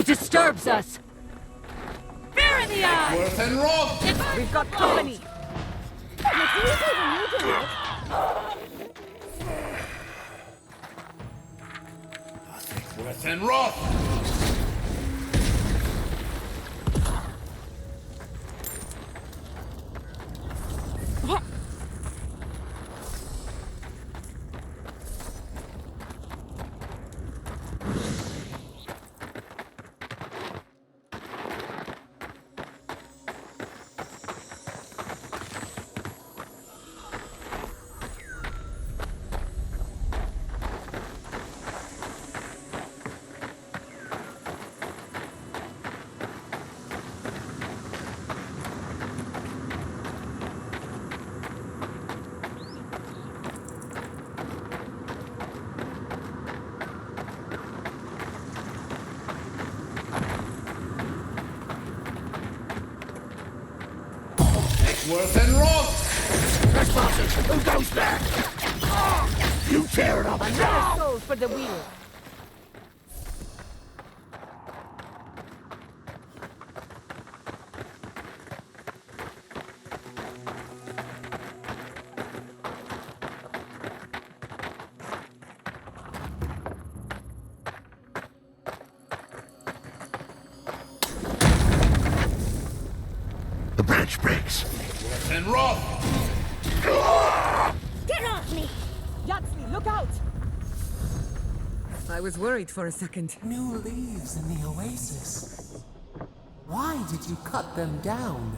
Who disturbs us? Fear in the eye! Worth and Roth! We've got company! Worth and Roth! Worth and Roth! Trespassers! Who goes back? You tear it up Another now! soul for the wheel! The branch breaks. Worth and Roth! Get off me! Yatsley, look out! I was worried for a second. New leaves in the oasis. Why did you cut them down?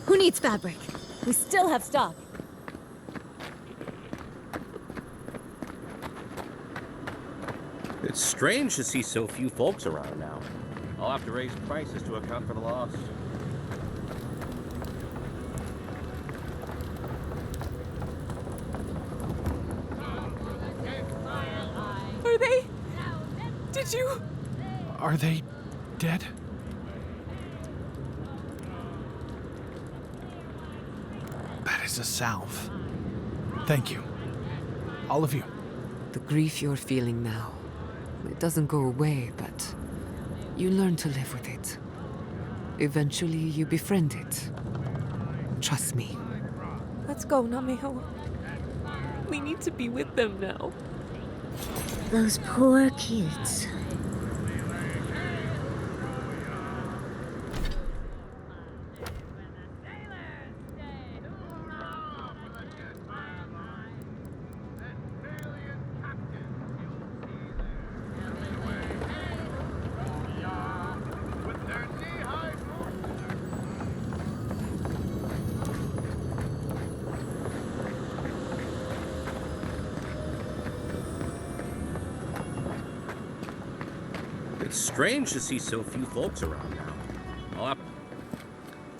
Who needs fabric? We still have stock. It's strange to see so few folks around now. I'll have to raise prices to account for the loss. Are they? Did you? Are they dead? That is a salve. Thank you. All of you. The grief you're feeling now, it doesn't go away, but you learn to live with it. Eventually, you befriend it. Trust me. Let's go, Namiho. We need to be with them now. Those poor kids. strange to see so few folks around now. I'll have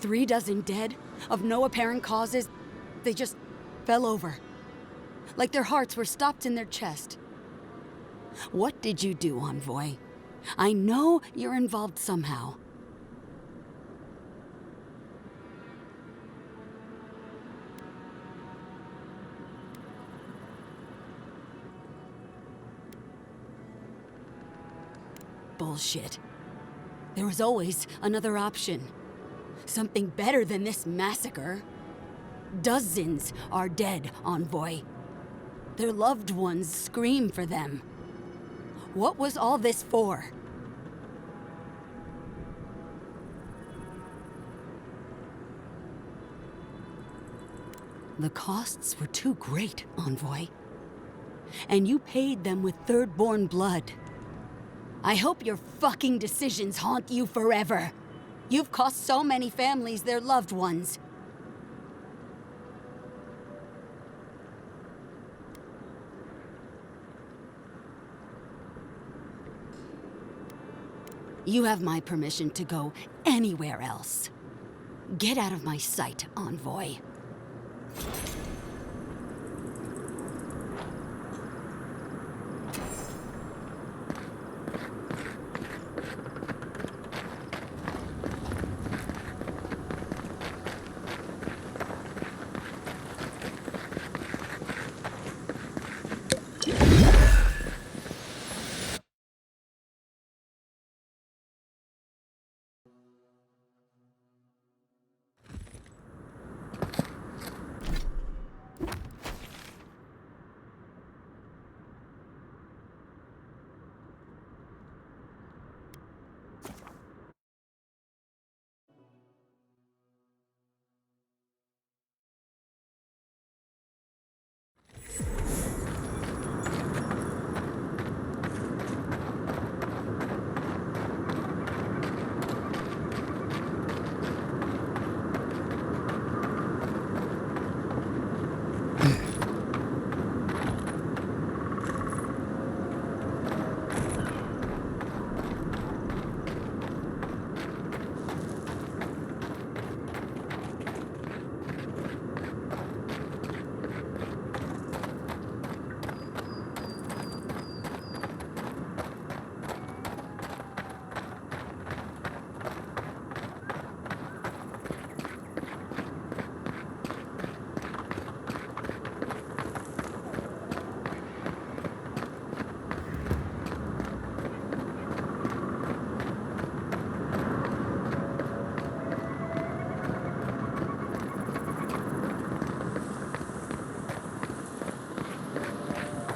3 dozen dead, of no apparent causes. They just fell over. Like their hearts were stopped in their chest. What did you do, Envoy? I know you're involved somehow. Bullshit. There was always another option. Something better than this massacre. Dozens are dead, Envoy. Their loved ones scream for them. What was all this for? The costs were too great, Envoy. And you paid them with third-born blood. I hope your fucking decisions haunt you forever. You've cost so many families their loved ones. You have my permission to go anywhere else. Get out of my sight, Envoy.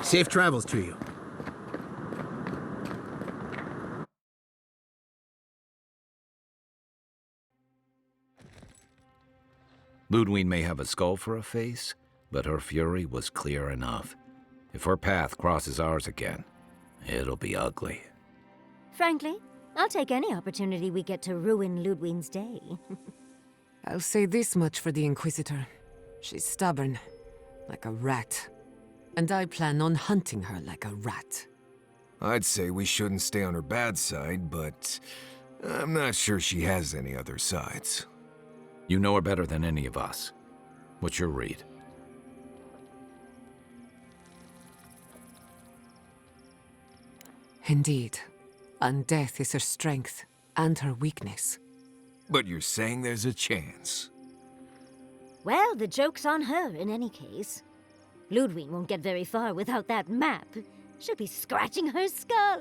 Safe travels to you. Ludwig may have a skull for a face, but her fury was clear enough. If her path crosses ours again, it'll be ugly. Frankly, I'll take any opportunity we get to ruin Ludwig's day. I'll say this much for the Inquisitor. She's stubborn, like a rat. And I plan on hunting her like a rat. I'd say we shouldn't stay on her bad side, but I'm not sure she has any other sides. You know her better than any of us. What's your read? Indeed. And death is her strength and her weakness. But you're saying there's a chance? Well, the joke's on her in any case. Ludwig won't get very far without that map. She'll be scratching her skull.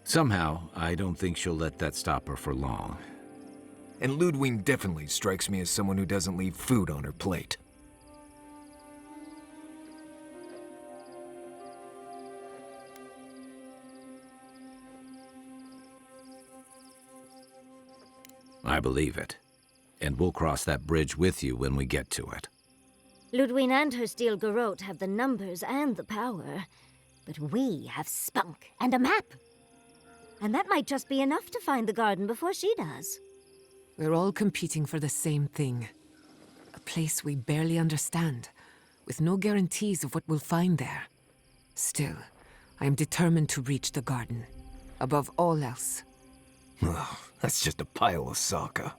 Somehow, I don't think she'll let that stop her for long. And Ludwig definitely strikes me as someone who doesn't leave food on her plate. I believe it. And we'll cross that bridge with you when we get to it. Ludwig and her steel garrote have the numbers and the power, but we have spunk and a map. And that might just be enough to find the garden before she does. We're all competing for the same thing. A place we barely understand, with no guarantees of what we'll find there. Still, I am determined to reach the garden. above all else. Ugh, that's just a pile of Sokka.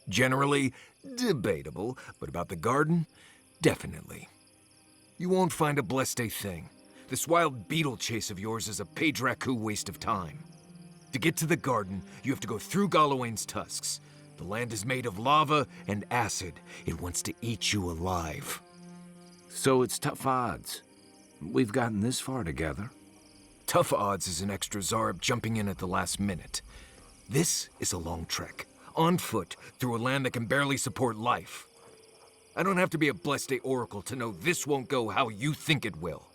Generally, debatable, but about the garden, definitely. You won't find a blessed thing. This wild beetle chase of yours is a Padraku waste of time. To get to the garden, you have to go through Galawain's tusks. The land is made of lava and acid. It wants to eat you alive. So it's tough odds. We've gotten this far together. Tough odds is an extra Zarb jumping in at the last minute. This is a long trek, on foot, through a land that can barely support life. I don't have to be a Blessed Oracle to know this won't go how you think it will.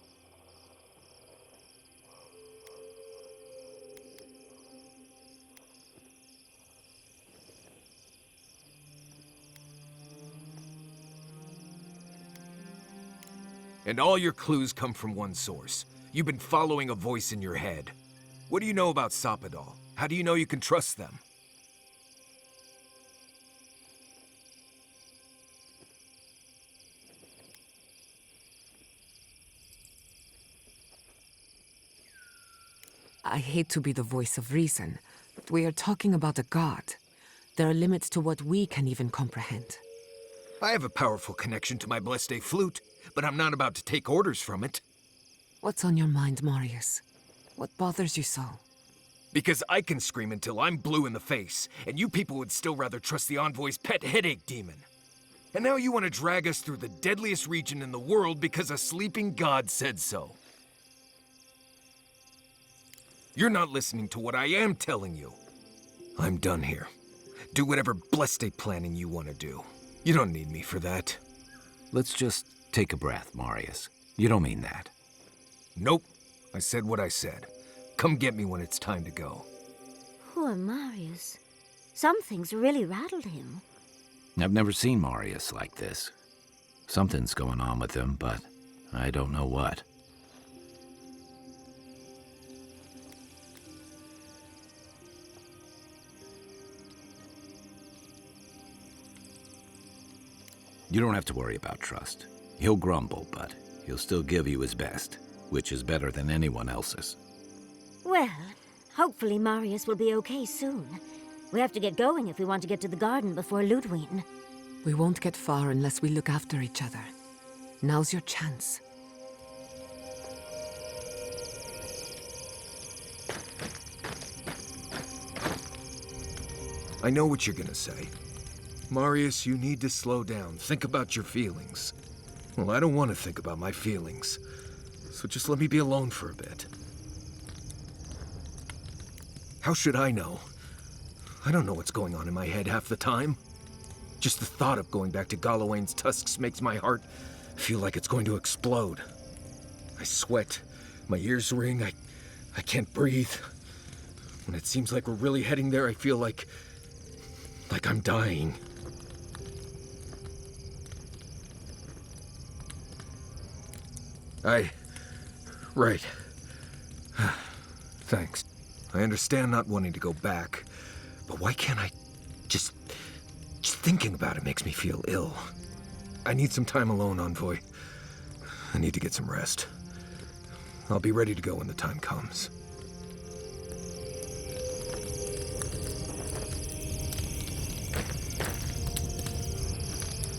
And all your clues come from one source. You've been following a voice in your head. What do you know about Soppadal? How do you know you can trust them? I hate to be the voice of reason, but we are talking about a god. There are limits to what we can even comprehend. I have a powerful connection to my Blessed flute, but I'm not about to take orders from it. What's on your mind, Marius? What bothers you so? Because I can scream until I'm blue in the face, and you people would still rather trust the Envoy's pet headache demon. And now you want to drag us through the deadliest region in the world because a sleeping god said so. You're not listening to what I am telling you. I'm done here. Do whatever Blessed planning you want to do. You don't need me for that. Let's just take a breath, Marius. You don't mean that. Nope. I said what I said. Come get me when it's time to go. Poor Marius. Something's really rattled him. I've never seen Marius like this. Something's going on with him, but I don't know what. You don't have to worry about trust. He'll grumble, but he'll still give you his best, which is better than anyone else's. Well, hopefully Marius will be okay soon. We have to get going if we want to get to the garden before Ludwig. We won't get far unless we look after each other. Now's your chance. I know what you're gonna say. Marius, you need to slow down. Think about your feelings. Well, I don't want to think about my feelings. So just let me be alone for a bit. How should I know? I don't know what's going on in my head half the time. Just the thought of going back to Galawain's tusks makes my heart feel like it's going to explode. I sweat. My ears ring. I can't breathe. When it seems like we're really heading there, I feel like I'm dying. Right. Thanks. I understand not wanting to go back, but why can't I just thinking about it makes me feel ill. I need some time alone, Envoy. I need to get some rest. I'll be ready to go when the time comes.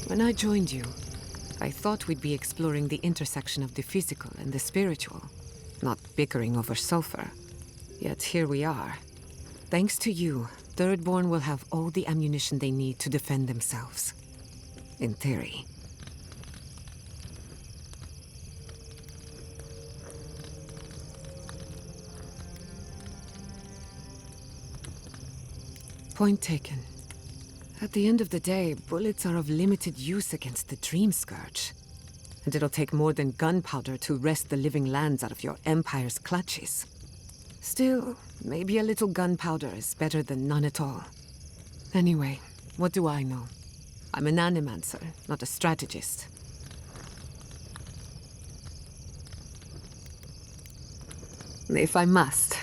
When I joined you, I thought we'd be exploring the intersection of the physical and the spiritual, not bickering over sulfur. Yet here we are. Thanks to you, Thirdborn will have all the ammunition they need to defend themselves. In theory. Point taken. At the end of the day, bullets are of limited use against the Dream Scourge. And it'll take more than gunpowder to wrest the living lands out of your Empire's clutches. Still, maybe a little gunpowder is better than none at all. Anyway, what do I know? I'm an animancer, not a strategist. If I must.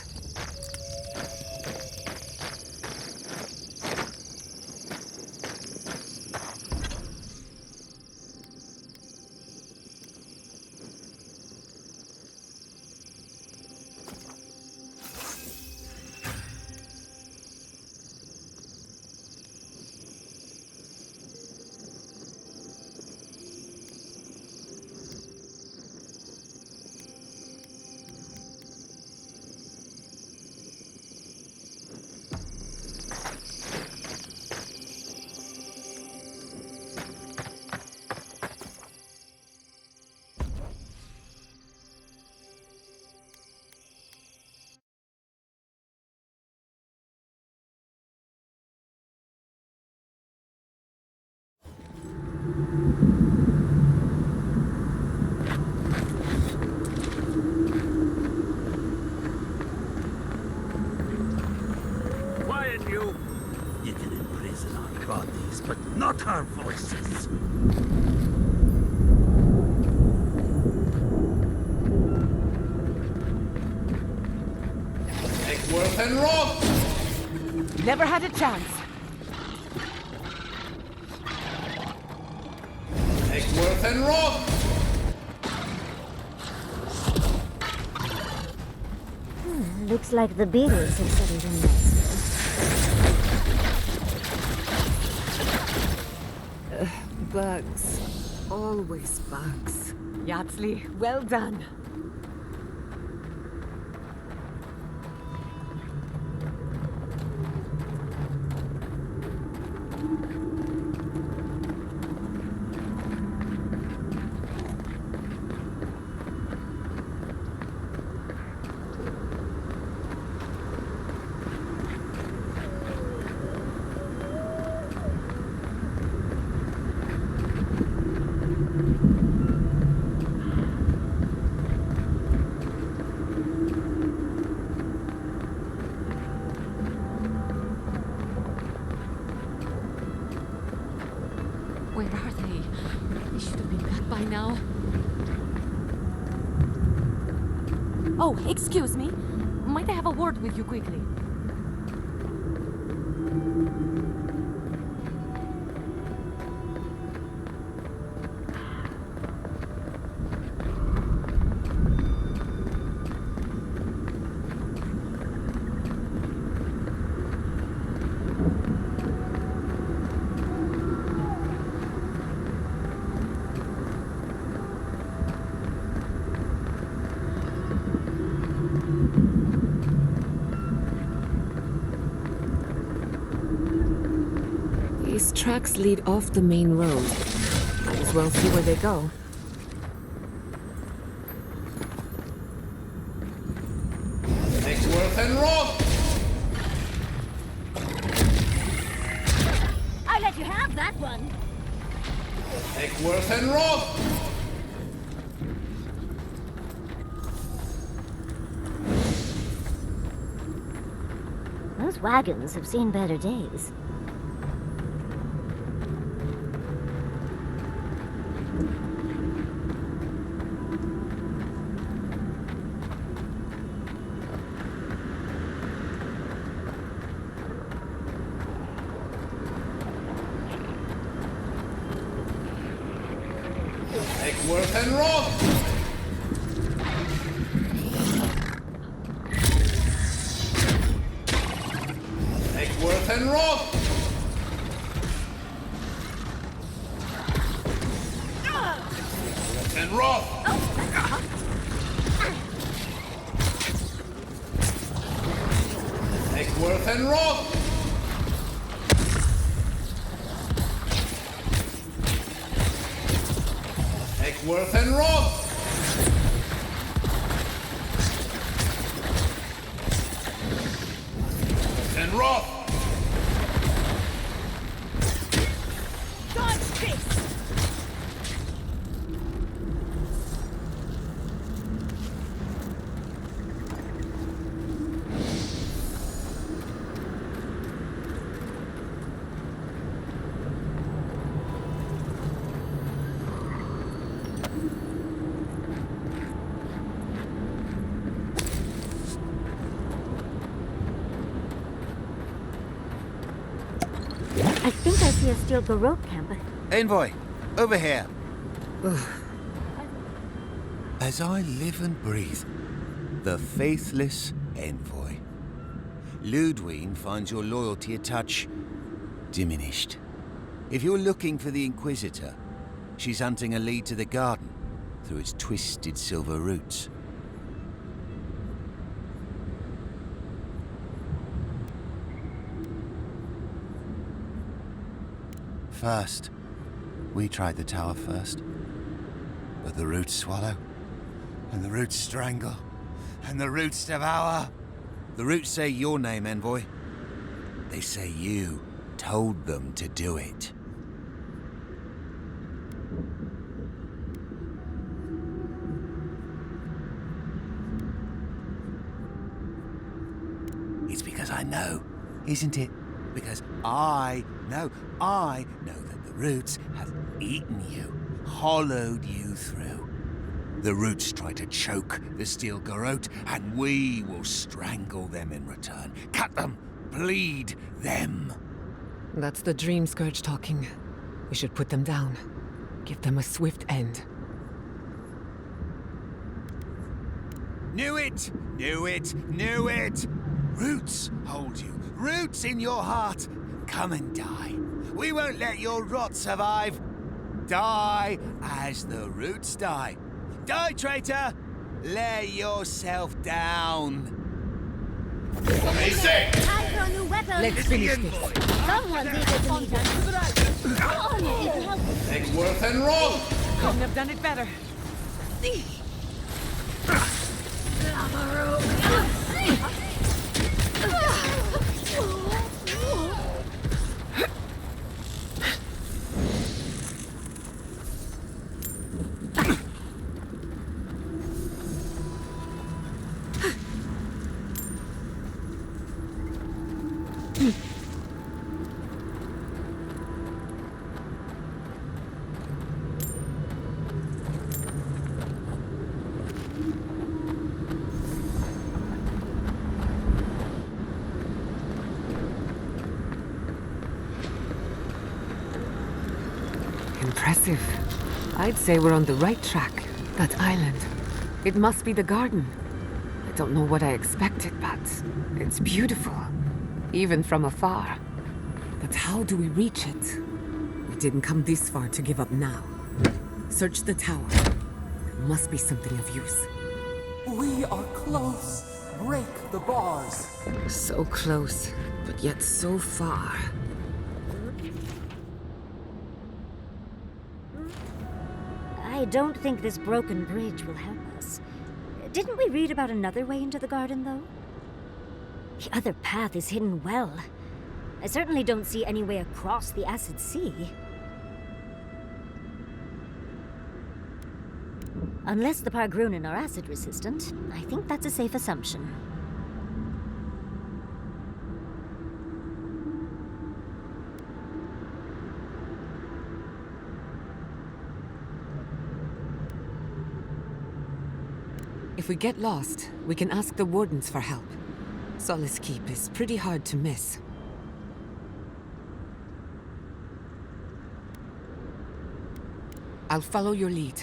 voices in our bodies, but not our voices. Eggworth and Roth! Never had a chance. Eggworth and Roth! Looks like the beetles have settled in nicely. Bugs. Always bugs. Yardley, well done. Where are they? They should have been back by now. Oh, excuse me. Might I have a word with you quickly? These tracks lead off the main road. Might as well see where they go. Eggworth and Roth! I let you have that one. Eggworth and Roth! Those wagons have seen better days. Eggworth and Roth! Eggworth and Roth! And Roth! Eggworth and Roth! Eggworth and Roth! And Roth! Dodge this! I think I see a steel garrote camp. Envoy, over here. As I live and breathe, the faithless Envoy. Ludwig finds your loyalty a touch diminished. If you're looking for the Inquisitor, she's hunting a lead to the garden through its twisted silver roots. First, we tried the tower first. But the roots swallow, and the roots strangle, and the roots devour. The roots say your name, Envoy. They say you told them to do it. It's because I know, isn't it? Because I know that the roots have eaten you, hollowed you through. The roots try to choke the steel garrote, and we will strangle them in return. Cut them, bleed them. That's the Dream Scourge talking. We should put them down. Give them a swift end. Knew it! Knew it! Knew it! Roots hold you. Roots in your heart. Come and die. We won't let your rot survive. Die as the roots die. Die, traitor! Lay yourself down. What they say? Time for a new weapon. Let's finish this. Someone's eager to meet us. On it. Take worth and wrong. Couldn't have done it better. Impressive. I'd say we're on the right track. That island. It must be the garden. I don't know what I expected, but it's beautiful. Even from afar. But how do we reach it? We didn't come this far to give up now. Search the tower. There must be something of use. We are close. Break the bars. So close, but yet so far. I don't think this broken bridge will help us. Didn't we read about another way into the garden, though? The other path is hidden well. I certainly don't see any way across the acid sea. Unless the Pargrunen are acid resistant, I think that's a safe assumption. If we get lost, we can ask the wardens for help. Solace Keep is pretty hard to miss. I'll follow your lead.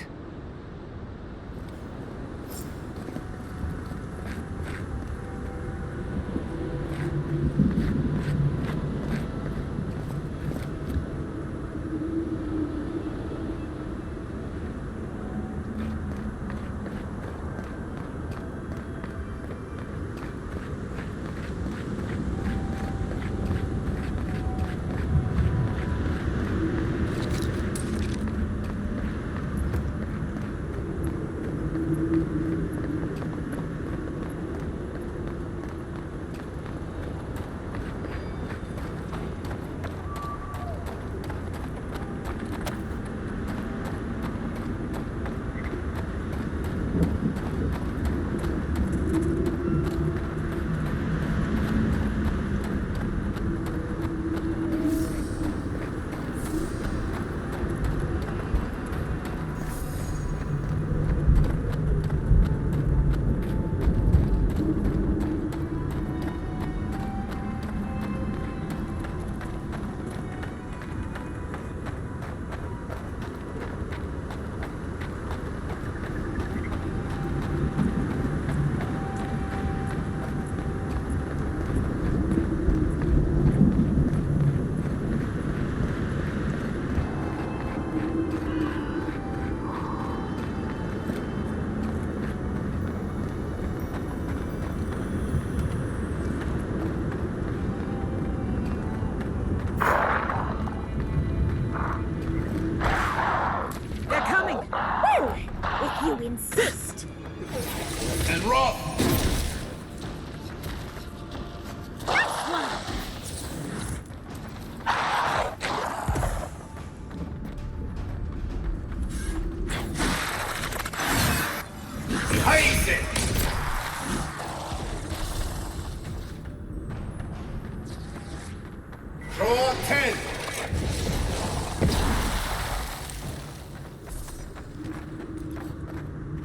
10.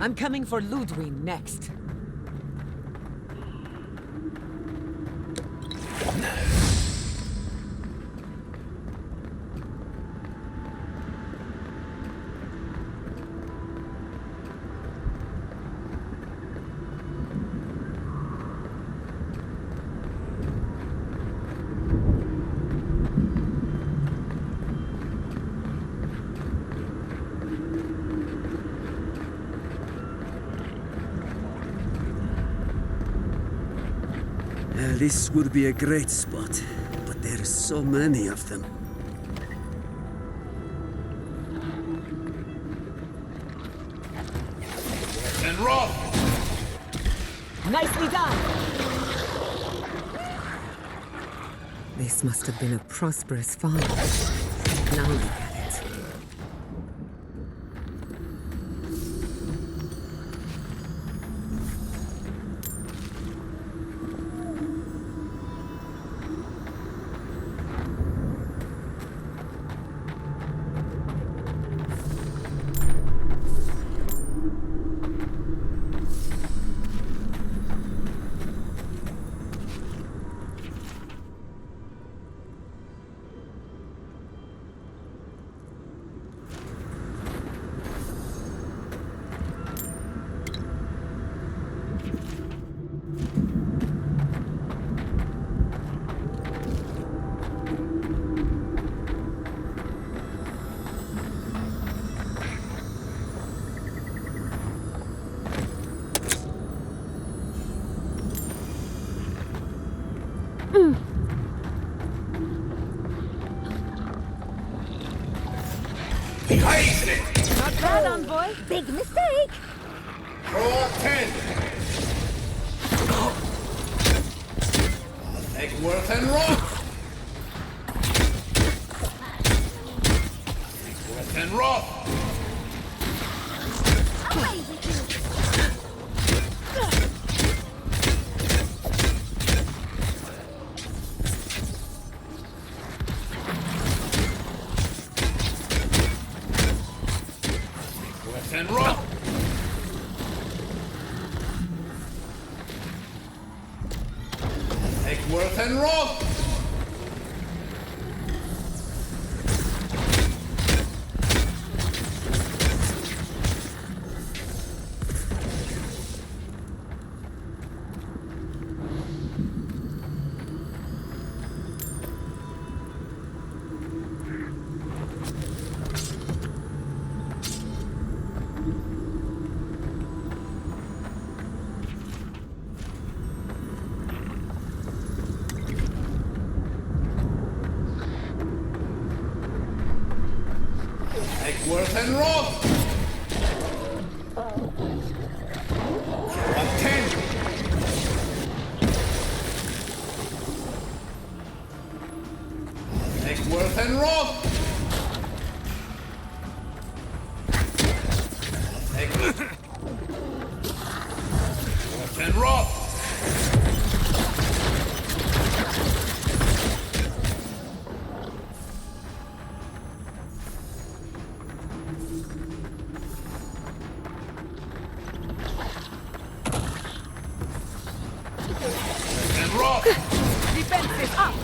I'm coming for Ludwig next. This would be a great spot, but there are so many of them. And rock! Nicely done! This must have been a prosperous farm. Now look at it. Not bad, envoy. Big mistake. Roll 10. Egworth and rock. Egworth and rock. And rock! Egworth and rock! Egworth and rock! 10. Egworth and rock! Egworth and rock! Defenses up!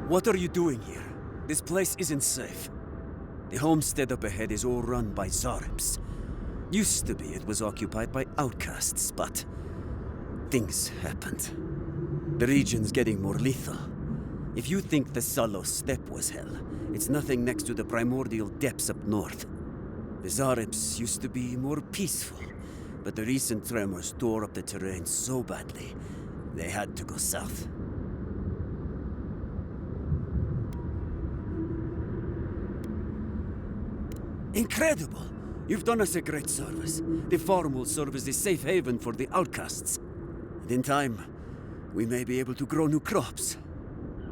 What are you doing here? This place isn't safe. The homestead up ahead is all run by Zaribs. Used to be it was occupied by outcasts, but things happened. The region's getting more lethal. If you think the Salo steppe was hell, it's nothing next to the primordial depths up north. The Zaribs used to be more peaceful, but the recent tremors tore up the terrain so badly, they had to go south. Incredible! You've done us a great service. The farm will serve as a safe haven for the outcasts. And in time, we may be able to grow new crops.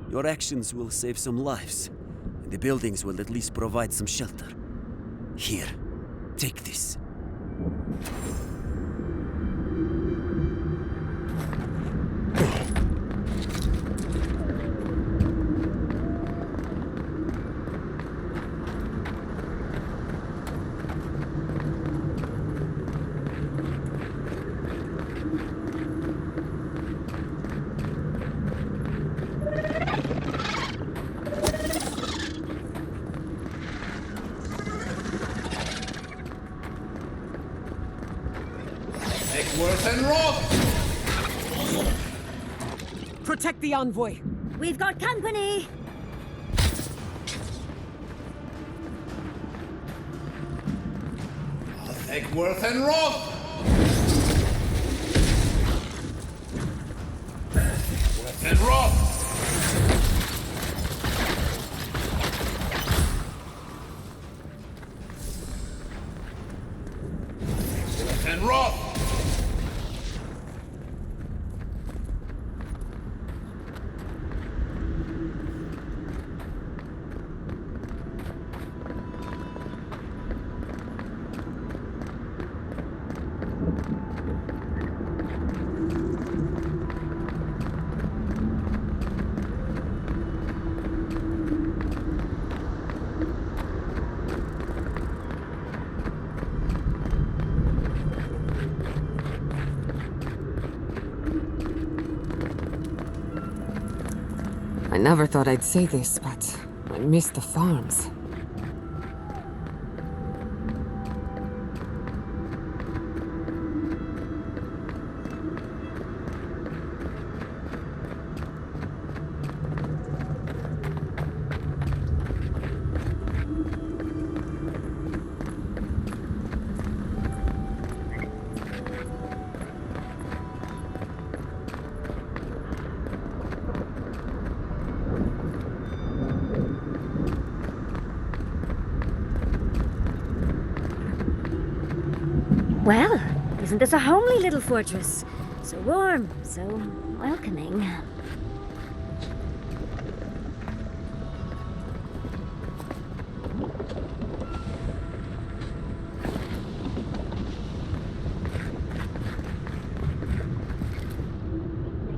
Your actions will save some lives, and the buildings will at least provide some shelter. Here, take this. Protect the envoy! We've got company! Egworth and Roth! Egworth and Roth! Egworth and Roth! I never thought I'd say this, but I miss the farms. Well, isn't this a homely little fortress? So warm, so welcoming.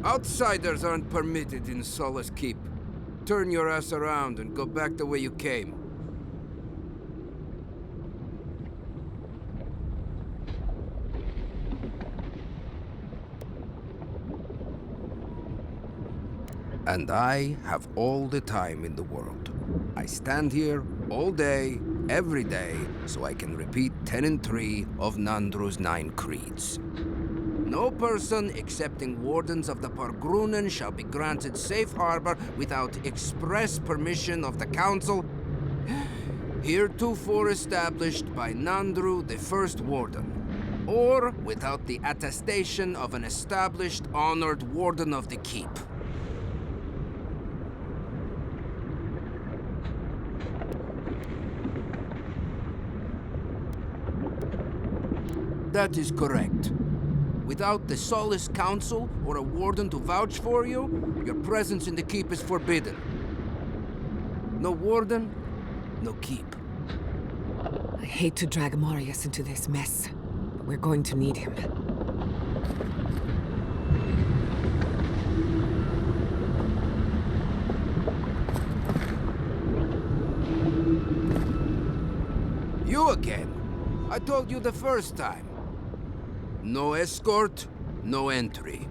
Outsiders aren't permitted in Solace Keep. Turn your ass around and go back the way you came. And I have all the time in the world. I stand here all day, every day, so I can repeat 10 and 3 of Nandru's 9 creeds. No person excepting wardens of the Pargrunen shall be granted safe harbor without express permission of the council, heretofore established by Nandru, the first warden, or without the attestation of an established, honored warden of the keep. That is correct. Without the Solace Council or a warden to vouch for you, your presence in the keep is forbidden. No warden, no keep. I hate to drag Marius into this mess, but we're going to need him. You again. I told you the first time. No escort, no entry.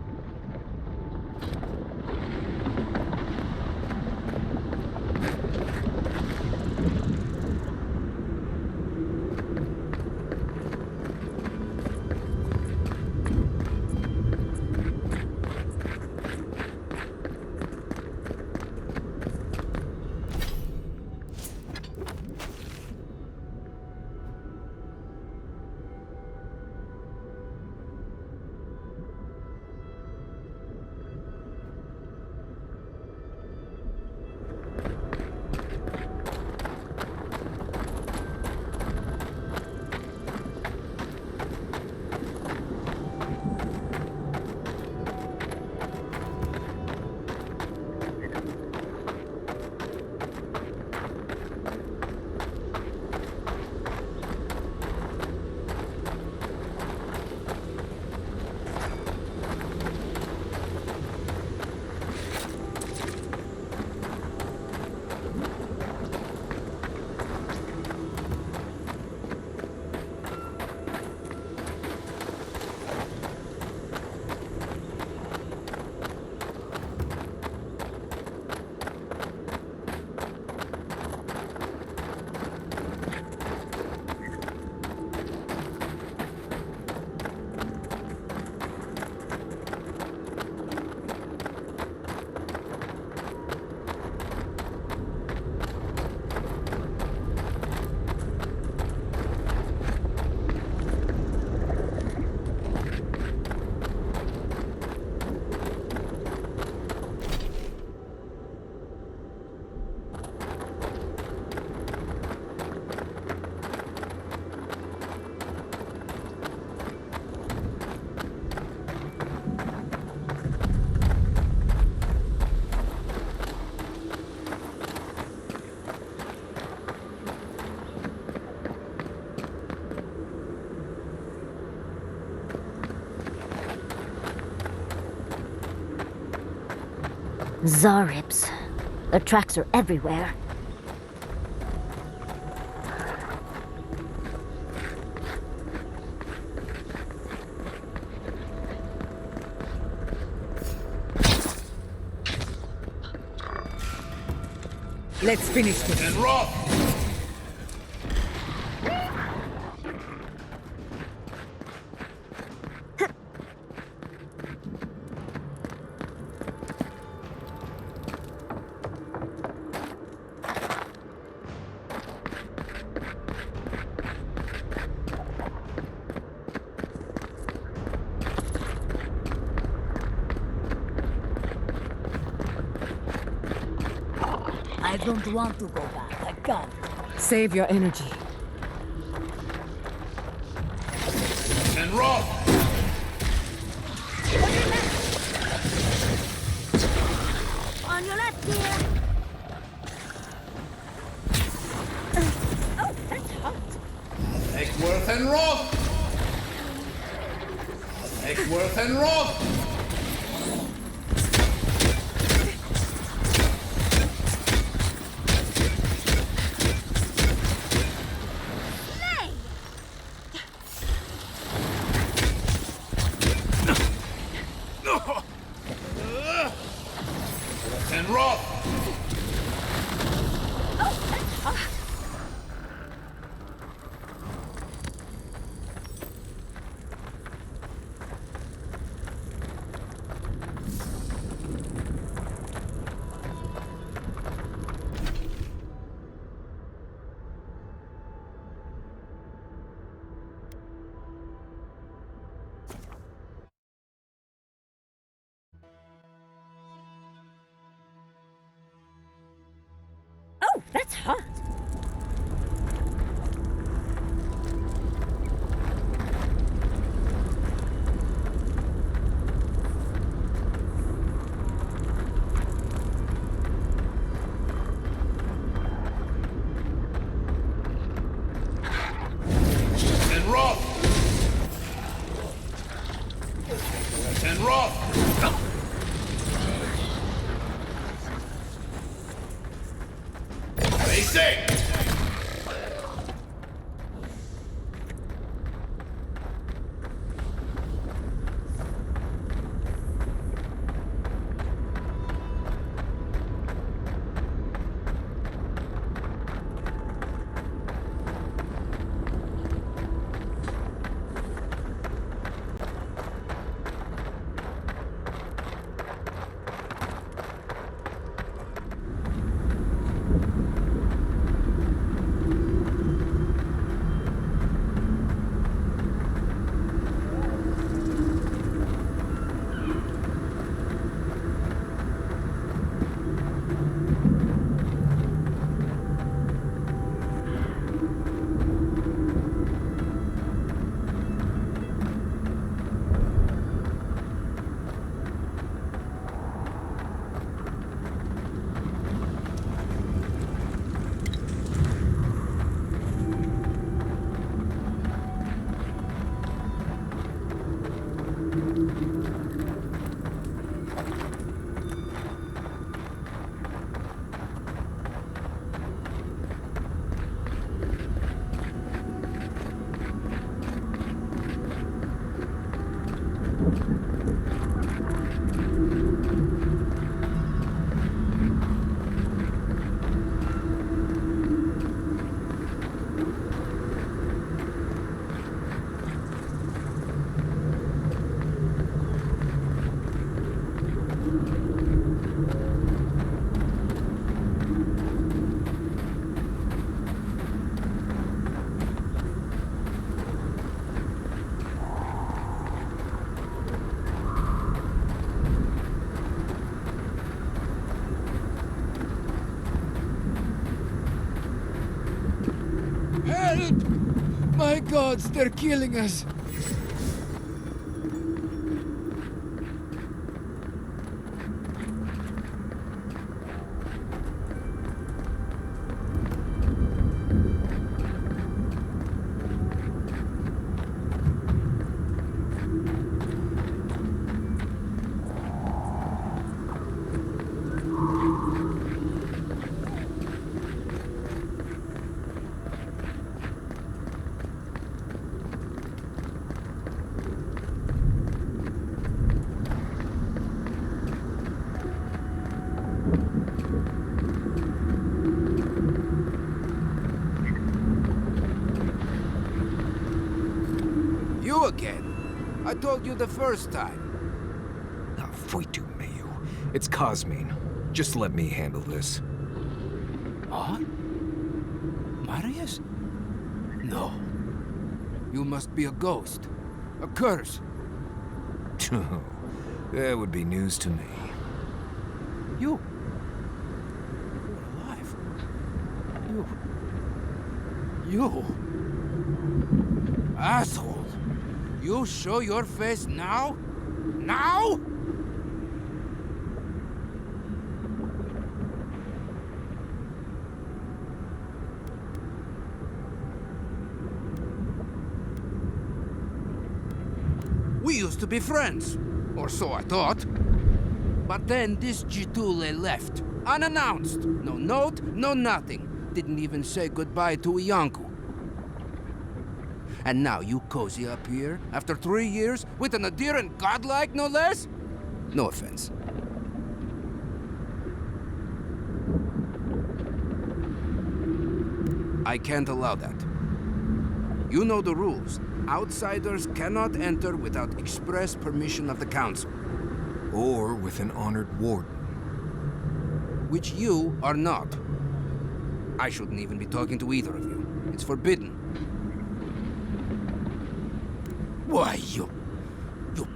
Zarips. Their tracks are everywhere. Let's finish this. And rock! I don't want to go back. I can't. Save your energy. And rock! On your left, dear! Oh, that's hot. Take Worth and rock! Take Worth and rock! And rock! Oh, that's hot. Oh, that's hot. And rock! And rock! Stay safe! Help! My gods, they're killing us! You again? I told you the first time. Ah, Fuitu Meyu. It's Cosmine. Just let me handle this. What? Marius? No. You must be a ghost. A curse. Oh, that would be news to me. You're alive. You... Asshole! You show your face now? Now? We used to be friends, or so I thought. But then this Jitule left, unannounced. No note, no nothing. Didn't even say goodbye to Iancu. And now you cozy up here, after 3 years, with an adherent godlike, no less? No offense. I can't allow that. You know the rules. Outsiders cannot enter without express permission of the council. Or with an honored warden. Which you are not. I shouldn't even be talking to either of you. It's forbidden. Why, you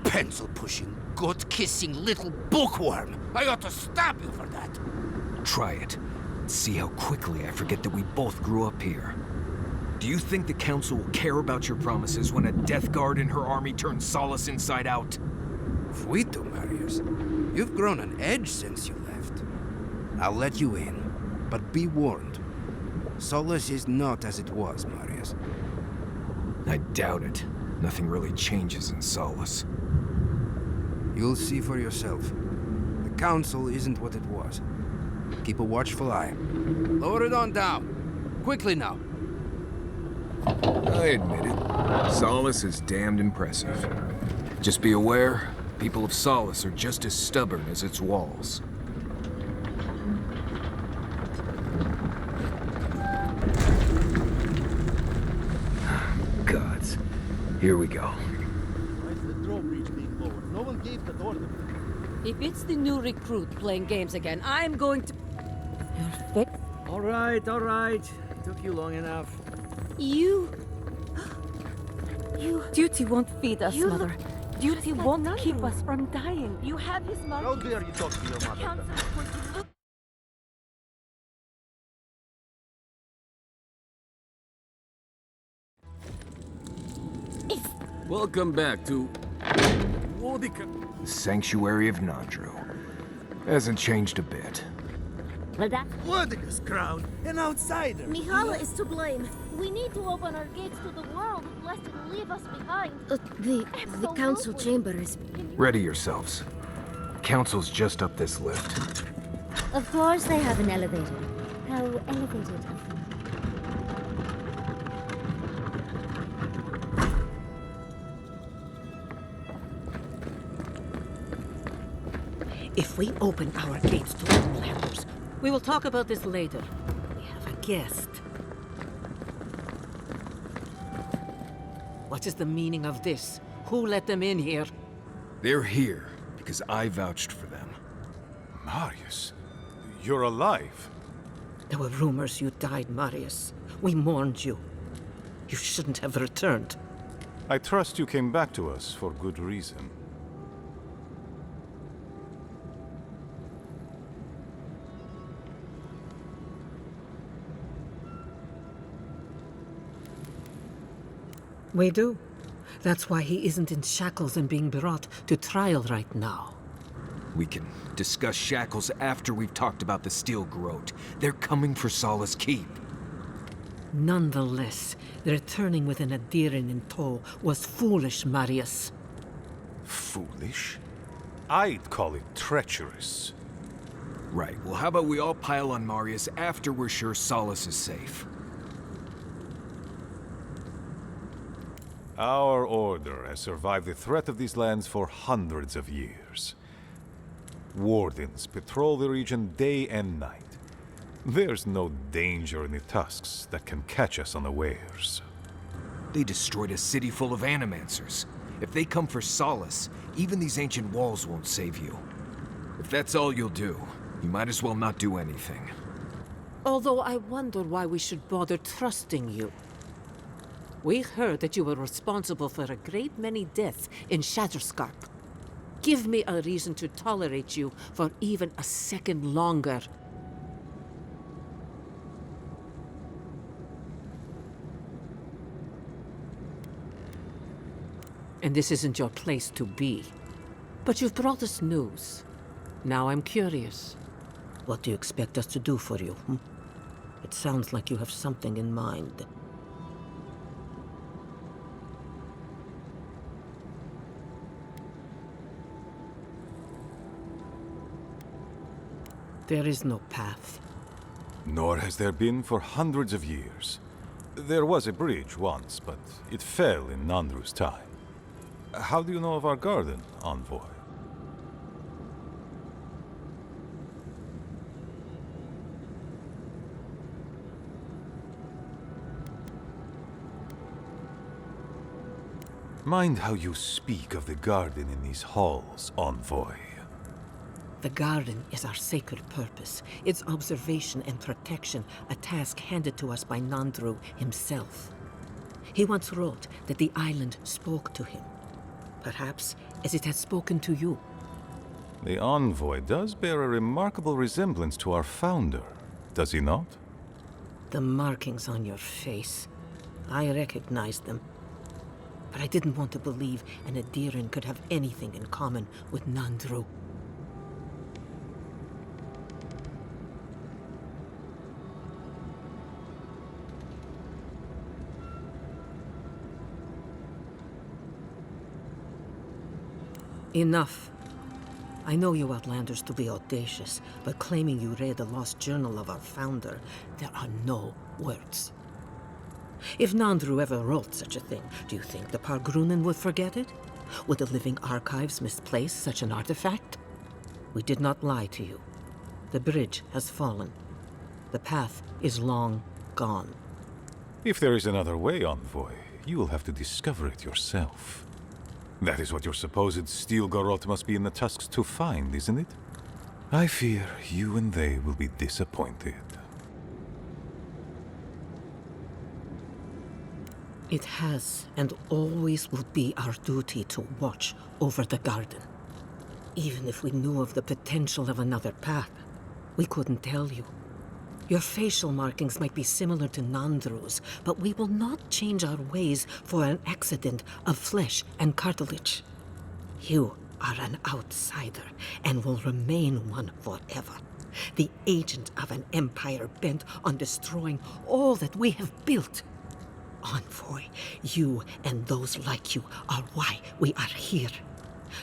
pencil-pushing, goat-kissing little bookworm! I ought to stab you for that! Try it. See how quickly I forget that we both grew up here. Do you think the Council will care about your promises when a Death Guard in her army turns Solace inside out? Fuito, Marius. You've grown an edge since you left. I'll let you in, but be warned. Solace is not as it was, Marius. I doubt it. Nothing really changes in Solace. You'll see for yourself. The Council isn't what it was. Keep a watchful eye. Lower it on down. Quickly now. I admit it. Solace is damned impressive. Just be aware, people of Solace are just as stubborn as its walls. Gods. Here we go. Why is the drawbridge being lowered? No one gave that order. If it's the new recruit playing games again, I'm going to... You're fixed? All right, all right. It took you long enough. You... Duty won't feed us, You Mother. look Duty like won't Nando. keep us from dying. You have his mark. How dare you talk to your mother? Council is going to look... Welcome back to... The Sanctuary of Nandru. Hasn't changed a bit. Well, that's... Wodica's crown, an outsider. Mihala is to blame. We need to open our gates to the world, lest it leave us behind. The council chamber is... Ready yourselves. Council's just up this lift. Of course they have an elevator. How elevated of them. If we open our gates to outlanders, we will talk about this later. We have a guest. What is the meaning of this? Who let them in here? They're here because I vouched for them. Marius, you're alive. There were rumors you died, Marius. We mourned you. You shouldn't have returned. I trust you came back to us for good reason. We do. That's why he isn't in shackles and being brought to trial right now. We can discuss shackles after we've talked about the Steel Garrote. They're coming for Solace Keep. Nonetheless, returning with an Adiran in tow was foolish, Marius. Foolish? I'd call it treacherous. Right, well how about we all pile on Marius after we're sure Solace is safe? Our order has survived the threat of these lands for hundreds of years. Wardens patrol the region day and night. There's no danger in the tusks that can catch us unawares. They destroyed a city full of animancers. If they come for Solace, even these ancient walls won't save you. If that's all you'll do, you might as well not do anything. Although I wonder why we should bother trusting you. We heard that you were responsible for a great many deaths in Shatterscarp. Give me a reason to tolerate you for even a second longer. And this isn't your place to be. But you've brought us news. Now I'm curious. What do you expect us to do for you? It sounds like you have something in mind. There is no path. Nor has there been for hundreds of years. There was a bridge once, but it fell in Nandru's time. How do you know of our garden, Envoy? Mind how you speak of the garden in these halls, Envoy. The garden is our sacred purpose, its observation and protection, a task handed to us by Nandru himself. He once wrote that the island spoke to him, perhaps as it has spoken to you. The Envoy does bear a remarkable resemblance to our founder, does he not? The markings on your face, I recognized them. But I didn't want to believe an Adiran could have anything in common with Nandru. Enough. I know you Outlanders to be audacious, but claiming you read the lost journal of our founder, there are no words. If Nandru ever wrote such a thing, do you think the Pargrunen would forget it? Would the living archives misplace such an artifact? We did not lie to you. The bridge has fallen. The path is long gone. If there is another way, Envoy, you will have to discover it yourself. That is what your supposed Steel Garrote must be in the tusks to find, isn't it? I fear you and they will be disappointed. It has and always will be our duty to watch over the garden. Even if we knew of the potential of another path, we couldn't tell you. Your facial markings might be similar to Nandru's, but we will not change our ways for an accident of flesh and cartilage. You are an outsider and will remain one forever. The agent of an empire bent on destroying all that we have built. Envoy, you and those like you are why we are here.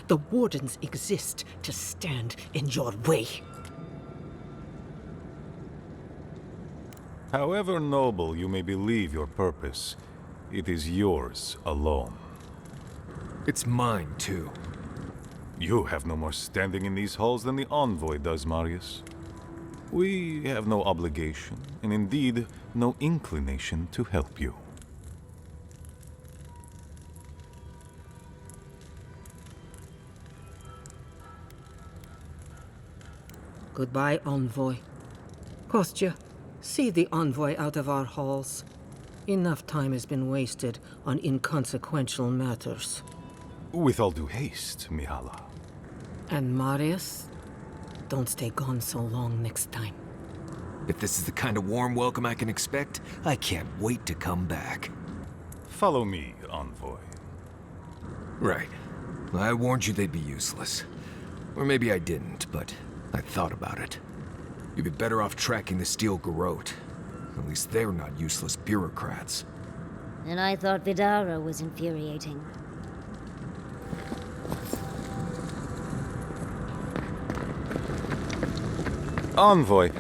The Wardens exist to stand in your way. However noble you may believe your purpose, it is yours alone. It's mine, too. You have no more standing in these halls than the Envoy does, Marius. We have no obligation, and indeed no inclination to help you. Goodbye, Envoy. Kostya, see the Envoy out of our halls. Enough time has been wasted on inconsequential matters. With all due haste, Mihala. And Marius, don't stay gone so long next time. If this is the kind of warm welcome I can expect, I can't wait to come back. Follow me, Envoy. Right. I warned you they'd be useless. Or maybe I didn't, but I thought about it. You'd be better off tracking the Steel Garrote. At least they're not useless bureaucrats. And I thought Vidara was infuriating. Envoy,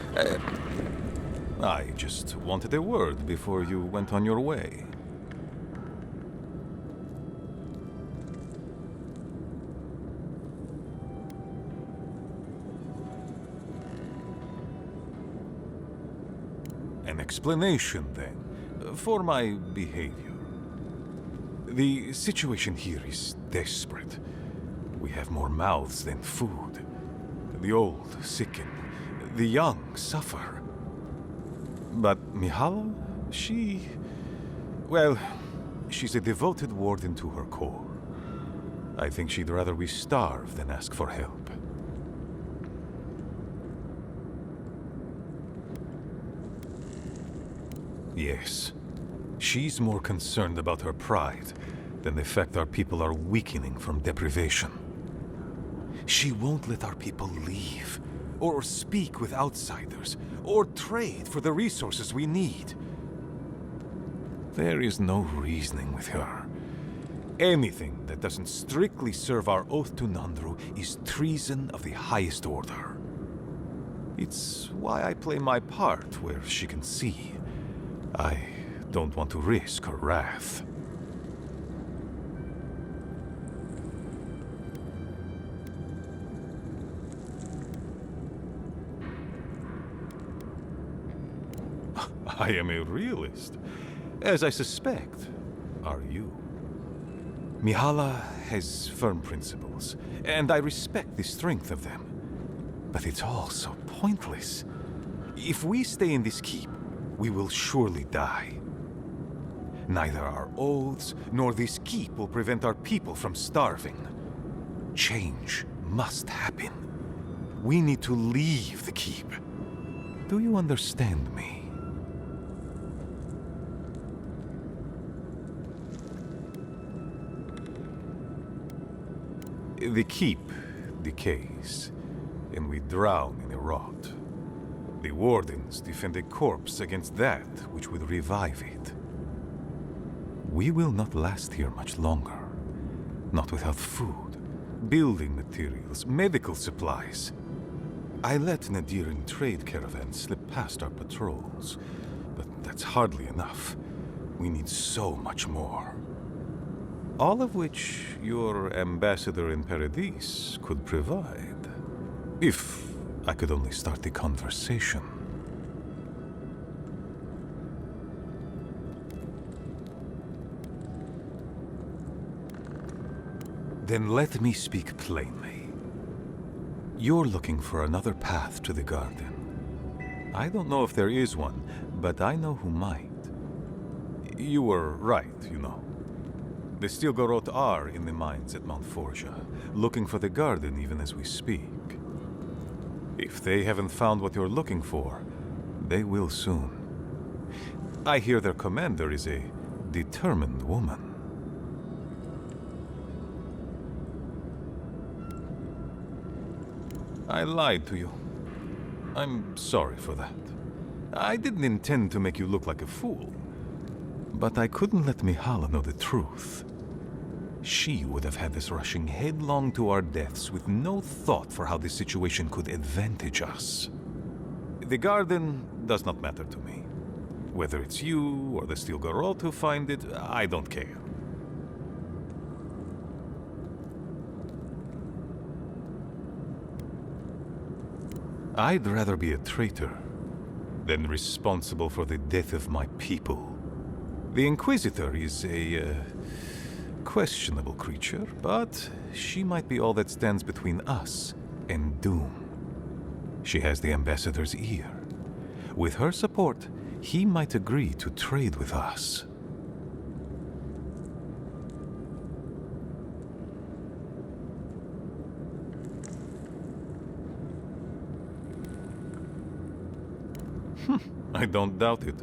I just wanted a word before you went on your way. An explanation, then, for my behavior. The situation here is desperate. We have more mouths than food. The old sicken, the young suffer. But Mihala, well, she's a devoted warden to her core. I think she'd rather we starve than ask for help. Yes, she's more concerned about her pride than the fact our people are weakening from deprivation. She won't let our people leave, or speak with outsiders, or trade for the resources we need. There is no reasoning with her. Anything that doesn't strictly serve our oath to Nandru is treason of the highest order. It's why I play my part where she can see. I don't want to risk her wrath. I am a realist, as I suspect are you. Mihala has firm principles, and I respect the strength of them. But it's all so pointless. If we stay in this keep, we will surely die. Neither our oaths nor this keep will prevent our people from starving. Change must happen. We need to leave the keep. Do you understand me? The keep decays, and we drown in a rot. The wardens defend a corpse against that which would revive it. We will not last here much longer. Not without food, building materials, medical supplies. I let Nadiran trade caravans slip past our patrols, but that's hardly enough. We need so much more. All of which your ambassador in Paradis could provide. If I could only start the conversation. Then let me speak plainly. You're looking for another path to the garden. I don't know if there is one, but I know who might. You were right, you know. The Steel Garrote are in the mines at Mount Forja, looking for the garden even as we speak. If they haven't found what you're looking for, they will soon. I hear their commander is a determined woman. I lied to you. I'm sorry for that. I didn't intend to make you look like a fool. But I couldn't let Mihala know the truth. She would have had us rushing headlong to our deaths with no thought for how this situation could advantage us. The garden does not matter to me. Whether it's you or the Steel Garrote who find it, I don't care. I'd rather be a traitor than responsible for the death of my people. The Inquisitor is a questionable creature, but she might be all that stands between us and doom. She has the Ambassador's ear. With her support, he might agree to trade with us. I don't doubt it.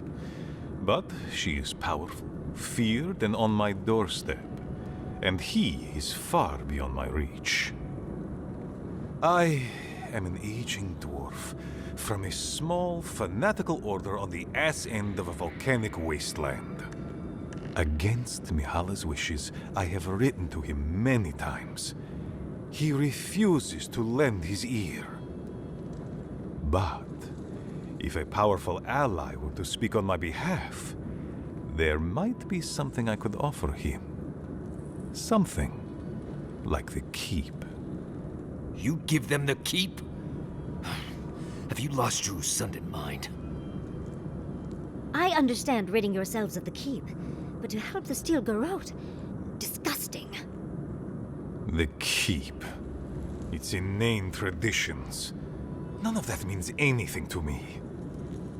But she is powerful, feared and on my doorstep, and he is far beyond my reach. I am an aging dwarf from a small, fanatical order on the ass end of a volcanic wasteland. Against Mihala's wishes, I have written to him many times. He refuses to lend his ear. But if a powerful ally were to speak on my behalf, there might be something I could offer him. Something like the keep. You give them the keep? Have you lost your Sundan mind? I understand ridding yourselves of the keep, but to help the Steel Garrote? Disgusting. The keep. Its inane traditions. None of that means anything to me.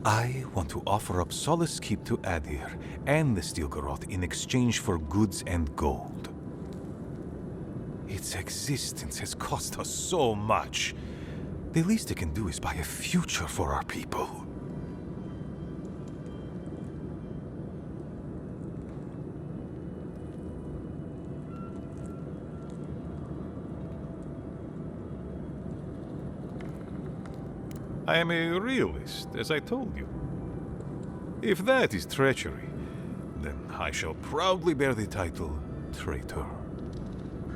I want to offer up Solace Keep to Adir and the Steel Garrote in exchange for goods and gold. Its existence has cost us so much. The least it can do is buy a future for our people. I am a realist, as I told you. If that is treachery, then I shall proudly bear the title traitor.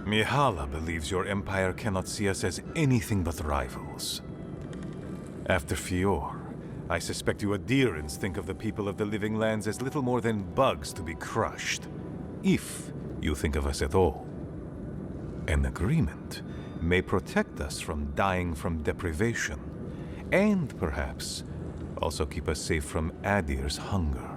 Mihala believes your empire cannot see us as anything but rivals. After Fior, I suspect you Adirans think of the people of the Living Lands as little more than bugs to be crushed. If you think of us at all. An agreement may protect us from dying from deprivation, and perhaps also keep us safe from Adir's hunger.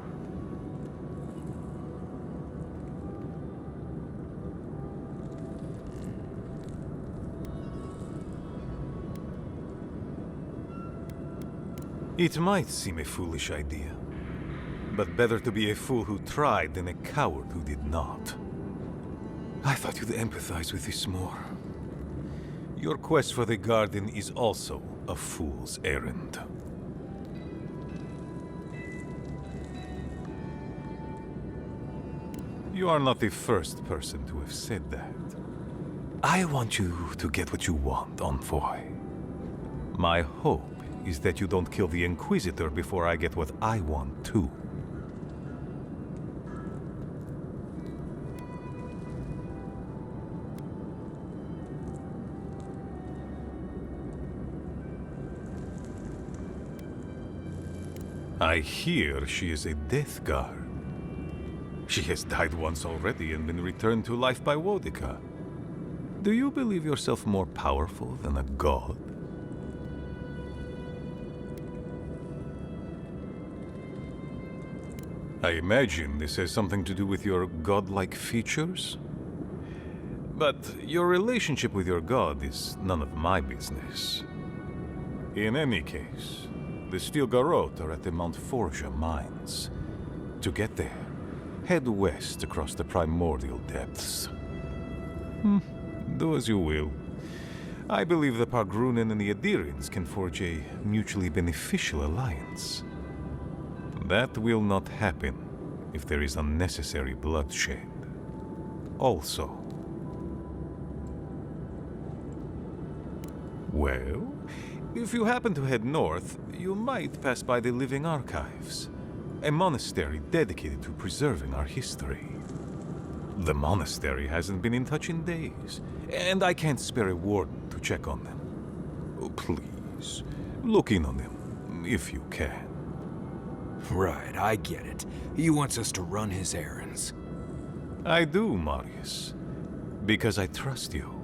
It might seem a foolish idea, but better to be a fool who tried than a coward who did not. I thought you'd empathize with this more. Your quest for the garden is also a fool's errand. You are not the first person to have said that. I want you to get what you want, Envoy. My hope is that you don't kill the Inquisitor before I get what I want too. I hear she is a Death Guard. She has died once already and been returned to life by Wodica. Do you believe yourself more powerful than a god? I imagine this has something to do with your godlike features? But your relationship with your god is none of my business. In any case, the Steel Garrote are at the Mount Forja mines. To get there, head west across the primordial depths. Do as you will. I believe the Pargrunen and the Adirians can forge a mutually beneficial alliance. That will not happen if there is unnecessary bloodshed. Also, well, if you happen to head north, you might pass by the Living Archives, a monastery dedicated to preserving our history. The monastery hasn't been in touch in days, and I can't spare a warden to check on them. Oh, please, look in on them, if you can. Right, I get it. He wants us to run his errands. I do, Marius, because I trust you.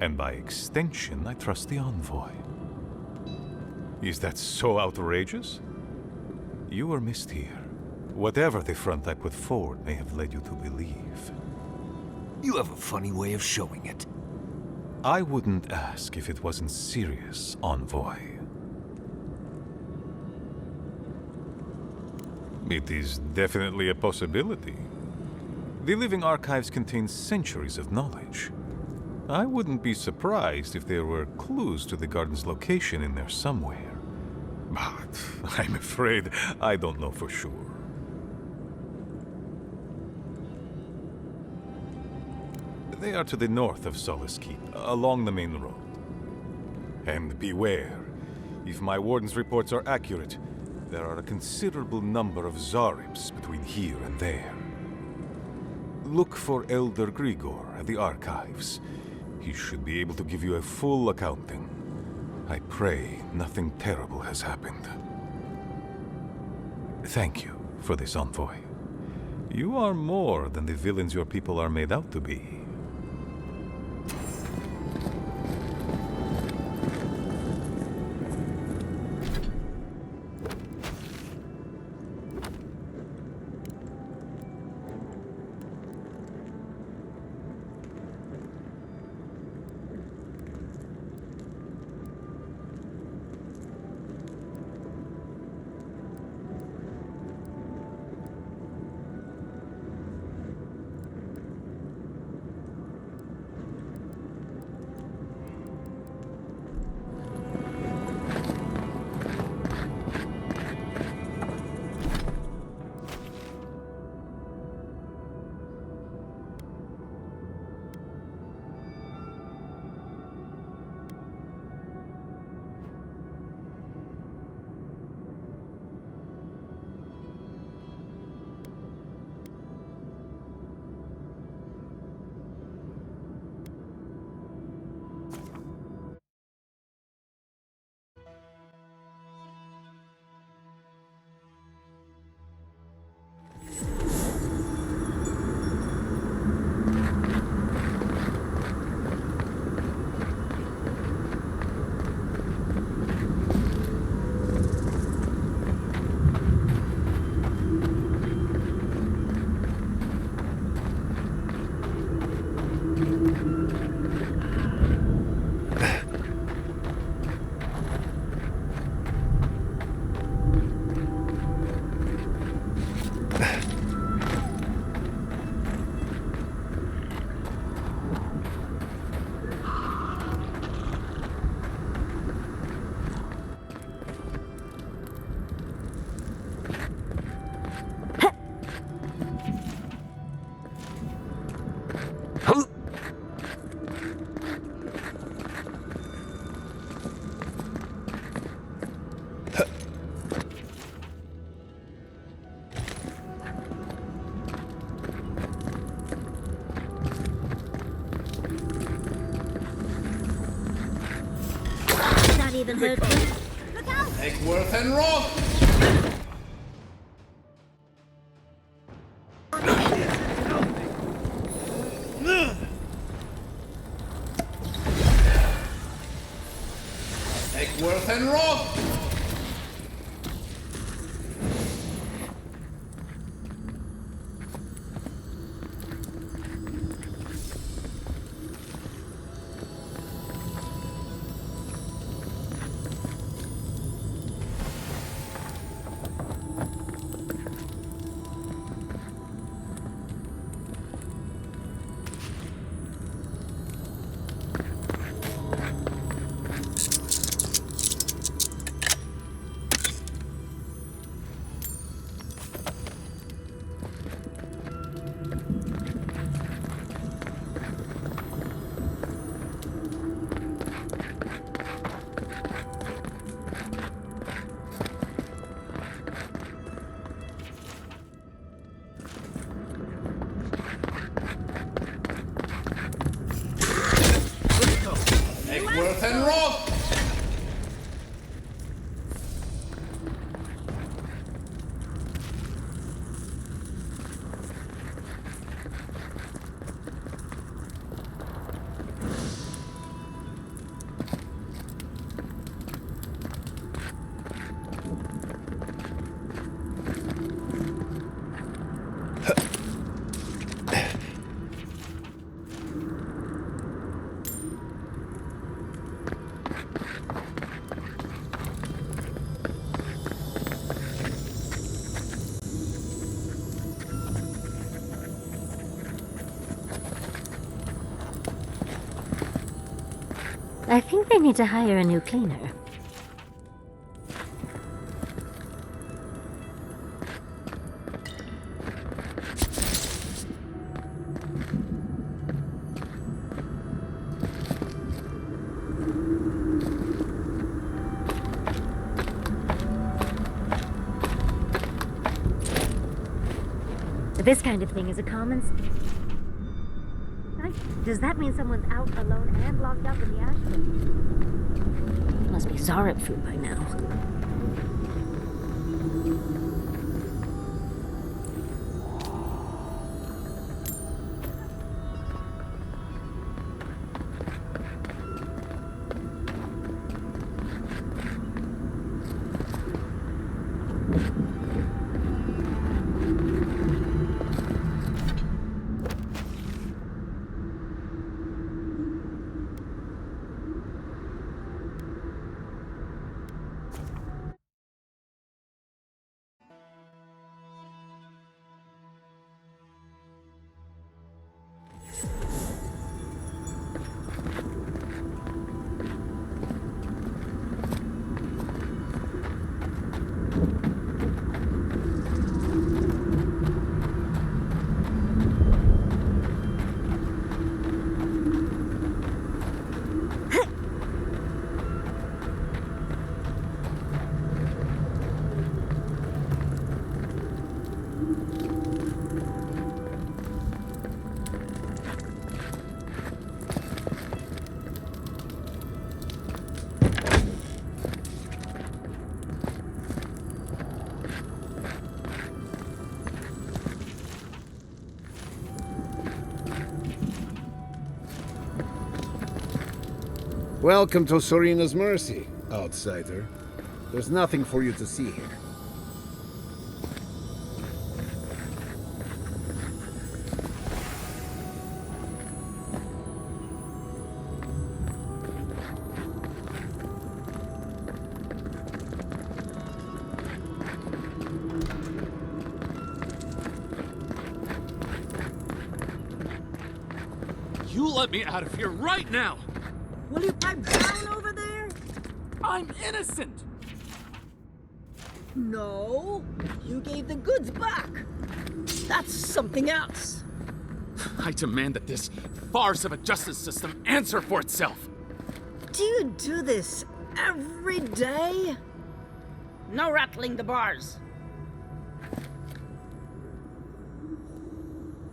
And by extension, I trust the Envoy. Is that so outrageous? You were missed here. Whatever the front I put forward may have led you to believe. You have a funny way of showing it. I wouldn't ask if it wasn't serious, Envoy. It is definitely a possibility. The Living Archives contain centuries of knowledge. I wouldn't be surprised if there were clues to the garden's location in there somewhere. But I'm afraid I don't know for sure. They are to the north of Solace Keep, along the main road. And beware, if my warden's reports are accurate, there are a considerable number of Zarips between here and there. Look for Elder Grigor at the archives. He should be able to give you a full accounting. I pray nothing terrible has happened. Thank you for this envoy. You are more than the villains your people are made out to be. Even hurtful. Look out! Egworth and Roth! Egworth and Roth! Egworth and Roth! I think they need to hire a new cleaner. This kind of thing is a common... Does that mean someone's out alone and locked up in the ashram? Must be Zarep food by now. Welcome to Serena's Mercy, outsider. There's nothing for you to see here. You let me out of here right now! Will you pipe down over there? I'm innocent! No, you gave the goods back. That's something else. I demand that this farce of a justice system answer for itself. Do you do this every day? No rattling the bars.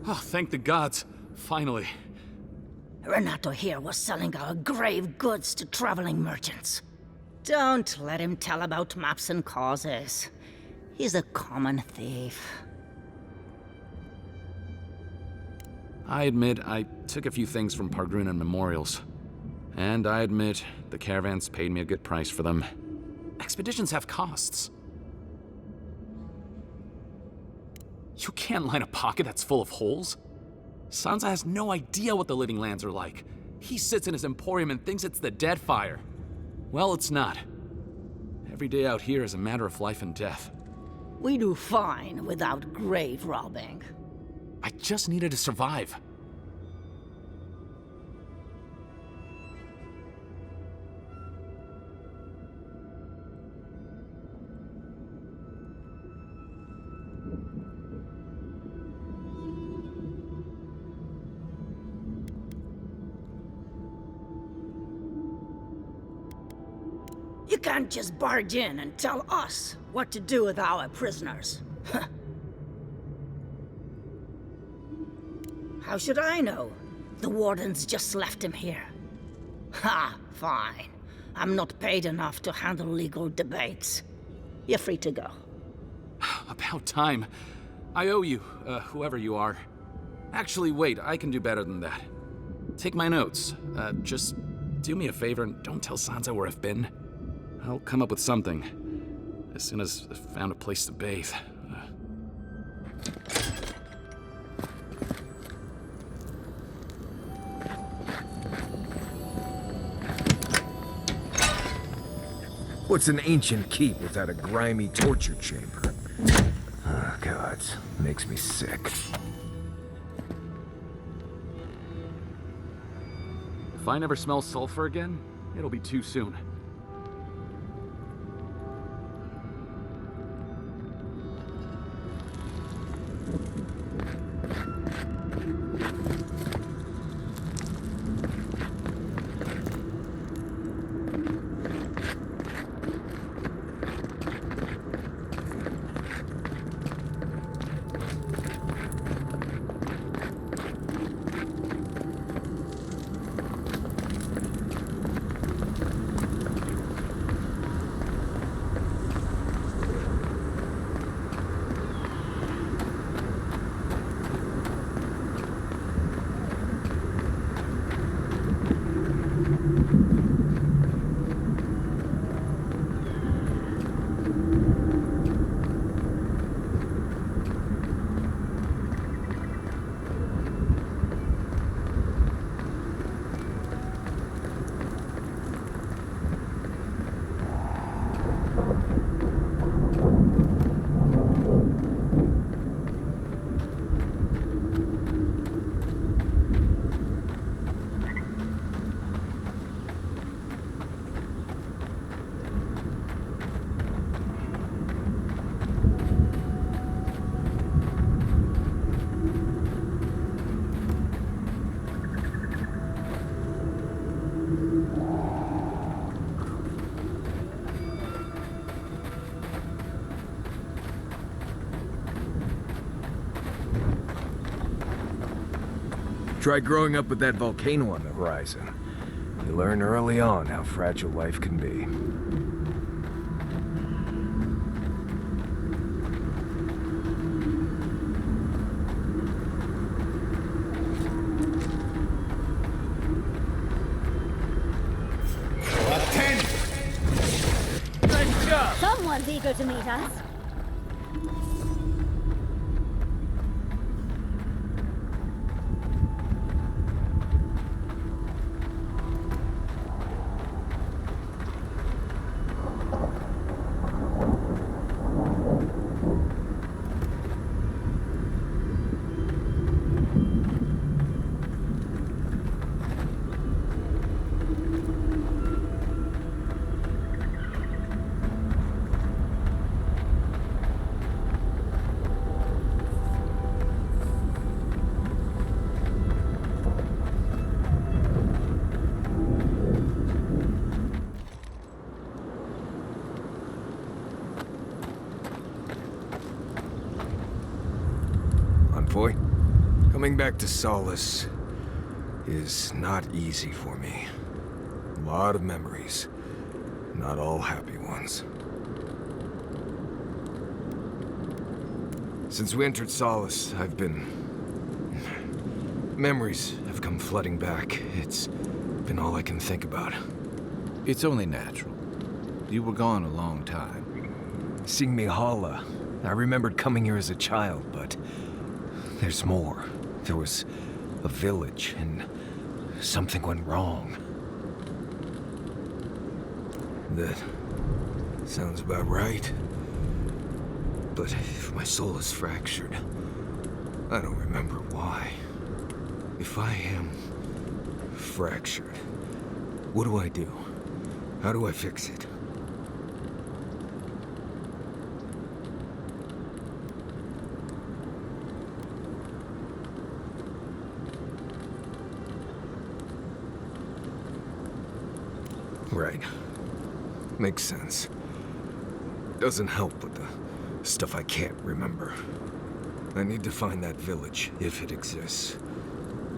Oh, thank the gods. Finally. Renato here was selling our grave goods to traveling merchants. Don't let him tell about maps and causes. He's a common thief. I admit I took a few things from Pargruna Memorials. And I admit the caravans paid me a good price for them. Expeditions have costs. You can't line a pocket that's full of holes. Sansa has no idea what the living lands are like. He sits in his emporium and thinks it's the Deadfire. Well, it's not. Every day out here is a matter of life and death. We do fine without grave robbing. I just needed to survive. You can't just barge in and tell us what to do with our prisoners. How should I know? The wardens just left him here. Ha, fine. I'm not paid enough to handle legal debates. You're free to go. About time. I owe you, whoever you are. Actually, wait, I can do better than that. Take my notes. Just do me a favor and don't tell Sansa where I've been. I'll come up with something. As soon as I've found a place to bathe. What's an ancient keep without a grimy torture chamber? Oh, God, makes me sick. If I never smell sulfur again, it'll be too soon. Try growing up with that volcano on the horizon. You learn early on how fragile life can be. Someone's eager to meet us. Boy, coming back to Solace is not easy for me. A lot of memories, not all happy ones. Since we entered Solace, memories have come flooding back. It's been all I can think about. It's only natural. You were gone a long time. Seeing Mihala, I remembered coming here as a child, but there's more. There was a village, and something went wrong. That sounds about right. But if my soul is fractured, I don't remember why. If I am fractured, what do I do? How do I fix it? Right. Makes sense. Doesn't help with the stuff I can't remember. I need to find that village, if it exists.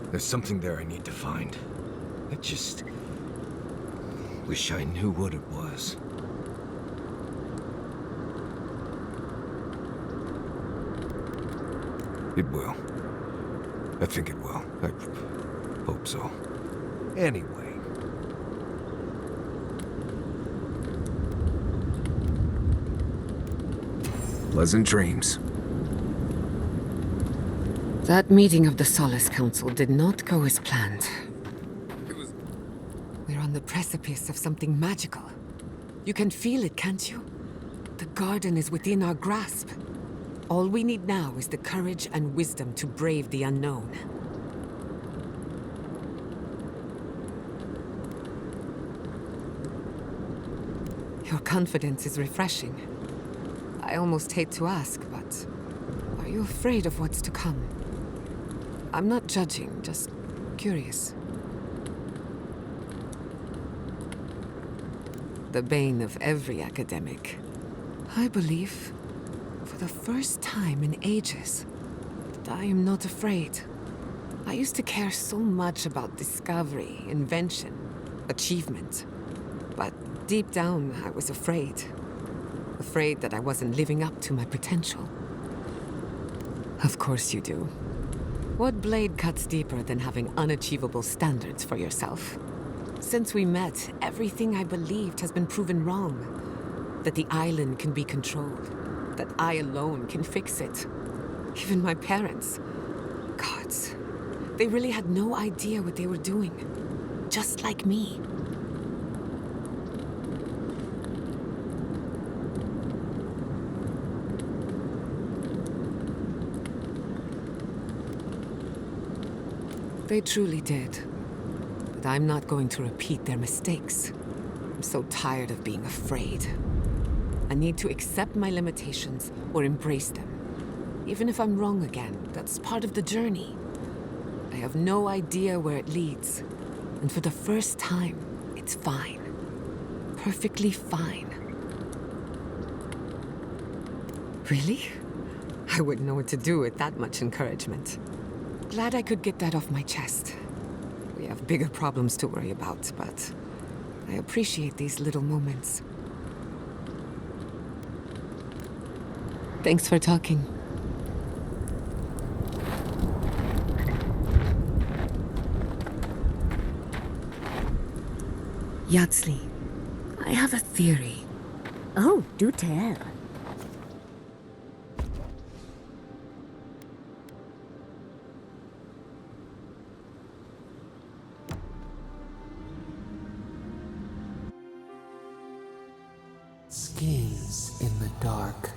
There's something there I need to find. I just wish I knew what it was. It will. I think it will. I hope so. Anyway. Pleasant dreams. That meeting of the Solace Council did not go as planned. We're on the precipice of something magical. You can feel it, can't you? The garden is within our grasp. All we need now is the courage and wisdom to brave the unknown. Your confidence is refreshing. I almost hate to ask, but are you afraid of what's to come? I'm not judging, just curious. The bane of every academic. I believe, for the first time in ages, that I am not afraid. I used to care so much about discovery, invention, achievement. But deep down, I was afraid. Afraid that I wasn't living up to my potential. Of course you do. What blade cuts deeper than having unachievable standards for yourself? Since we met, everything I believed has been proven wrong. That the island can be controlled. That I alone can fix it. Even my parents. Gods. They really had no idea what they were doing. Just like me. They truly did. But I'm not going to repeat their mistakes. I'm so tired of being afraid. I need to accept my limitations or embrace them. Even if I'm wrong again, that's part of the journey. I have no idea where it leads. And for the first time, it's fine. Perfectly fine. Really? I wouldn't know what to do with that much encouragement. Glad I could get that off my chest. We have bigger problems to worry about, but I appreciate these little moments. Thanks for talking. Yatsli, I have a theory. Oh, do tell. Schemes in the dark.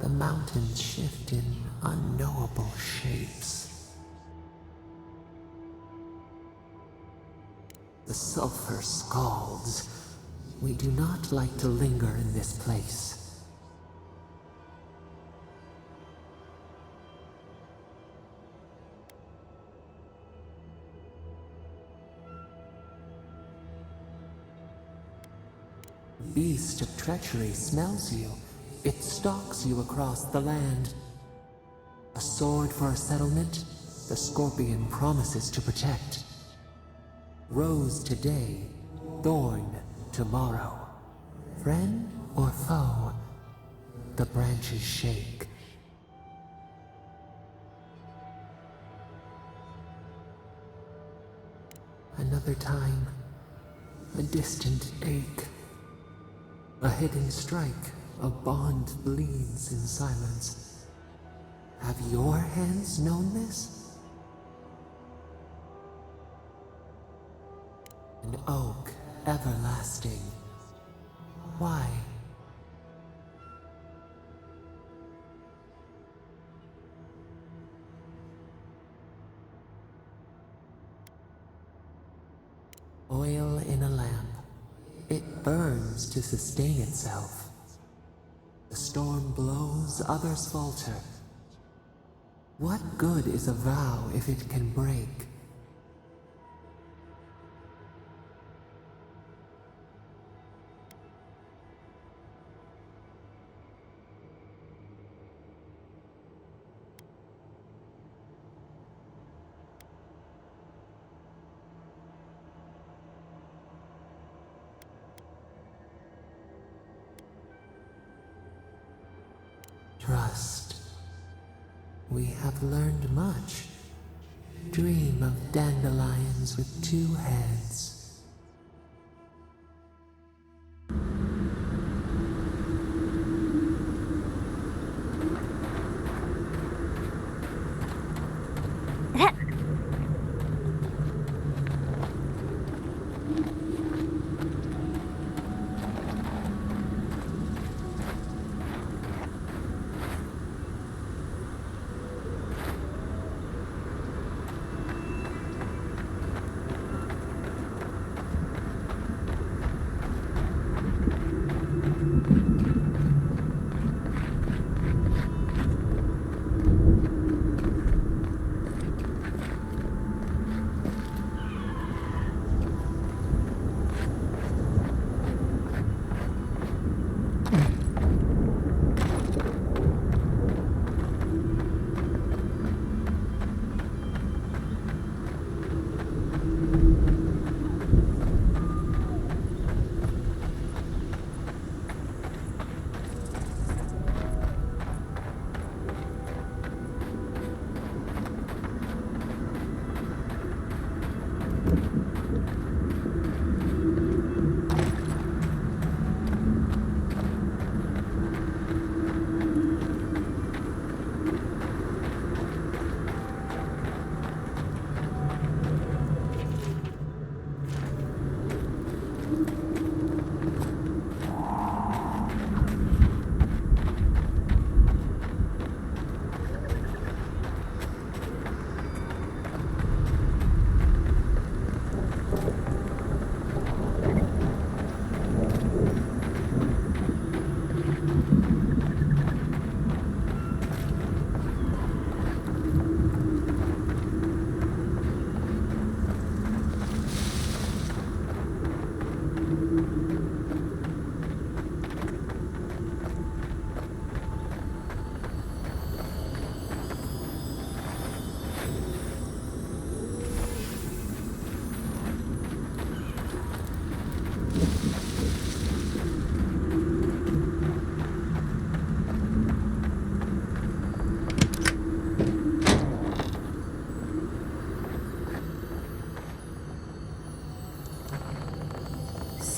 The mountains shift in unknowable shapes. The sulfur scalds. We do not like to linger in this place. Beast of treachery smells you. It stalks you across the land. A sword for a settlement, the scorpion promises to protect. Rose today, thorn tomorrow. Friend or foe, the branches shake. Another time, a distant ache. A hidden strike, a bond bleeds in silence. Have your hands known this? An oak everlasting. Why? Oil in a lamp. It burns to sustain itself. The storm blows, others falter. What good is a vow if it can break? Trust. We have learned much. Dream of dandelions with two heads.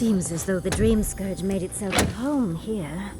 Seems as though the Dream Scourge made itself at home here.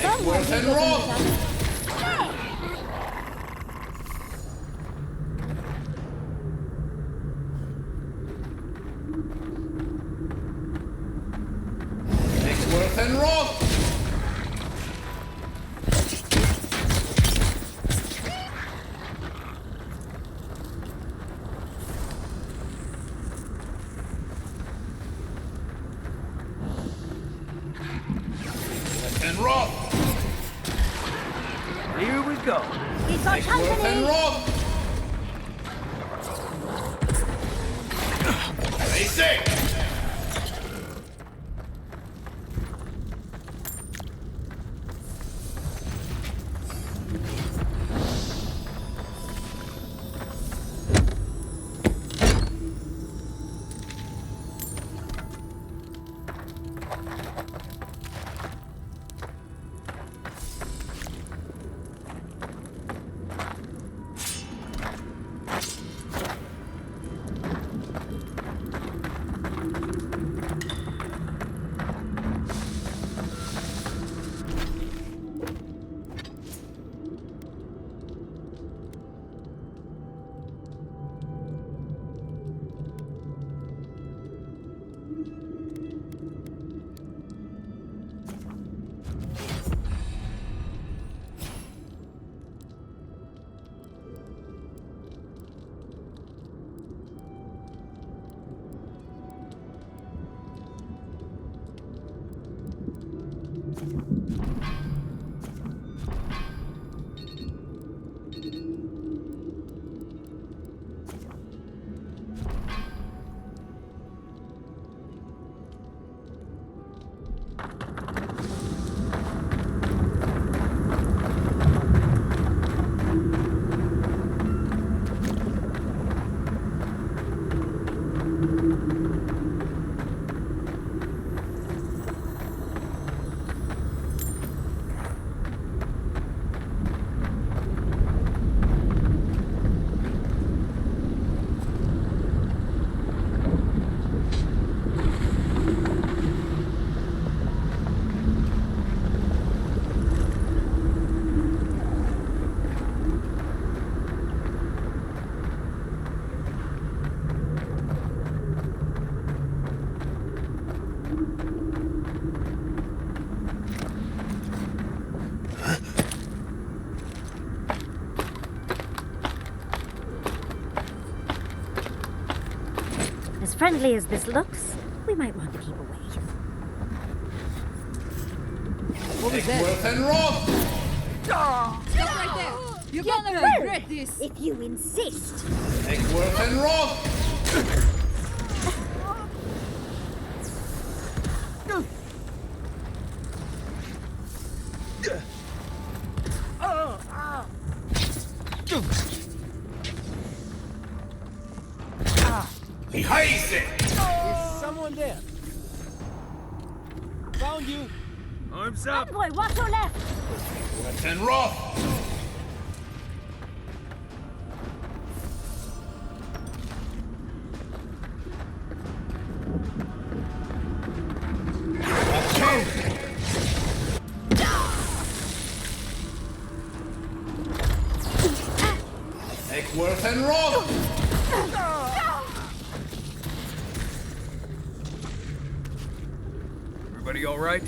Egworth and Roth! Egworth and Roth! And Roth! Here we go. We've got Egworth and Roth! Stay safe! As friendly as this looks, we might want to keep away. What was Egworth and Roth! Stop right there! You're gonna regret this! If you insist! Egworth and Roth! Is someone there? Found you. Arms up! Envoy, watch your left! Let's end Roth! Eckworth and Roth! Everybody all right?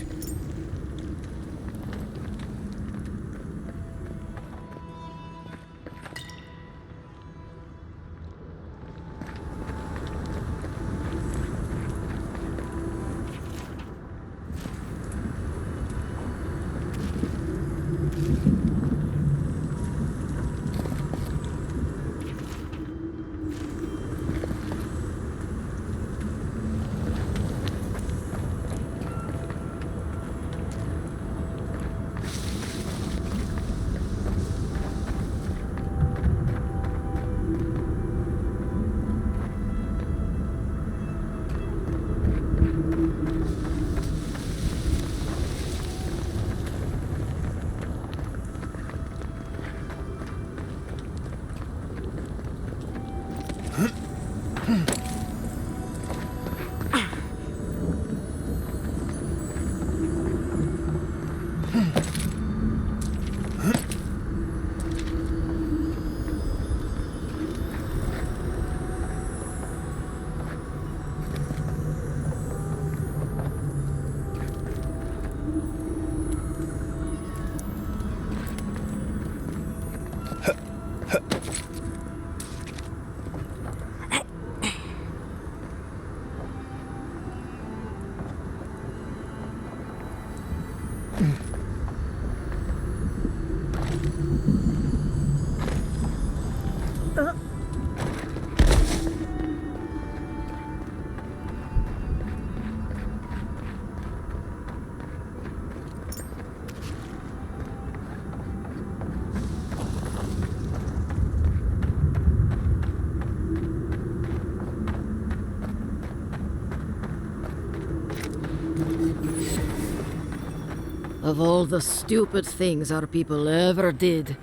Of all the stupid things our people ever did,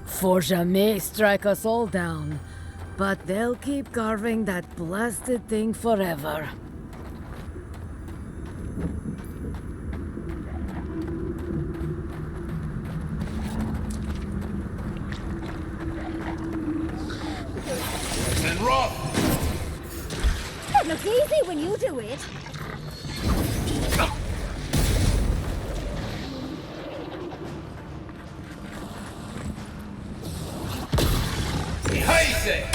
Forja may strike us all down, but they'll keep carving that blasted thing forever. And Roth! It looks easy when you do it. Heise!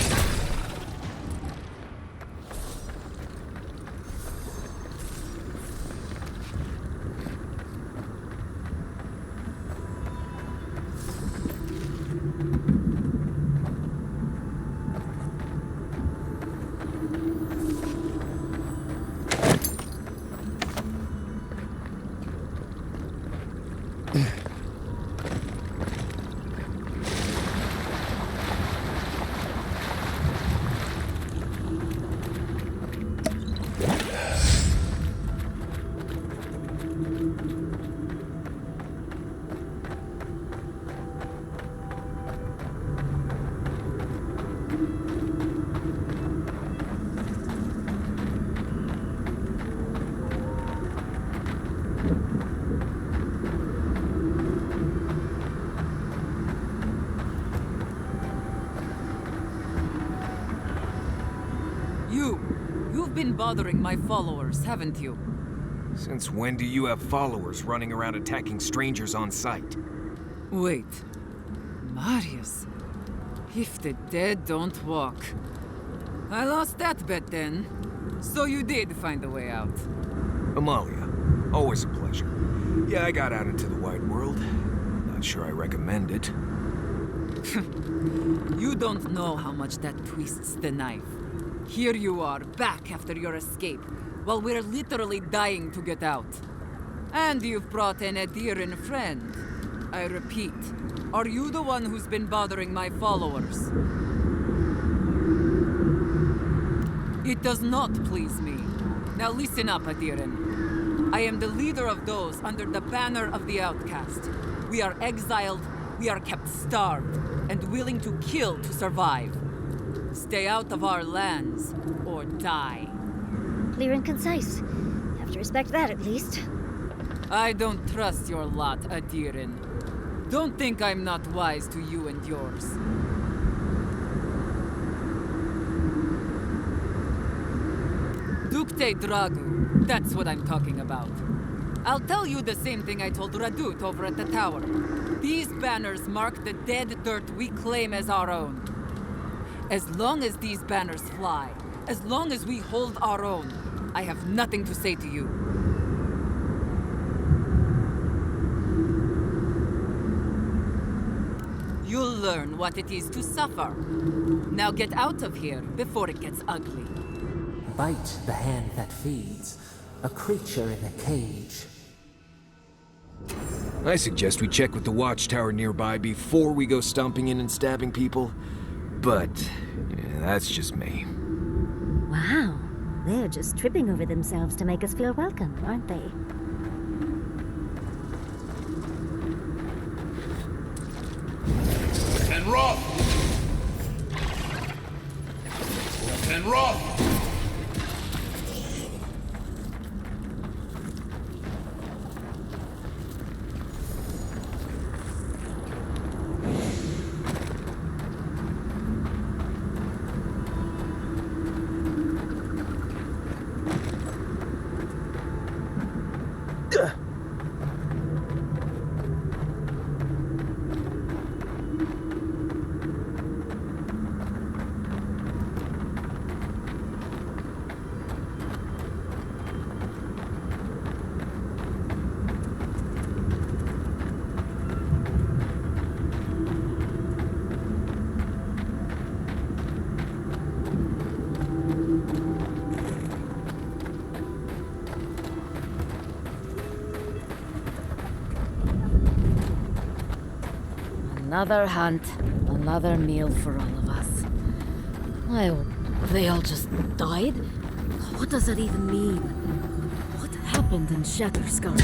You've been bothering my followers, haven't you? Since when do you have followers running around attacking strangers on sight? Wait. Marius. If the dead don't walk. I lost that bet then. So you did find a way out. Amalia, always a pleasure. Yeah, I got out into the wide world. Not sure I recommend it. You don't know how much that twists the knife. Here you are, back after your escape, while we're literally dying to get out. And you've brought an Adiran friend. I repeat, are you the one who's been bothering my followers? It does not please me. Now listen up, Adiran. I am the leader of those under the banner of the outcast. We are exiled, we are kept starved, and willing to kill to survive. Stay out of our lands, or die. Clear and concise. Have to respect that at least. I don't trust your lot, Adirin. Don't think I'm not wise to you and yours. Dukte Dragu, that's what I'm talking about. I'll tell you the same thing I told Radut over at the tower. These banners mark the dead dirt we claim as our own. As long as these banners fly, as long as we hold our own, I have nothing to say to you. You'll learn what it is to suffer. Now get out of here before it gets ugly. Bite the hand that feeds, a creature in a cage. I suggest we check with the watchtower nearby before we go stomping in and stabbing people. But that's just me. Wow. They're just tripping over themselves to make us feel welcome, aren't they? And Roth! And Roth! Another hunt, another meal for all of us. Well, they all just died? What does that even mean? What happened in Shatterskull?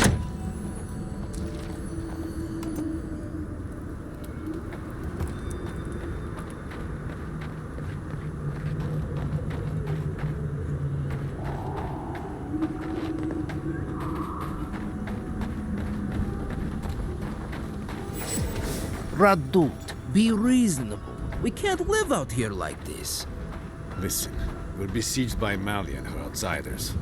Radut, be reasonable. We can't live out here like this. Listen, we're besieged by Malia and her outsiders.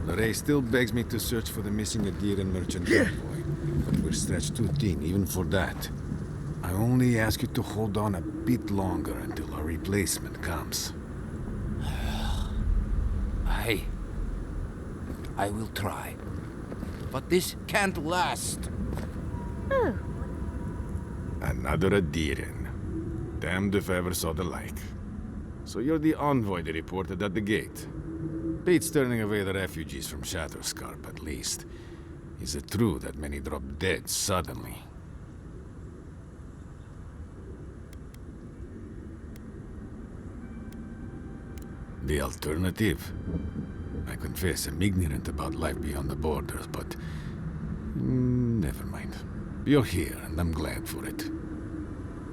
Lorraine still begs me to search for the missing Adiran merchant convoy, but we're stretched too thin even for that. I only ask you to hold on a bit longer until our replacement comes. I will try. But this can't last. Oh. Another Adiran. Damned if I ever saw the like. So you're the envoy they reported at the gate. Beats turning away the refugees from Shatterskull, at least. Is it true that many drop dead suddenly? The alternative? I confess I'm ignorant about life beyond the borders, but... never mind. You're here, and I'm glad for it.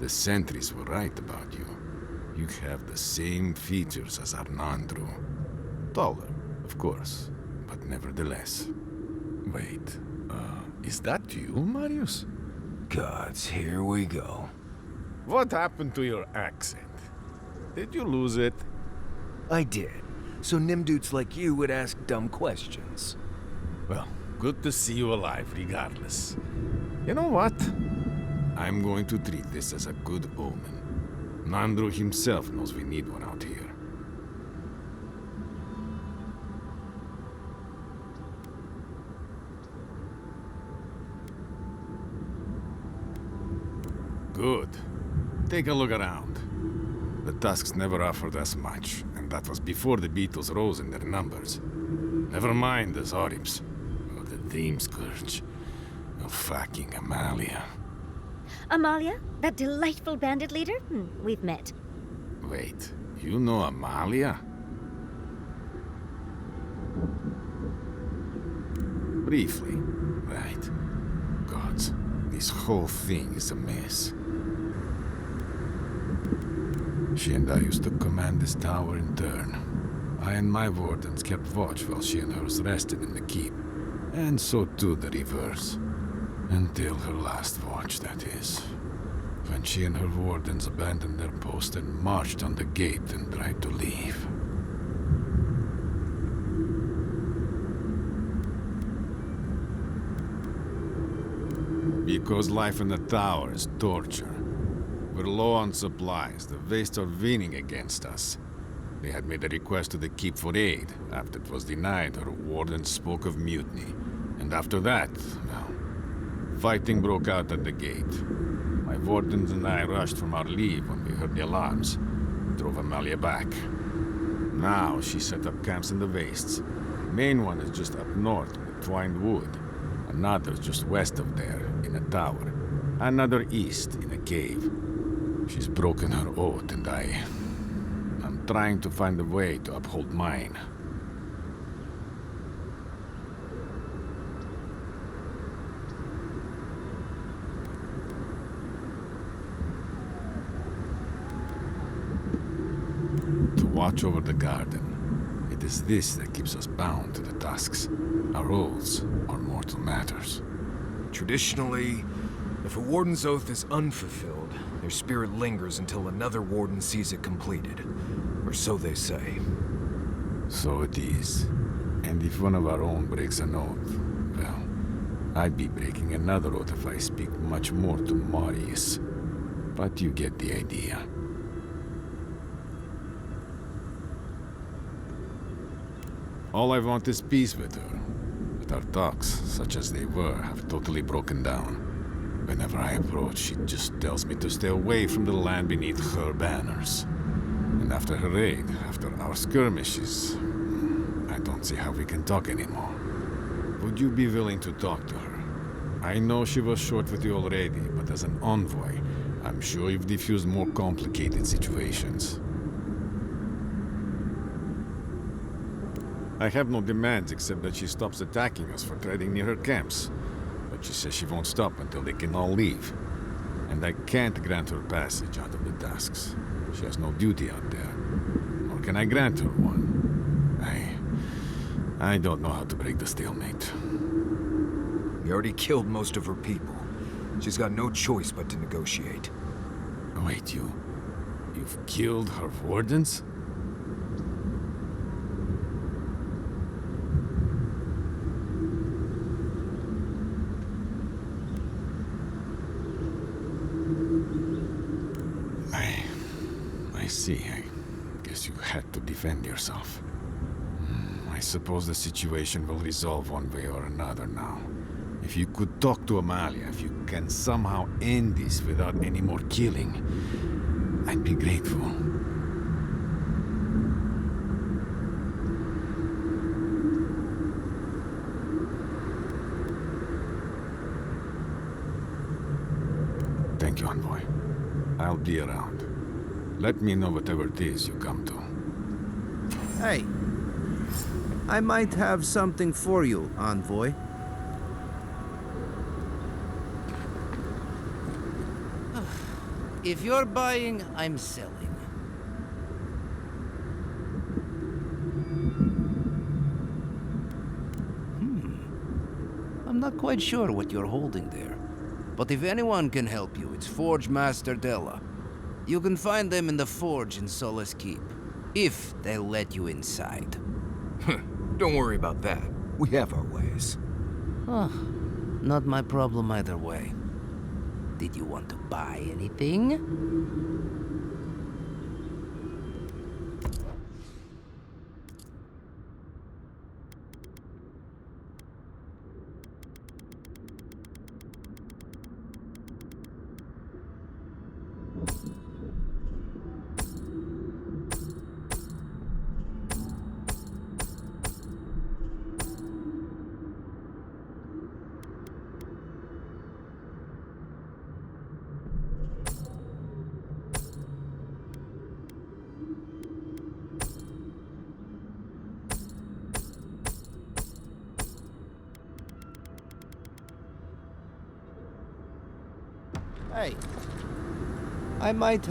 The sentries were right about you. You have the same features as Arnandru. Taller, of course, but nevertheless. Wait, is that you, Marius? Gods, here we go. What happened to your accent? Did you lose it? I did. So Nimdudes like you would ask dumb questions. Well, good to see you alive, regardless. You know what? I'm going to treat this as a good omen. Nandru himself knows we need one out here. Good. Take a look around. The Tusks never offered us much, and that was before the Beetles rose in their numbers. Never mind the Zorips, or the Dream Scourge, or fucking Amalia. Amalia? That delightful bandit leader? We've met. Wait, you know Amalia? Briefly. Right. Gods, this whole thing is a mess. She and I used to command this tower in turn. I and my wardens kept watch while she and hers rested in the keep. And so too the reverse. Until her last watch, that is. When she and her wardens abandoned their post and marched on the gate and tried to leave. Because life in the tower is torture. We're low on supplies. The Waste are winning against us. They had made a request to the keep for aid. After it was denied, her warden spoke of mutiny. And after that, well, fighting broke out at the gate. My wardens and I rushed from our leave when we heard the alarms. Drove Amalia back. Now she set up camps in the wastes. Main one is just up north with Twined Wood. Another just west of there, in a tower. Another east, in a cave. She's broken her oath, and I'm trying to find a way to uphold mine. To watch over the garden. It is this that keeps us bound to the tusks. Our oaths are mortal matters. Traditionally, if a warden's oath is unfulfilled, their spirit lingers until another warden sees it completed. Or so they say. So it is. And if one of our own breaks an oath, well, I'd be breaking another oath if I speak much more to Marius. But you get the idea. All I want is peace with her. But our talks, such as they were, have totally broken down. Whenever I approach, she just tells me to stay away from the land beneath her banners. And after her raid, after our skirmishes, I don't see how we can talk anymore. Would you be willing to talk to her? I know she was short with you already, but as an envoy, I'm sure you've diffused more complicated situations. I have no demands except that she stops attacking us for treading near her camps. But she says she won't stop until they can all leave. And I can't grant her passage out of the tusks. She has no duty out there. Nor can I grant her one. I don't know how to break the stalemate. We already killed most of her people. She's got no choice but to negotiate. Wait, you've killed her wardens? I see. I guess you had to defend yourself. I suppose the situation will resolve one way or another now. If you could talk to Amalia, if you can somehow end this without any more killing, I'd be grateful. Thank you, Envoy. I'll be around. Let me know whatever it is you come to. Hey. I might have something for you, Envoy. If you're buying, I'm selling. I'm not quite sure what you're holding there. But if anyone can help you, it's Forge Master Della. You can find them in the forge in Solace Keep, if they'll let you inside. Don't worry about that. We have our ways. Not my problem either way. Did you want to buy anything? Hey, I might...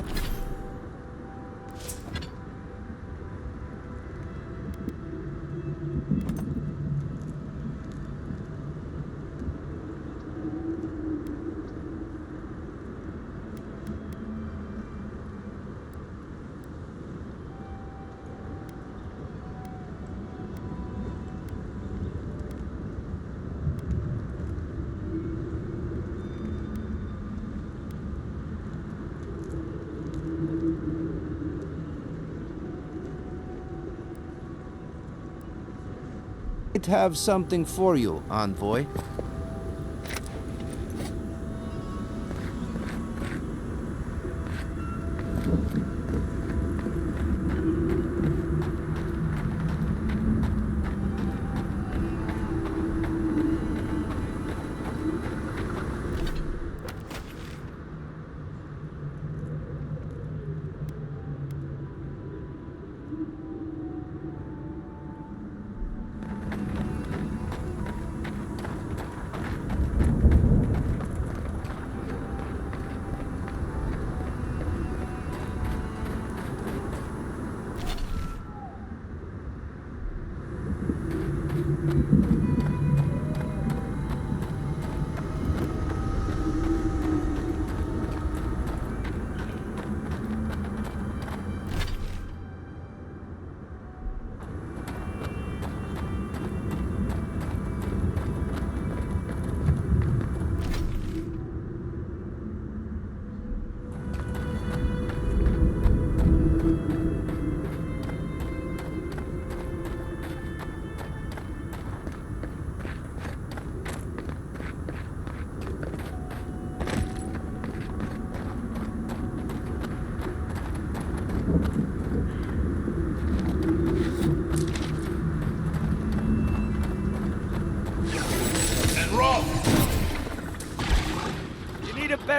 might have something for you, envoy.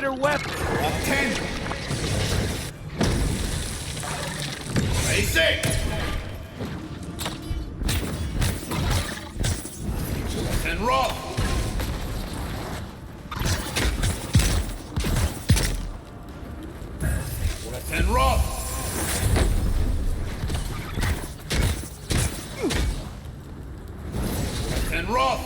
better weapon. Ten. Basic. And rock. And rock. And rock.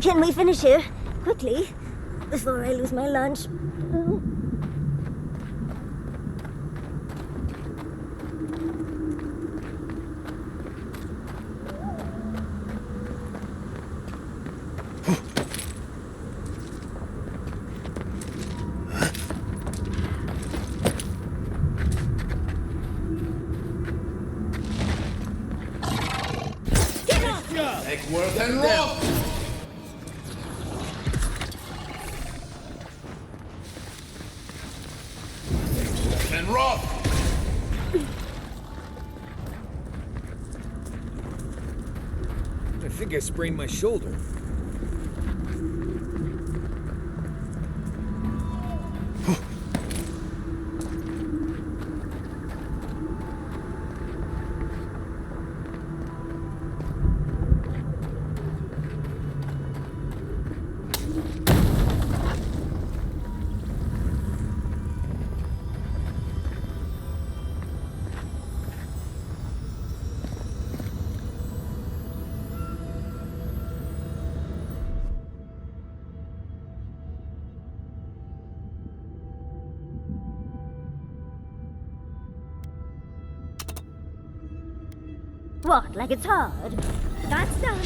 Can we finish here? Quickly, before I lose my lunch. Take worth and rock! And rock! I think I sprained my shoulder. What, like it's hard? That's done.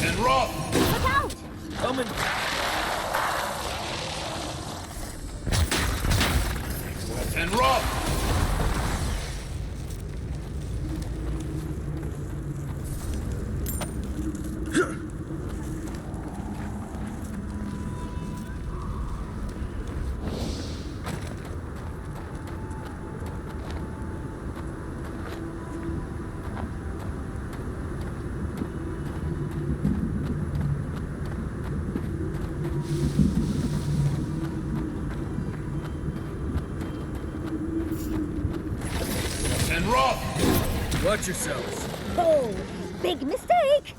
And rough! Look out! Coming! And rough! And rough! Watch yourselves. Oh, big mistake!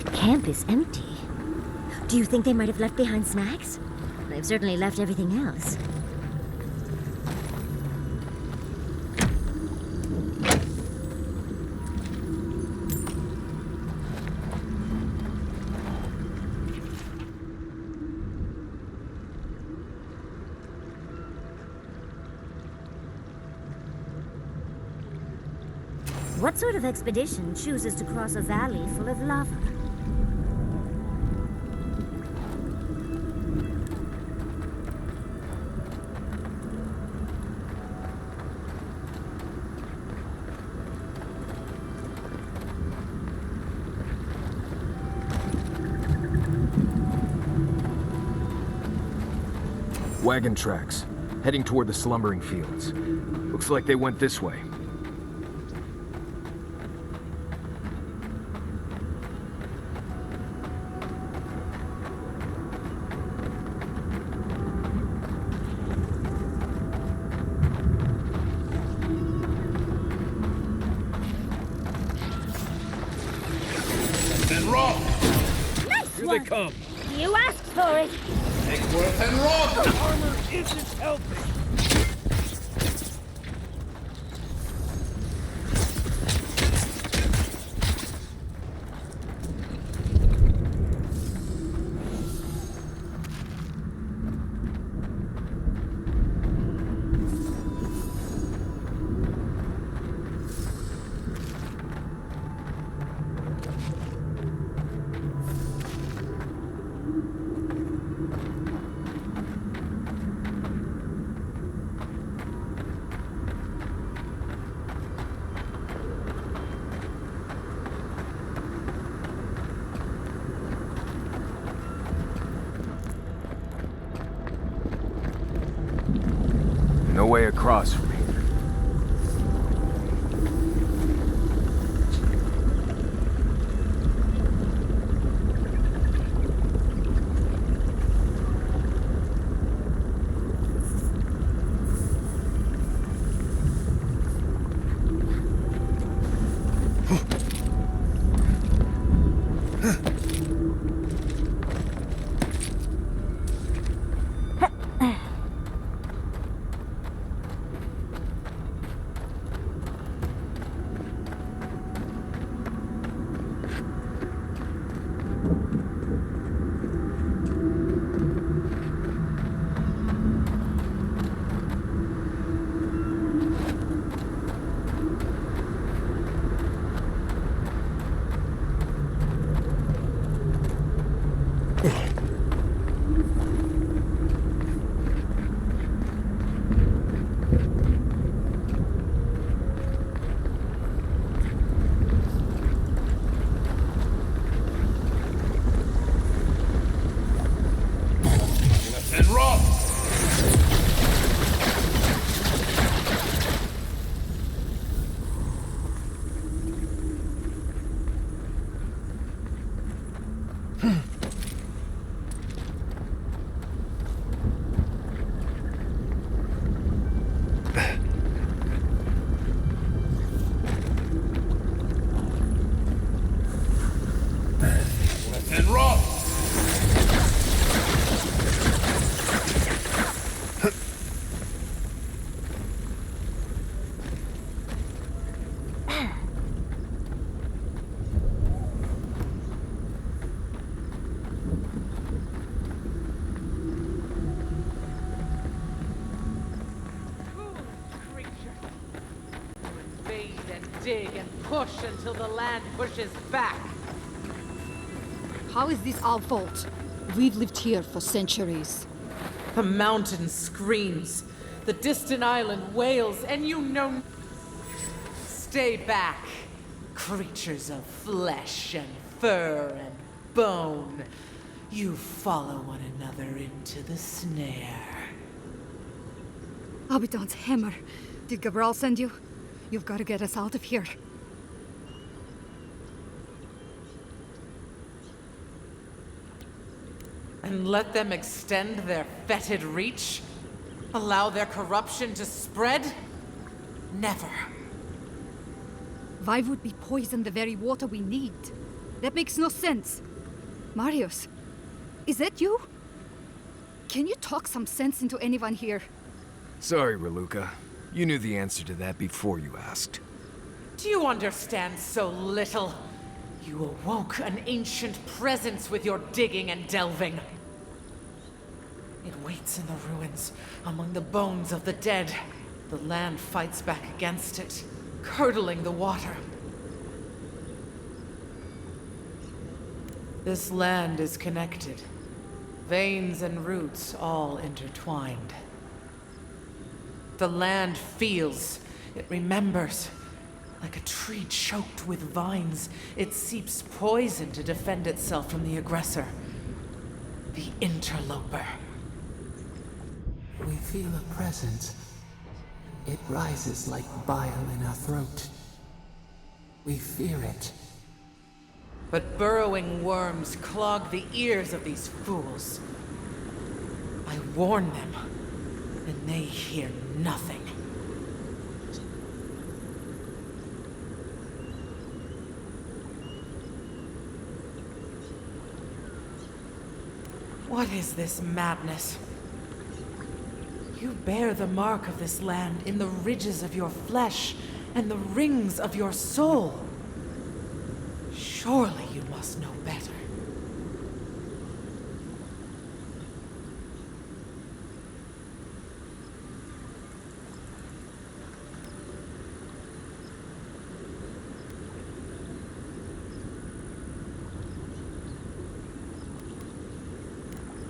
The camp is empty. Do you think they might have left behind snacks? They've certainly left everything else. What sort of expedition chooses to cross a valley full of lava? Wagon tracks, heading toward the slumbering fields. Looks like they went this way. And rough! Nice Here one! they come! You asked for it! Eggsworth and rough! Armor isn't helping! No way across from here. dig and push until the land pushes back. How is this our fault? We've lived here for centuries. The mountain screams, the distant island wails, and you know... Stay back, creatures of flesh and fur and bone. You follow one another into the snare. Abidan's hammer. Did Gabral send you? You've got to get us out of here. And let them extend their fetid reach? Allow their corruption to spread? Never. Why would we poison the very water we need? That makes no sense. Marius, is that you? Can you talk some sense into anyone here? Sorry, Raluca. You knew the answer to that before you asked. Do you understand so little? You awoke an ancient presence with your digging and delving. It waits in the ruins, among the bones of the dead. The land fights back against it, curdling the water. This land is connected. Veins and roots all intertwined. The land feels, it remembers. Like a tree choked with vines, it seeps poison to defend itself from the aggressor. The interloper. We feel a presence. It rises like bile in our throat. We fear it. But burrowing worms clog the ears of these fools. I warn them, and they hear nothing. What is this madness? You bear the mark of this land in the ridges of your flesh and the rings of your soul. Surely you must know better.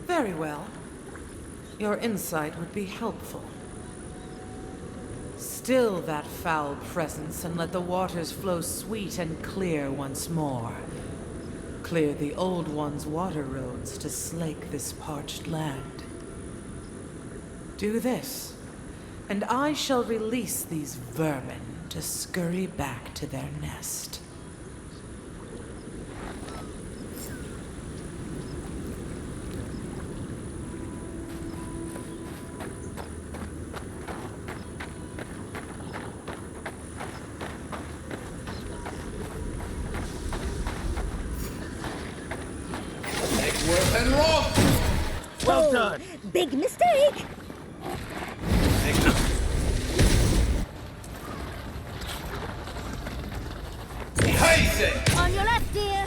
Very well. Your insight would be helpful. Still that foul presence and let the waters flow sweet and clear once more. Clear the old one's water roads to slake this parched land. Do this, and I shall release these vermin to scurry back to their nest. Well done. Big mistake. On your left, dear.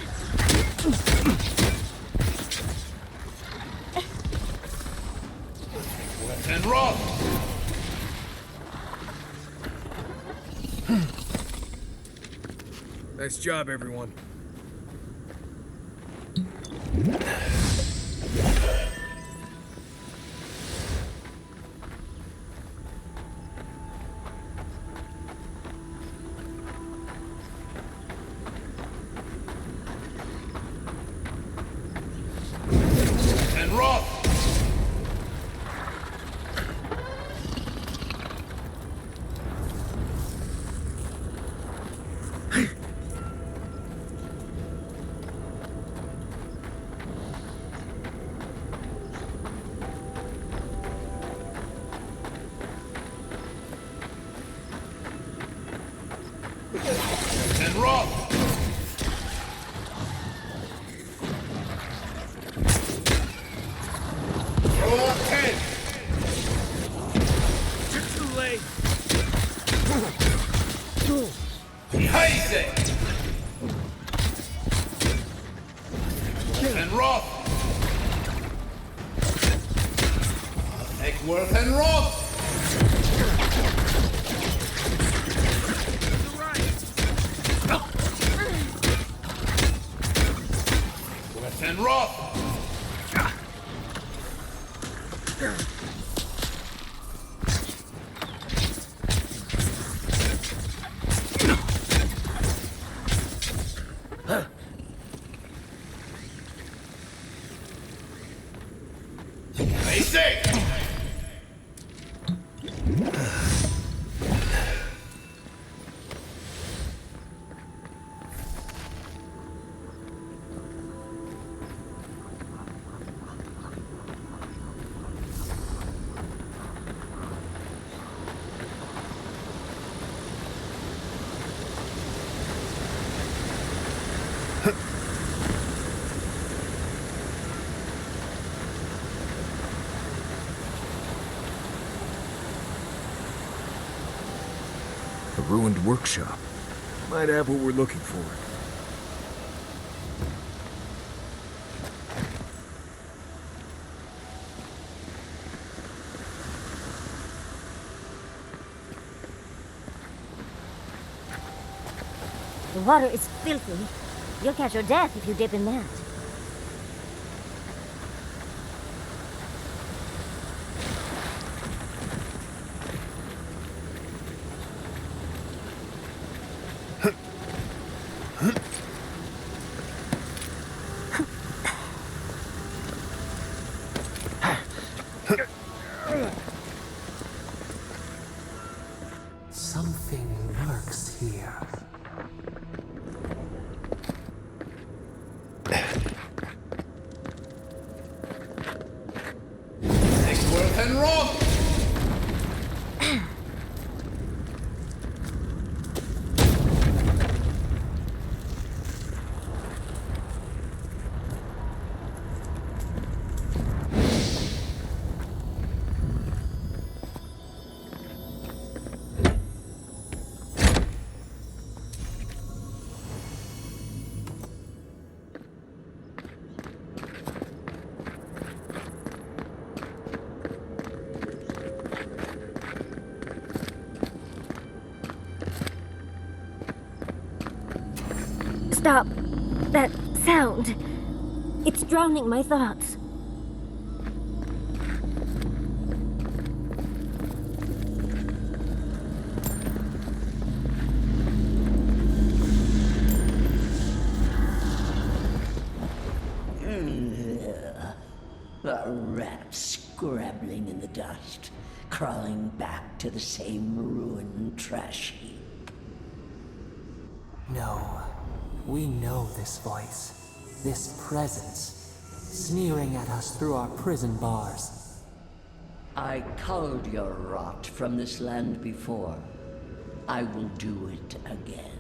And rock. Nice job, everyone. And rock. And rock. Okay. You're too late. Easy. And rock. Eckworth and rock. To the right. And Roth! Stay safe! A ruined workshop. Might have what we're looking for. The water is filthy. You'll catch your death if you dip in that. Something lurks here. Worth and Roth! Stop. That sound. It's drowning my thoughts. A rat scrabbling in the dust, crawling back to the same ruined trash heap. No, we know this voice, this presence, sneering at us through our prison bars. I culled your rot from this land before. I will do it again.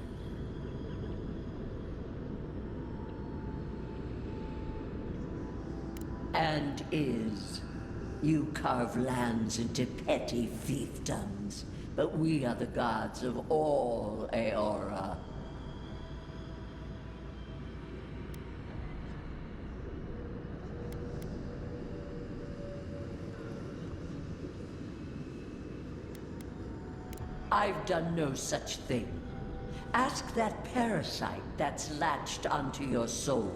And you carve lands into petty fiefdoms, but we are the gods of all Aora. I've done no such thing. Ask that parasite that's latched onto your soul.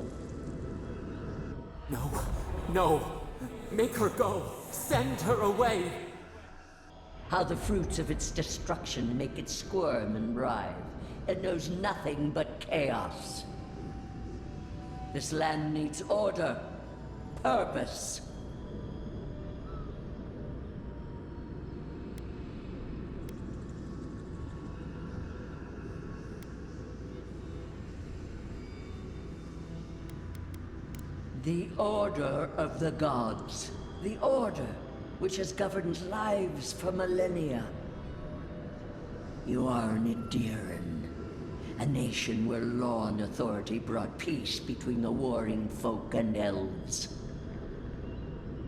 No, no. Make her go. Send her away. How the fruits of its destruction make it squirm and writhe. It knows nothing but chaos. This land needs order, purpose. The Order of the Gods. The Order, which has governed lives for millennia. You are an Idiran, a nation where law and authority brought peace between the warring folk and elves.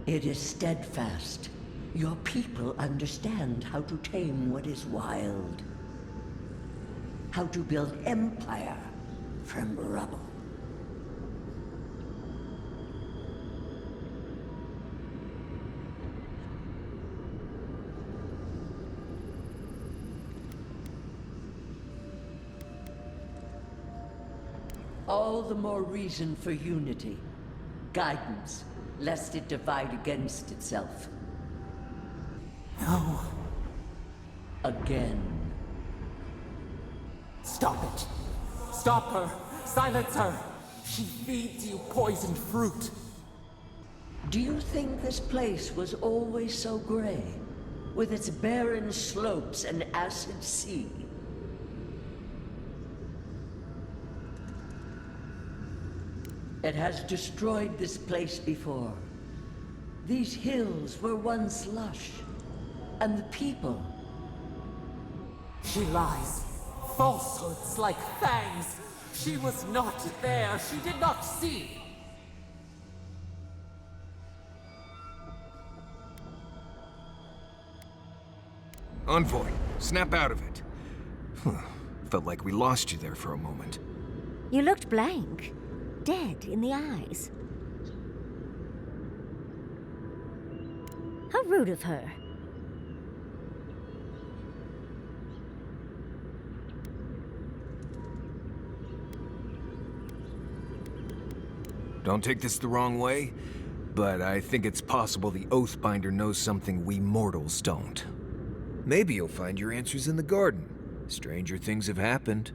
It is steadfast. Your people understand how to tame what is wild. How to build empire from rubble. All the more reason for unity. Guidance, lest it divide against itself. No. Again. Stop it. Stop her. Silence her. She feeds you poisoned fruit. Do you think this place was always so gray? With its barren slopes and acid sea? It has destroyed this place before. These hills were once lush, and the people. She lies. Falsehoods like fangs. She was not there. She did not see. Envoy, snap out of it. Felt like we lost you there for a moment. You looked blank, dead in the eyes. How rude of her. Don't take this the wrong way, but I think it's possible the Oathbinder knows something we mortals don't. Maybe you'll find your answers in the garden. Stranger things have happened.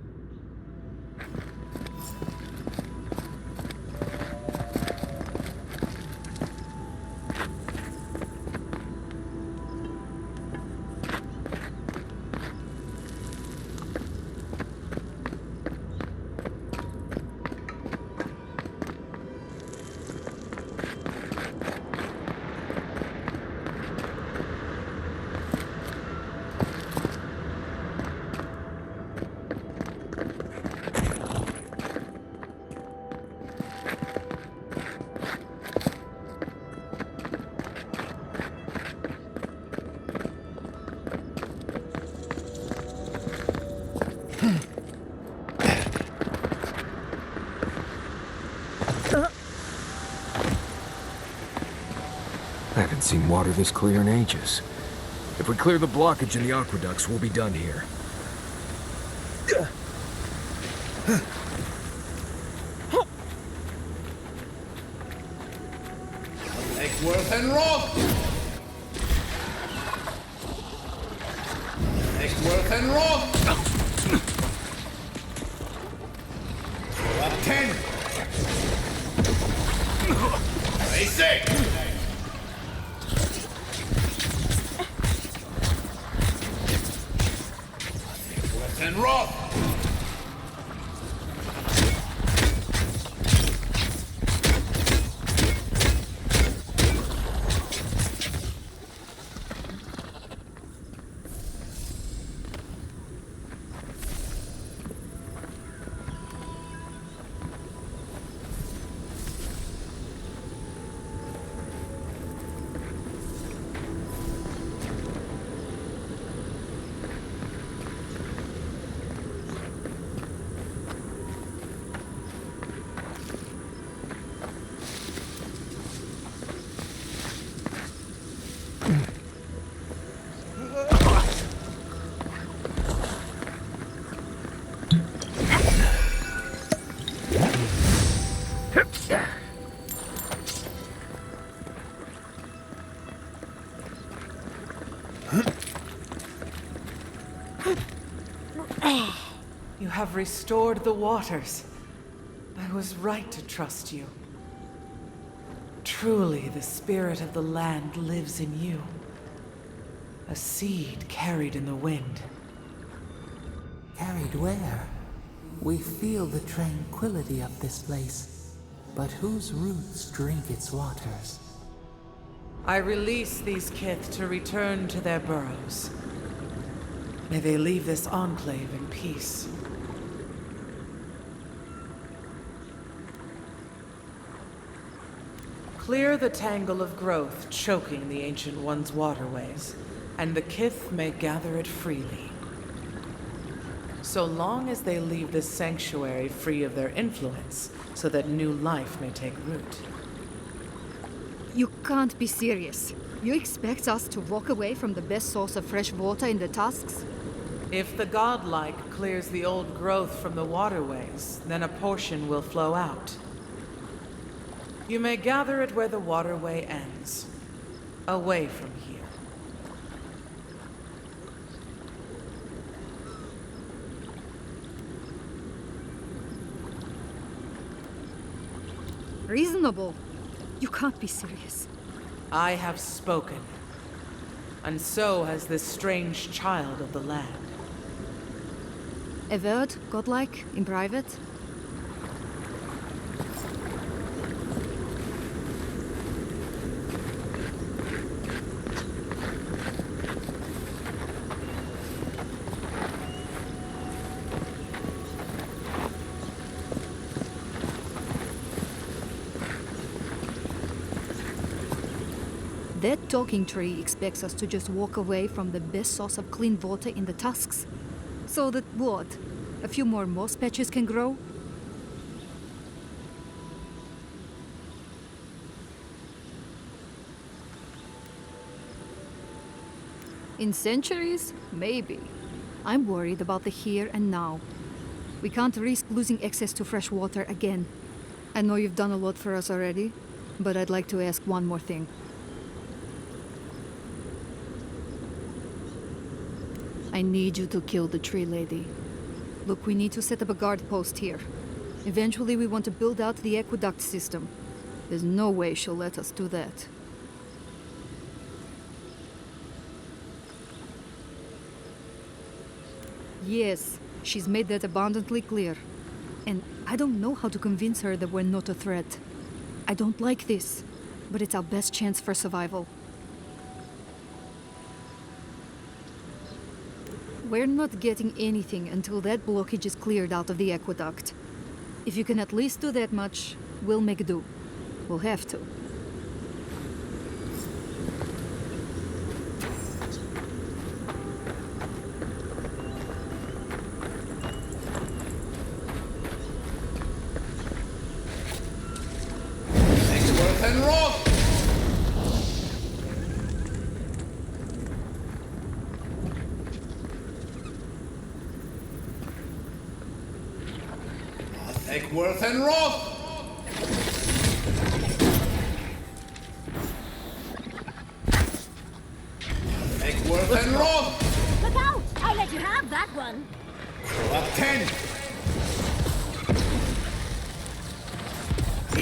I haven't seen water this clear in ages. If we clear the blockage in the aqueducts, we'll be done here. Eggsworth and rock! Eggsworth and rock! Up 10! Basic! Eggsworth and rock! You have restored the waters. I was right to trust you. Truly, the spirit of the land lives in you. A seed carried in the wind. Carried where? We feel the tranquility of this place, but whose roots drink its waters? I release these kith to return to their burrows. May they leave this enclave in peace. Clear the tangle of growth choking the Ancient One's waterways, and the kith may gather it freely. So long as they leave this sanctuary free of their influence, so that new life may take root. You can't be serious. You expect us to walk away from the best source of fresh water in the Tusks? If the godlike clears the old growth from the waterways, then a portion will flow out. You may gather it where the waterway ends, away from here. Reasonable? You can't be serious. I have spoken, and so has this strange child of the land. Avowed, godlike, in private? That talking tree expects us to just walk away from the best source of clean water in the tusks. So that what? A few more moss patches can grow? In centuries? Maybe. I'm worried about the here and now. We can't risk losing access to fresh water again. I know you've done a lot for us already, but I'd like to ask one more thing. I need you to kill the tree lady. Look, we need to set up a guard post here. Eventually we want to build out the aqueduct system. There's no way she'll let us do that. Yes, she's made that abundantly clear. And I don't know how to convince her that we're not a threat. I don't like this, but it's our best chance for survival. We're not getting anything until that blockage is cleared out of the aqueduct. If you can at least do that much, we'll make do. We'll have to. Worth and Roth! Worth and Roth! Worth and Roth! Look out! I'll let you have that one. Up 10!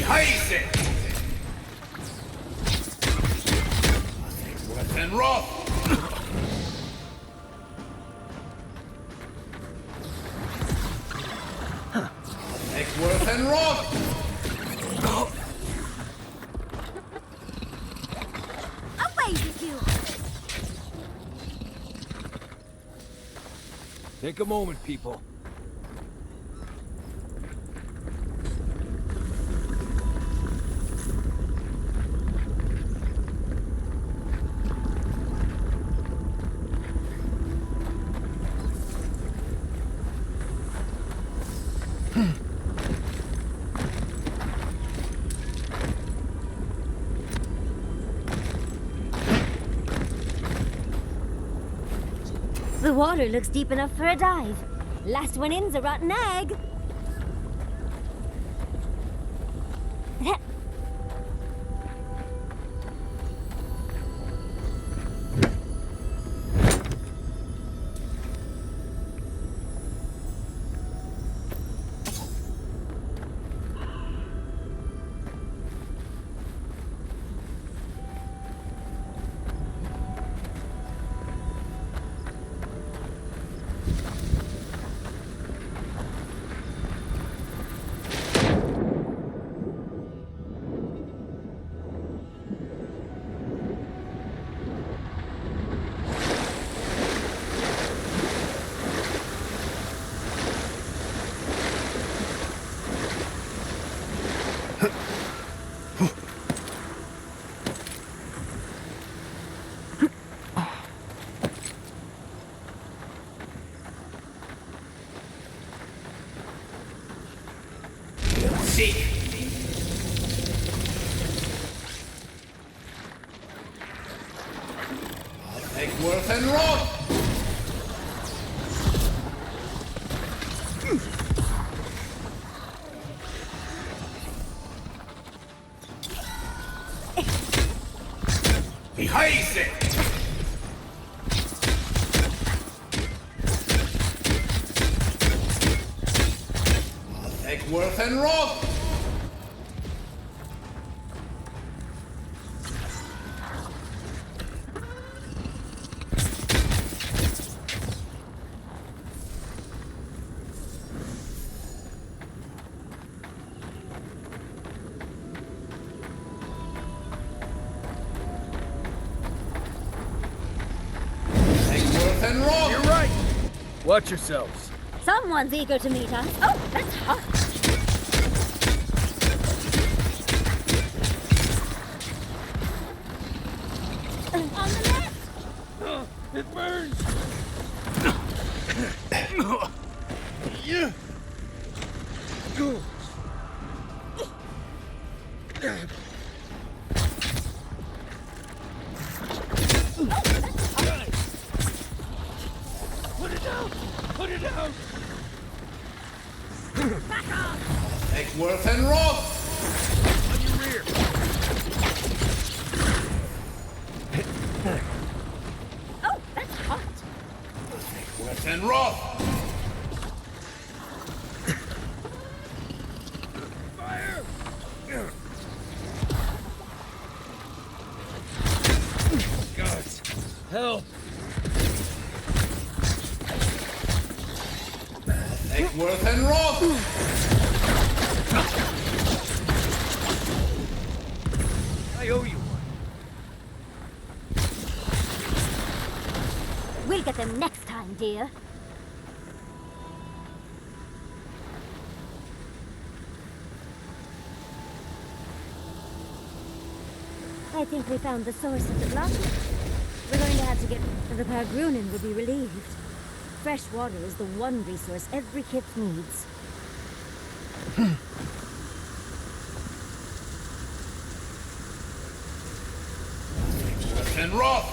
High-fidelity! Worth and Roth! Worth and Roth! Away with you! Take a moment, people. The water looks deep enough for a dive. Last one in's a rotten egg. Seek! Worth and Roth! Egworth and Roth! You're right! Watch yourselves. Someone's eager to meet us. Oh, that's hot. On the left! It burns! Yeah. Go. Put it down! Put it down! Back off! Egworth and Roth! On your rear! Oh, that's hot. Egworth and Roth! Fire! Gods, help! Egworth and Roth! I owe you one. We'll get them next time, dear. I think we found the source of the blockage. We're going to have to get... The Pargrunin will be relieved. Fresh water is the one resource every kip needs. Egworth and Roth!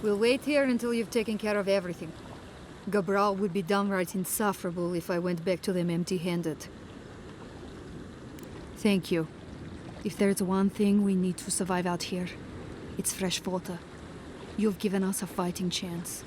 We'll wait here until you've taken care of everything. Gabral would be downright insufferable if I went back to them empty-handed. Thank you. If there's one thing we need to survive out here, it's fresh water. You've given us a fighting chance.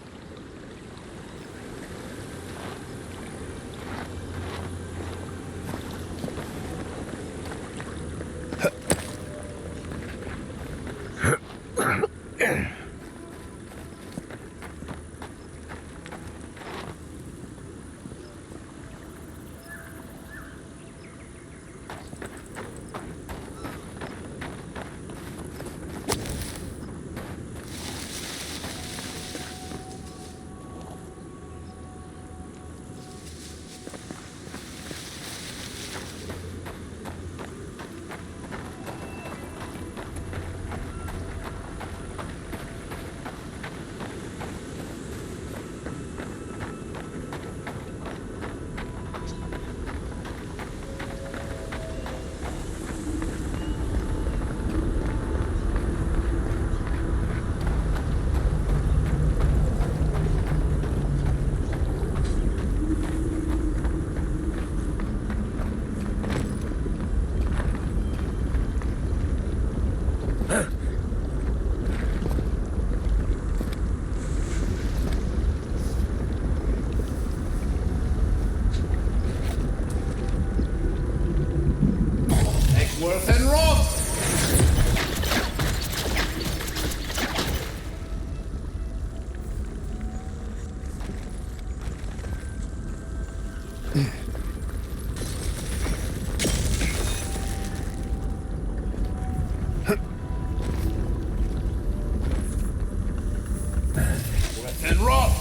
Wet and rough!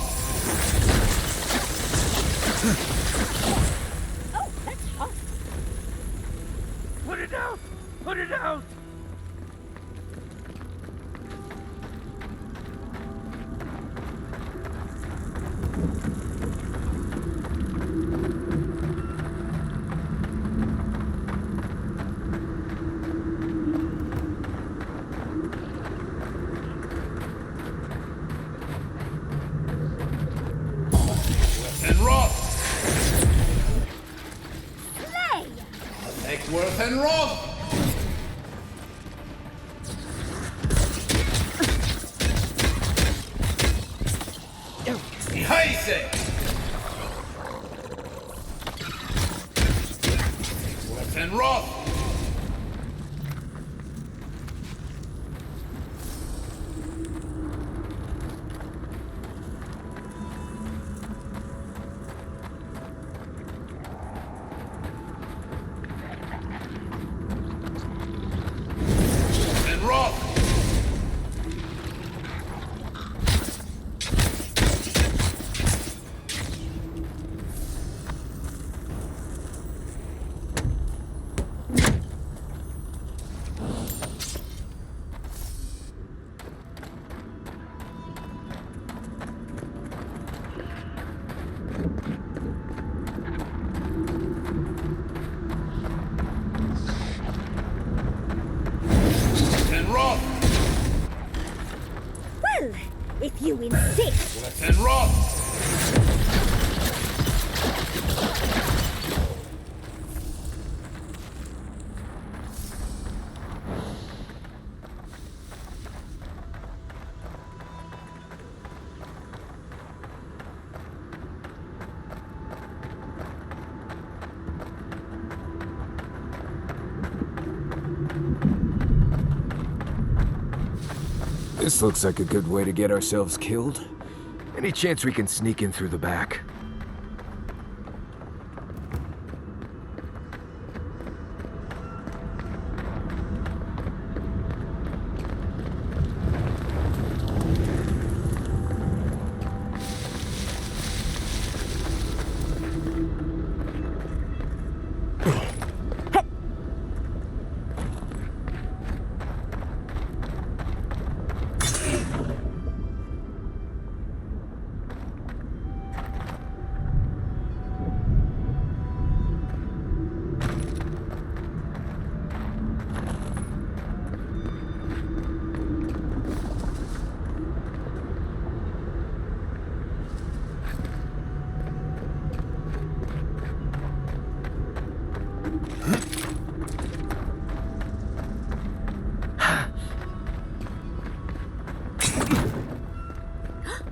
Oh, that's hot. Put it out! Put it out! And rough! Slay! Take worth and rough! Heise! Worth and rough! And rough! And rough! Well, if you insist. Wet and rough! This looks like a good way to get ourselves killed. Any chance we can sneak in through the back?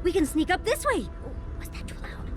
We can sneak up this way. Oh, was that too loud?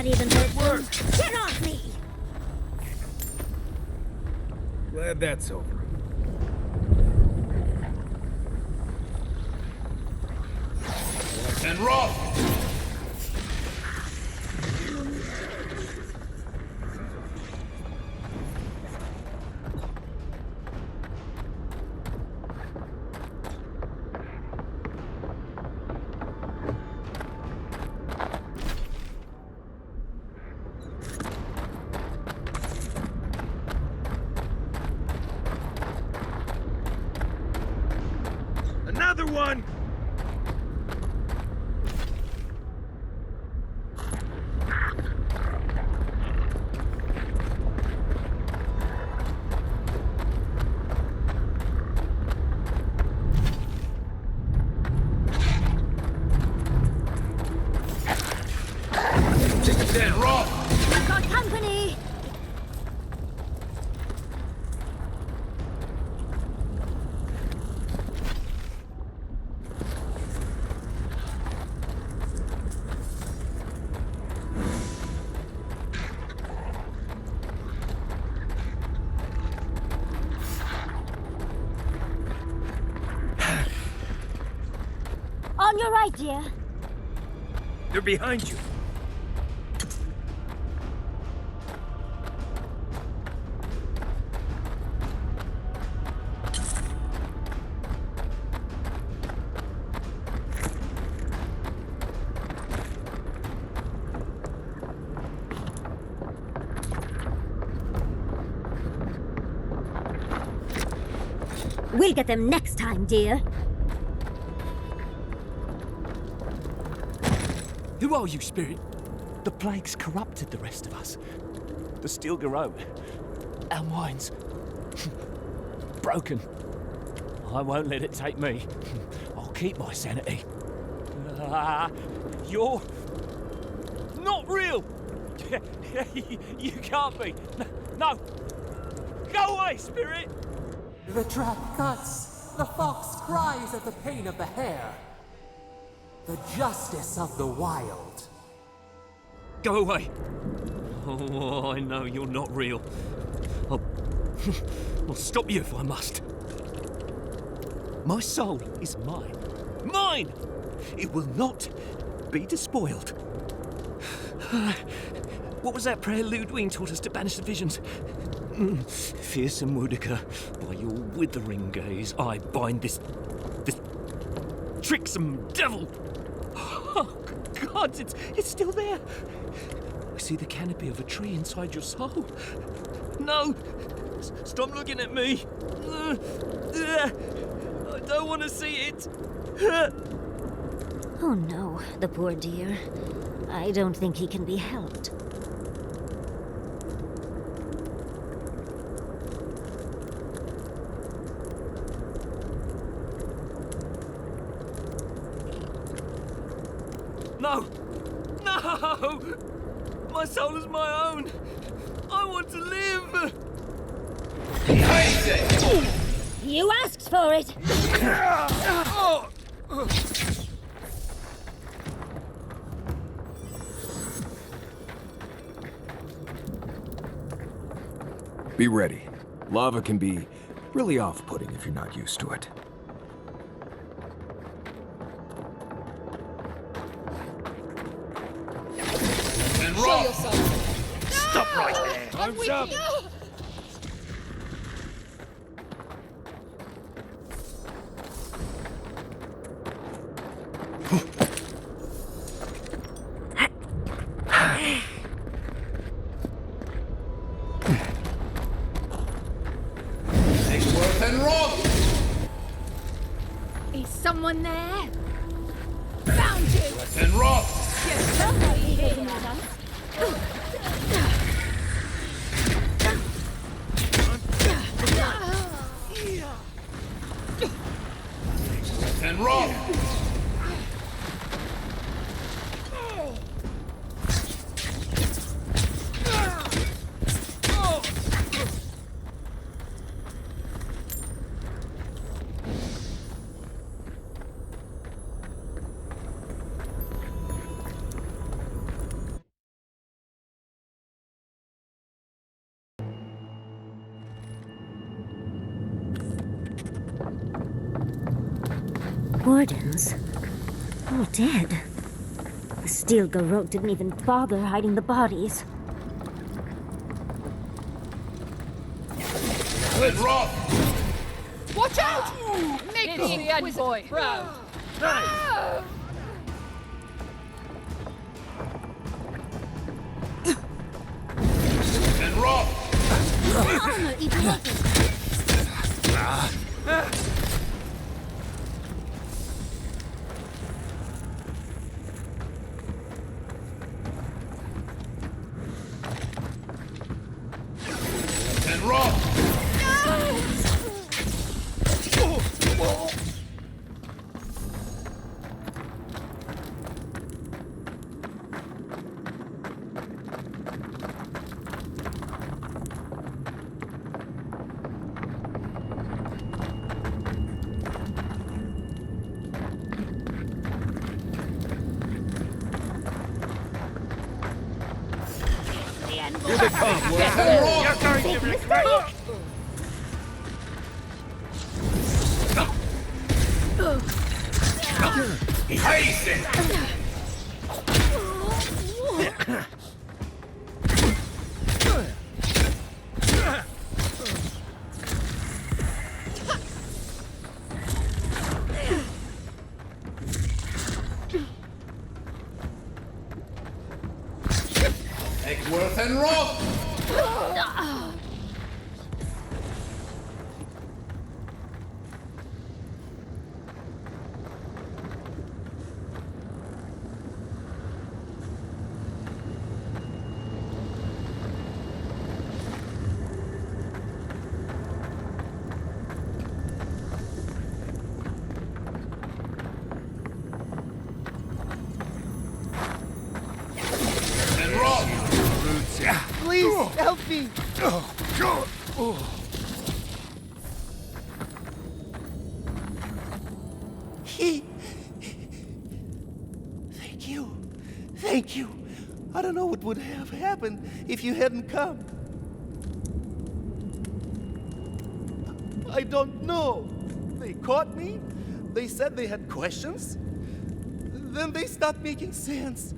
That even hurt them. Get off me! Glad that's over. Worth and rot! Another one! Take it down, rot! I've got company! On your right, dear. They're behind you. We'll get them next time, dear. Who are you, Spirit? The plague's corrupted the rest of us. The steel garrote. Our minds. Broken. I won't let it take me. I'll keep my sanity. You're... not real! You can't be. No! Go away, Spirit! The trap cuts. The fox cries at the pain of the hare. The justice of the wild. Go away! Oh, I know you're not real. I'll stop you if I must. My soul is mine. Mine! It will not be despoiled. What was that prayer Ludwig taught us to banish the visions? Fearsome Woodica, by your withering gaze, I bind this tricksome devil. Oh, God, it's still there. I see the canopy of a tree inside your soul. No! Stop looking at me! I don't want to see it! Oh no, the poor dear. I don't think he can be helped. No! No! My soul is my own! I want to live! You asked for it! Be ready. Lava can be really off-putting if you're not used to it. And Show rot! yourself. Stop right there! Time's up! Take worth and rot! Is someone there? Found you! Worth and rot! Worth and rot! Wardens? All dead. The Steel Garrote didn't even bother hiding the bodies. And rock! Watch out! Make me the boy proud. And rock! Armor ignited! And rock! Here they come. You're going to regret. Eggsworth and rock! And rock! Please, help me. Thank you. Thank you. I don't know what would have happened if you hadn't come. I don't know. They caught me. They said they had questions. Then they stopped making sense.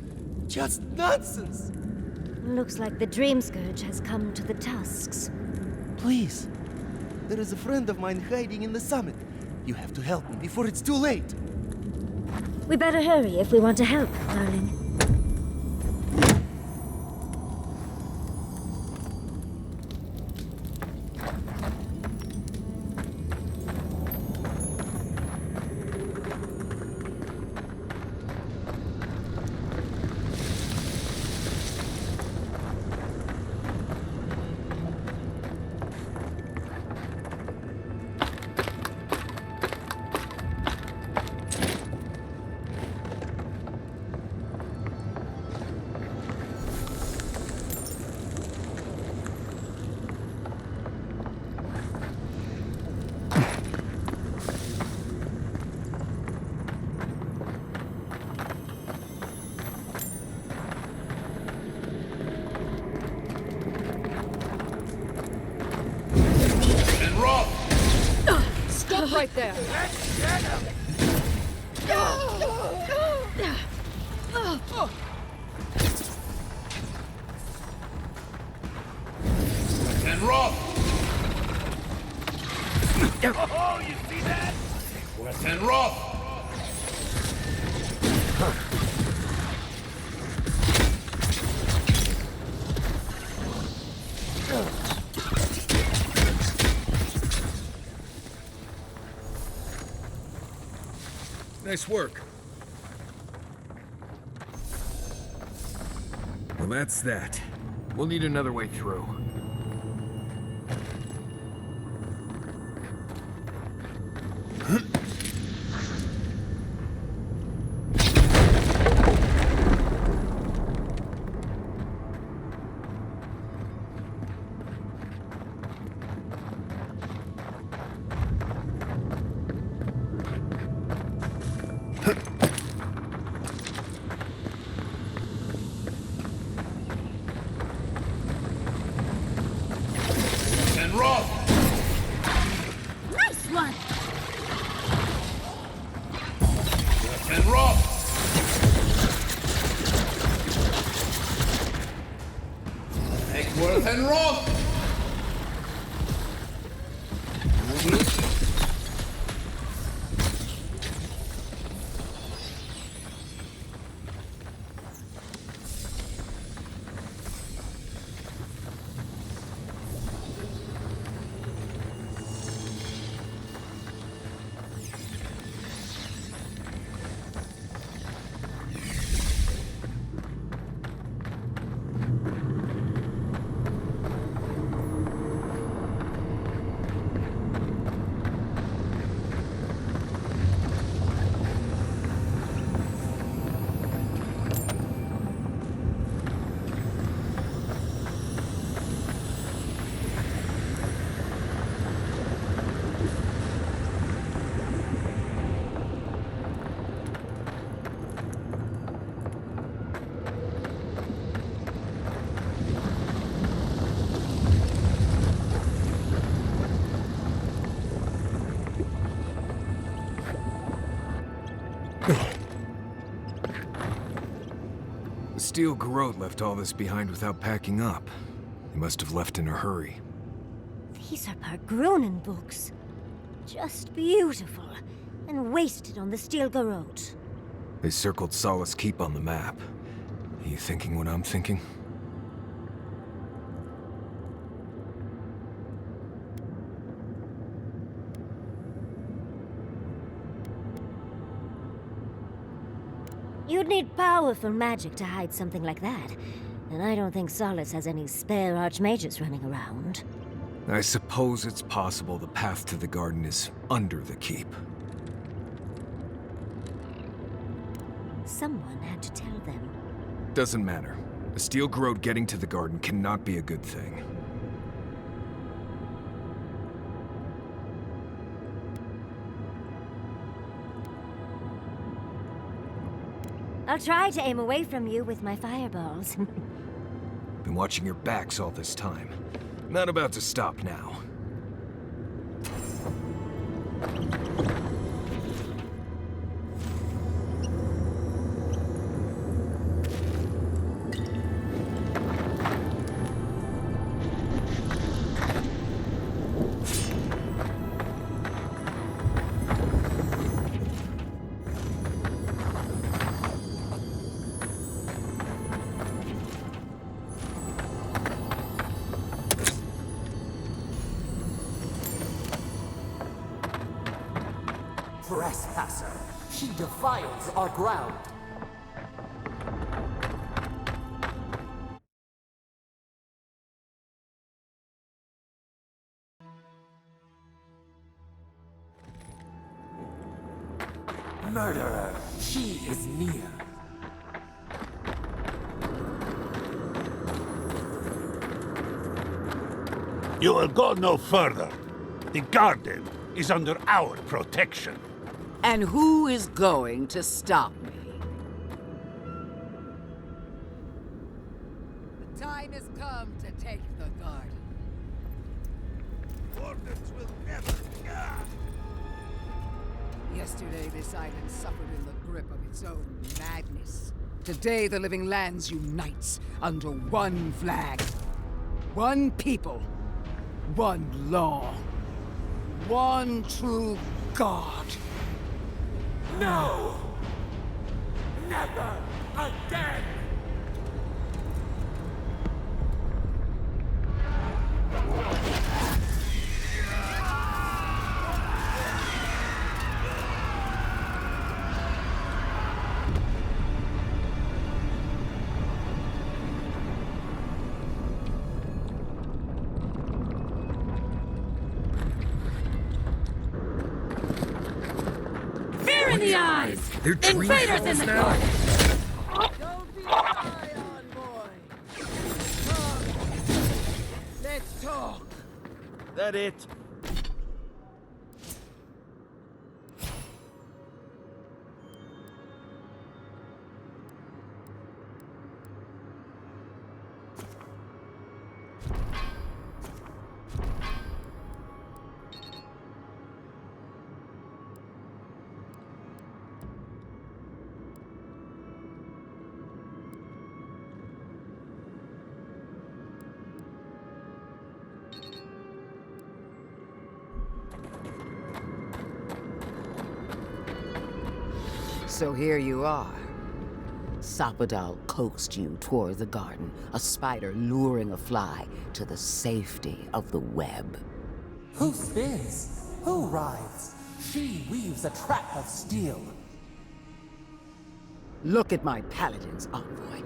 Just nonsense. Looks like the Dream Scourge has come to the Tusks. Please. There is a friend of mine hiding in the summit. You have to help me before it's too late. We better hurry if we want to help, darling. Stop right there. And rock! Oh, you see that? Eggsworth and rock! Nice work. Well, that's that. We'll need another way through. Worth and Roth! The steel garrote left all this behind without packing up. They must have left in a hurry. These are Pargrunen books. Just beautiful. And wasted on the steel garrote. They circled Solace Keep on the map. Are you thinking what I'm thinking? You'd need powerful magic to hide something like that. And I don't think Solace has any spare archmages running around. I suppose it's possible the path to the garden is under the keep. Someone had to tell them. Doesn't matter. A steel garrote getting to the garden cannot be a good thing. I'll try to aim away from you with my fireballs. Been watching your backs all this time. Not about to stop now. Trespasser! She defiles our ground! Murderer! She is near! You will go no further. The garden is under our protection. And who is going to stop me? The time has come to take the garden. Orders will never... Yesterday, this island suffered in the grip of its own madness. Today, the living lands unites under one flag. One people. One law. One true God. No! Never again! Fear in the eyes! They're tree Invaders in trolls the now. garden! Don't be shy, envoy. Come. Let's talk. That it? So here you are. Sapadal coaxed you toward the garden, a spider luring a fly to the safety of the web. Who spins? Who rides? She weaves a trap of steel. Look at my paladin's envoy.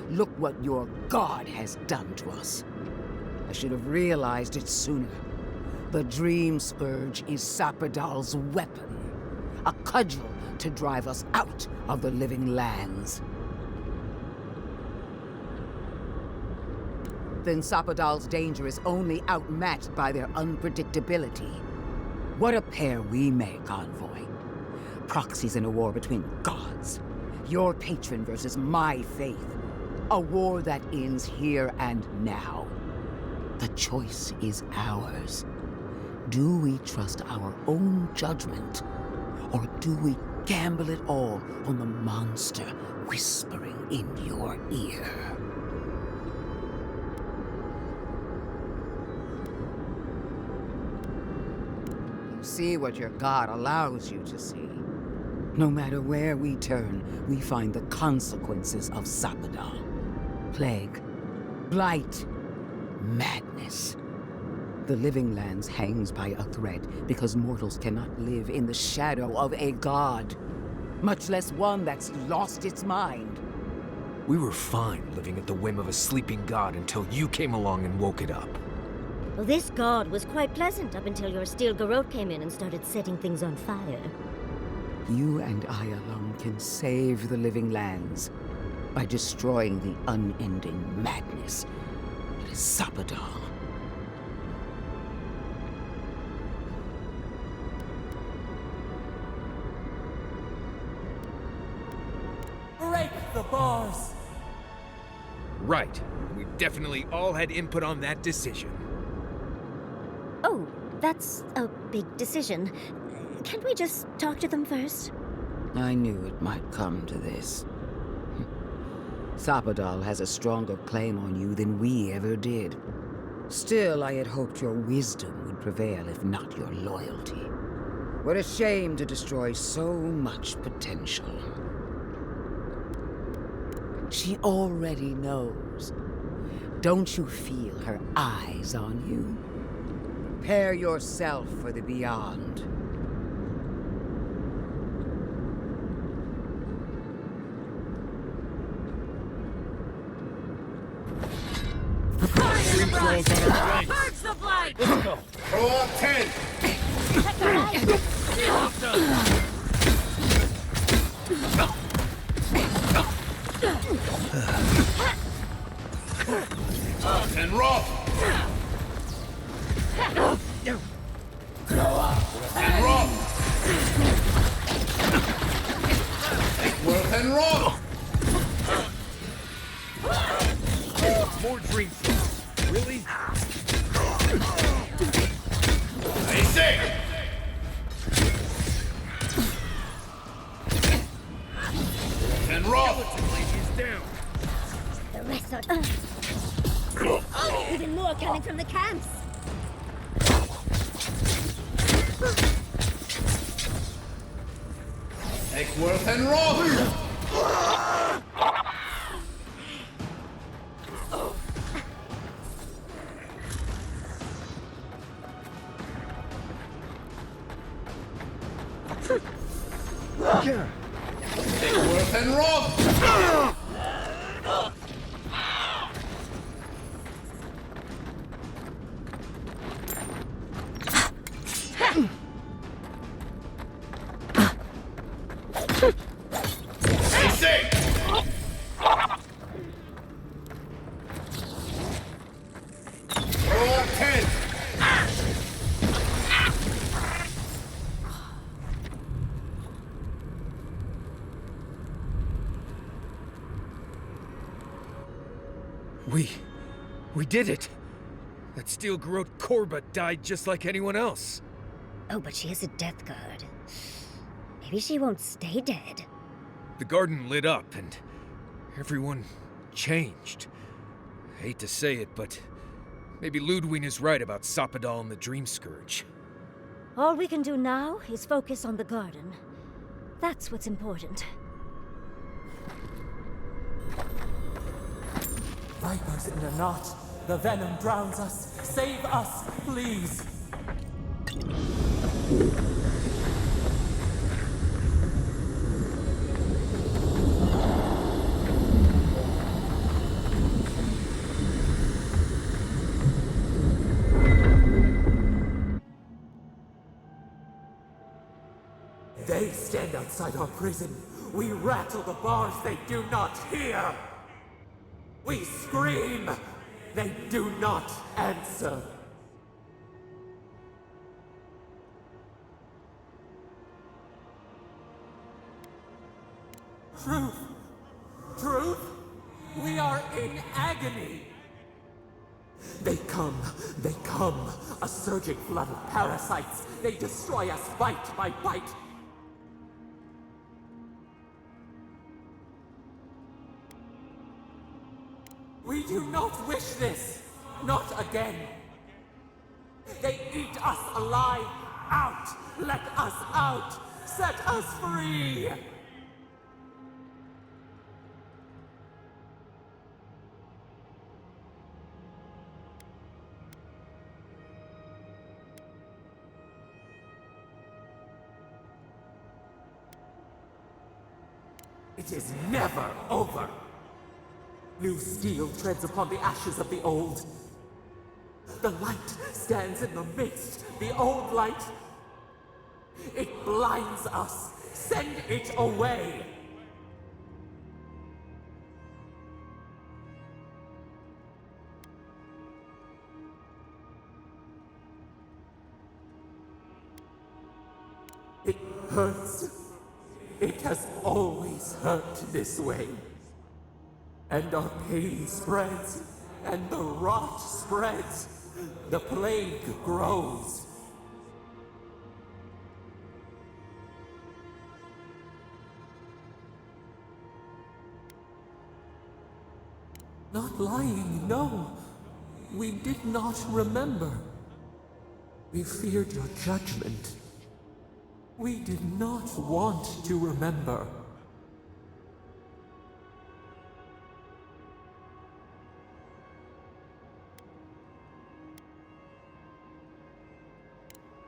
Look what your god has done to us. I should have realized it sooner. The Dream Scourge is Sapadal's weapon. A cudgel to drive us out of the living lands. Then Sapadal's danger is only outmatched by their unpredictability. What a pair we make, envoy. Proxies in a war between gods. Your patron versus my faith. A war that ends here and now. The choice is ours. Do we trust our own judgment? Or do we gamble it all on the monster whispering in your ear? You see what your god allows you to see. No matter where we turn, we find the consequences of Sapadal. Plague, blight, madness. The living lands hangs by a thread because mortals cannot live in the shadow of a god, much less one that's lost its mind. We were fine living at the whim of a sleeping god until you came along and woke it up. Well, this god was quite pleasant up until your steel garrote came in and started setting things on fire. You and I alone can save the living lands by destroying the unending madness that is Sapadal. Break the bars! Right. We definitely all had input on that decision. Oh, that's a big decision. Can't we just talk to them first? I knew it might come to this. Sapadal has a stronger claim on you than we ever did. Still, I had hoped your wisdom would prevail, if not your loyalty. What a shame to destroy so much potential. She already knows. Don't you feel her eyes on you? Prepare yourself for the beyond. Purge the blight! Let's go. Throw up 10. And rough. And rough. Worth and rough. More dreams. Really? Stay safe. And rough. The rest are... Oh, even more coming from the camps! Eckworth and rough. Eckworth and rough. We did it! That steel garrote Korba died just like anyone else. Oh, but she has a death guard. Maybe she won't stay dead. The garden lit up and everyone changed. I hate to say it, but maybe Ludwig is right about Sapadal and the Dream Scourge. All we can do now is focus on the garden. That's what's important. Vipers in a knot. The venom drowns us. Save us, please. They stand outside our prison. We rattle the bars, they do not hear. We scream, they do not answer. Truth, truth, we are in agony. They come, a surging flood of parasites. They destroy us bite by bite. We do not wish this, not again. They eat us alive. Out! Let us out! Set us free! It is never over. New steel treads upon the ashes of the old. The light stands in the midst, the old light. It blinds us. Send it away. It hurts. It has always hurt this way. And our pain spreads, and the rot spreads. The plague grows. Not lying, no. We did not remember. We feared your judgment. We did not want to remember.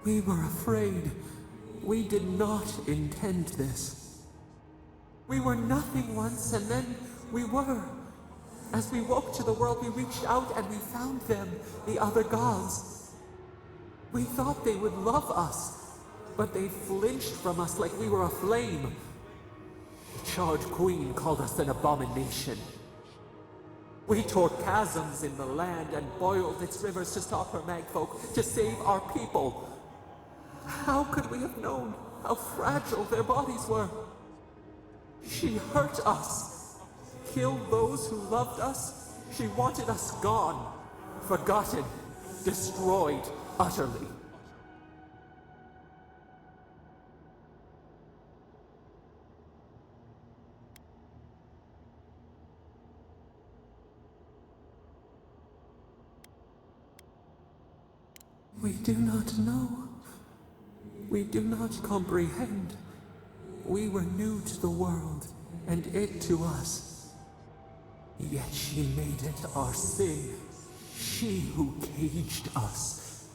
We were afraid. We did not intend this. We were nothing once, and then we were. As we woke to the world, we reached out and we found them, the other gods. We thought they would love us, but they flinched from us like we were a flame. The charred queen called us an abomination. We tore chasms in the land and boiled its rivers to stop her magfolk, to save our people. How could we have known how fragile their bodies were? She hurt us, killed those who loved us. She wanted us gone, forgotten, destroyed utterly. We do not know. We do not comprehend. We were new to the world, and it to us. Yet she made it our sin. She who caged us.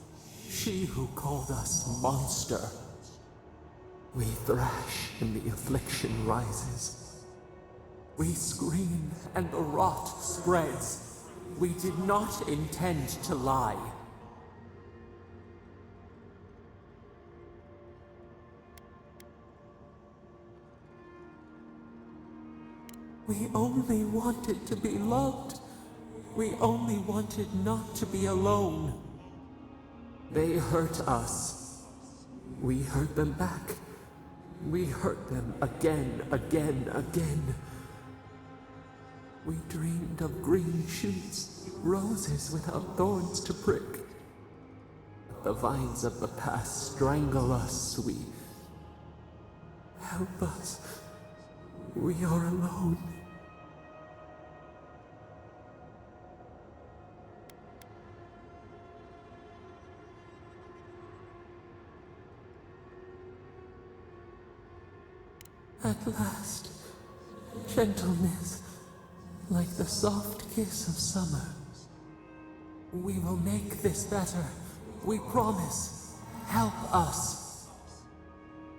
She who called us monster. We thrash, and the affliction rises. We scream, and the rot spreads. We did not intend to lie. We only wanted to be loved. We only wanted not to be alone. They hurt us. We hurt them back. We hurt them again, again. We dreamed of green shoots, roses without thorns to prick. But the vines of the past strangle us. Help us. We are alone. At last, gentleness, like the soft kiss of summer. We will make this better. We promise. Help us.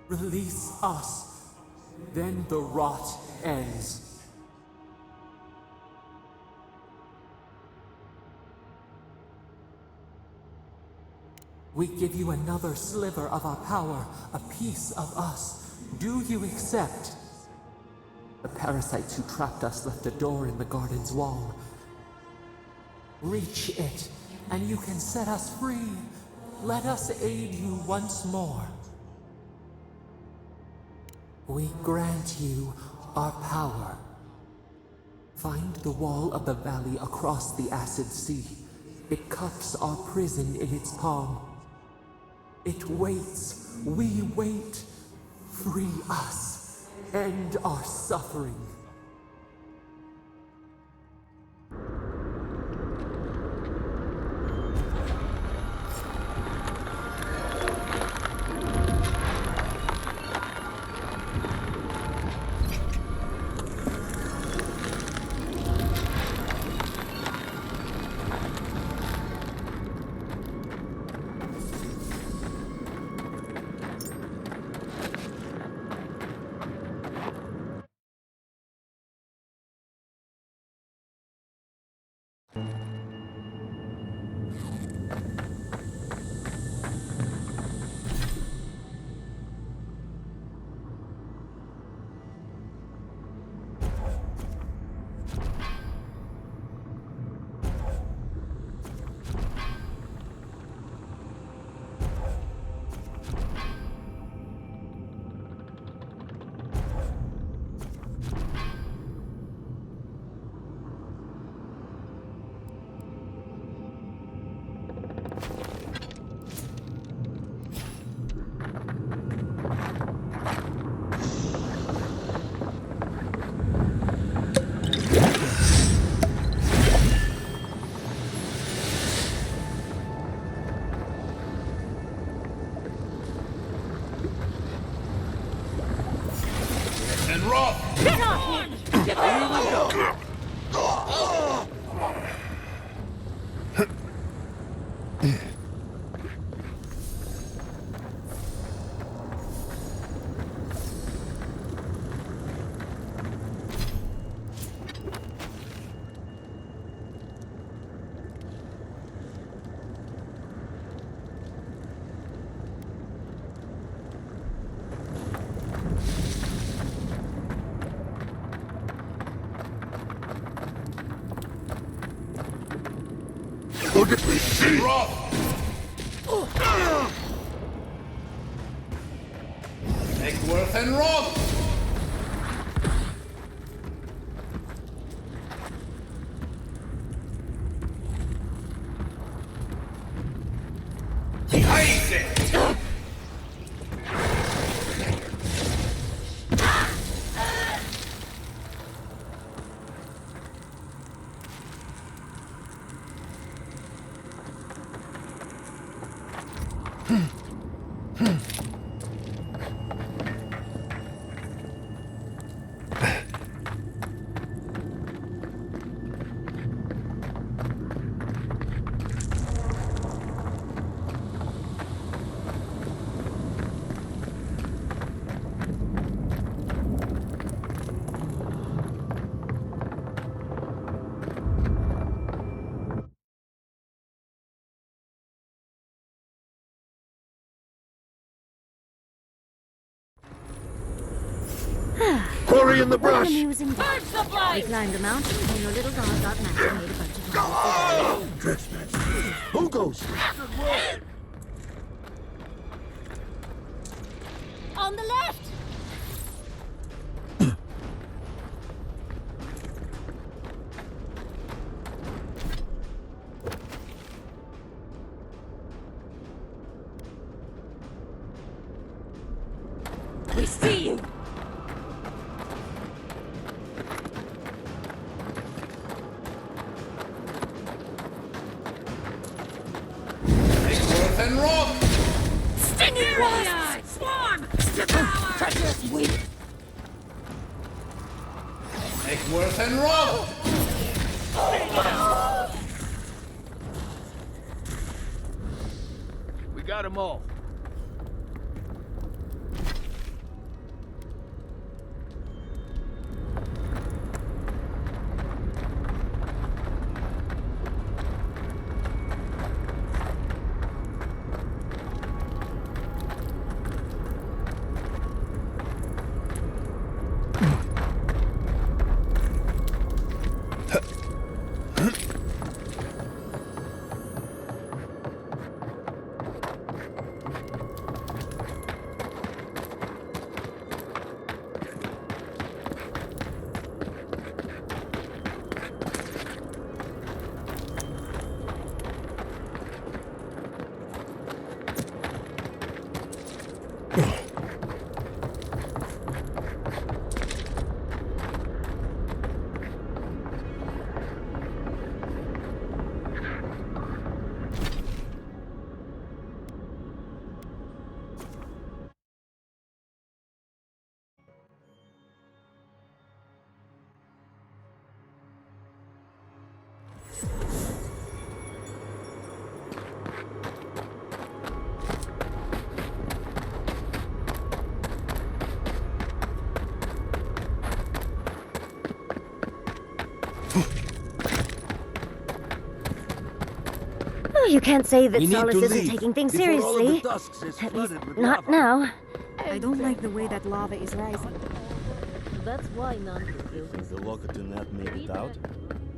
Release us. Then the rot ends. We give you another sliver of our power, a piece of us. Do you accept? The parasites who trapped us left a door in the garden's wall. Reach it, and you can set us free. Let us aid you once more. We grant you our power. Find the wall of the valley across the acid sea. It cups our prison in its palm. It waits. We wait. Free us. End our suffering. And rough! Get off! Look at me, see! Rough! Eckworth and Roth! Isaac! Quarry in the brush! Amusing day. We climbed a mountain and your little dog got mad and made a bunch of noise. Trespass. Who goes? On the left! We see you! Eckworth and Roth! Sting your eyes! Swarm! Devour! Treacherous weak! worse and wrong! We got them all. Oh, you can't say that We need Solace to isn't leave taking things before all of the seriously. tusks is At least flooded with not lava. now. I don't like the way that lava is rising. That's why none of you. The Locatonette made it out?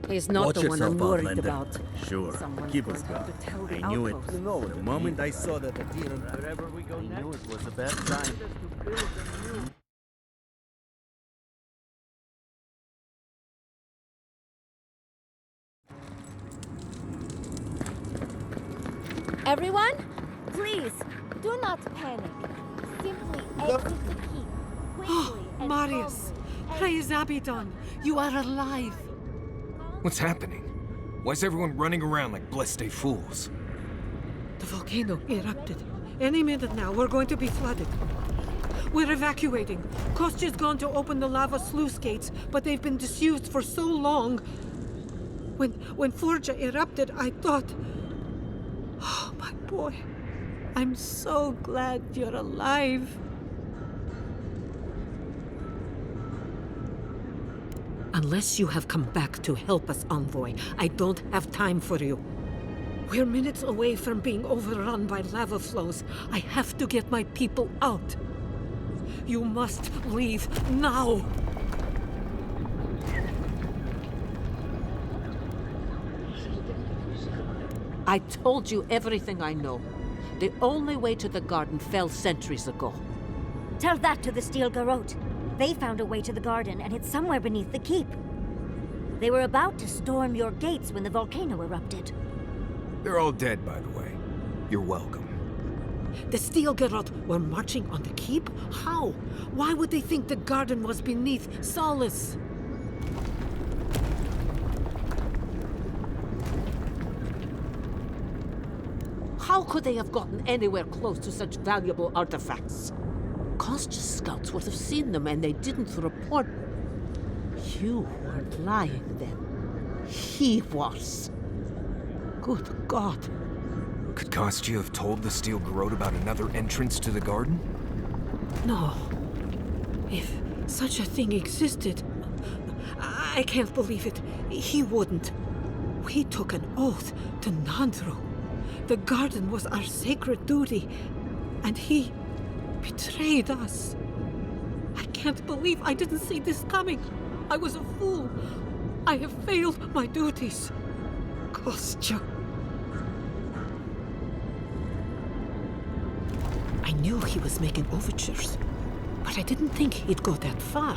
He's not Watch the one I'm yourself out, worried Lender. about. Sure, Someone's keep going us to have going. to tell the I knew it. outpost. You know what The it moment means. I saw that appearance, wherever we go next, I knew it was a bad sign. Everyone, please, do not panic. Simply exit the keep. Quickly and Marius, praise Abaddon, you are alive. What's happening? Why's everyone running around like blessed fools? The volcano erupted. Any minute now, we're going to be flooded. We're evacuating. Kostya's gone to open the lava sluice gates, but they've been disused for so long. When Forja erupted, I thought... Oh, my boy. I'm so glad you're alive. Unless you have come back to help us, Envoy, I don't have time for you. We're minutes away from being overrun by lava flows. I have to get my people out. You must leave now. I told you everything I know. The only way to the garden fell centuries ago. Tell that to the Steel Garrote. They found a way to the garden, and it's somewhere beneath the keep. They were about to storm your gates when the volcano erupted. They're all dead, by the way. You're welcome. The Steel Garrote were marching on the keep? How? Why would they think the garden was beneath Solace? How could they have gotten anywhere close to such valuable artifacts? Kostya's scouts would have seen them and they didn't report. You weren't lying then. He was. Good God. Could Kostya have told the Steel Garrote about another entrance to the garden? No. If such a thing existed, I can't believe it. He wouldn't. We took an oath to Nandru. The garden was our sacred duty, and he betrayed us. I can't believe I didn't see this coming. I was a fool. I have failed my duties. Kostya. I knew he was making overtures, but I didn't think he'd go that far.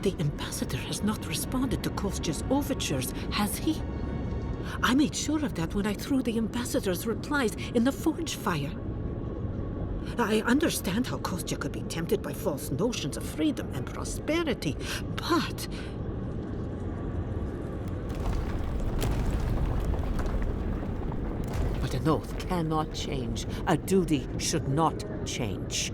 The ambassador has not responded to Kostya's overtures, has he? I made sure of that when I threw the ambassador's replies in the forge fire. I understand how Kostya could be tempted by false notions of freedom and prosperity, but... But an oath cannot change. A duty should not change.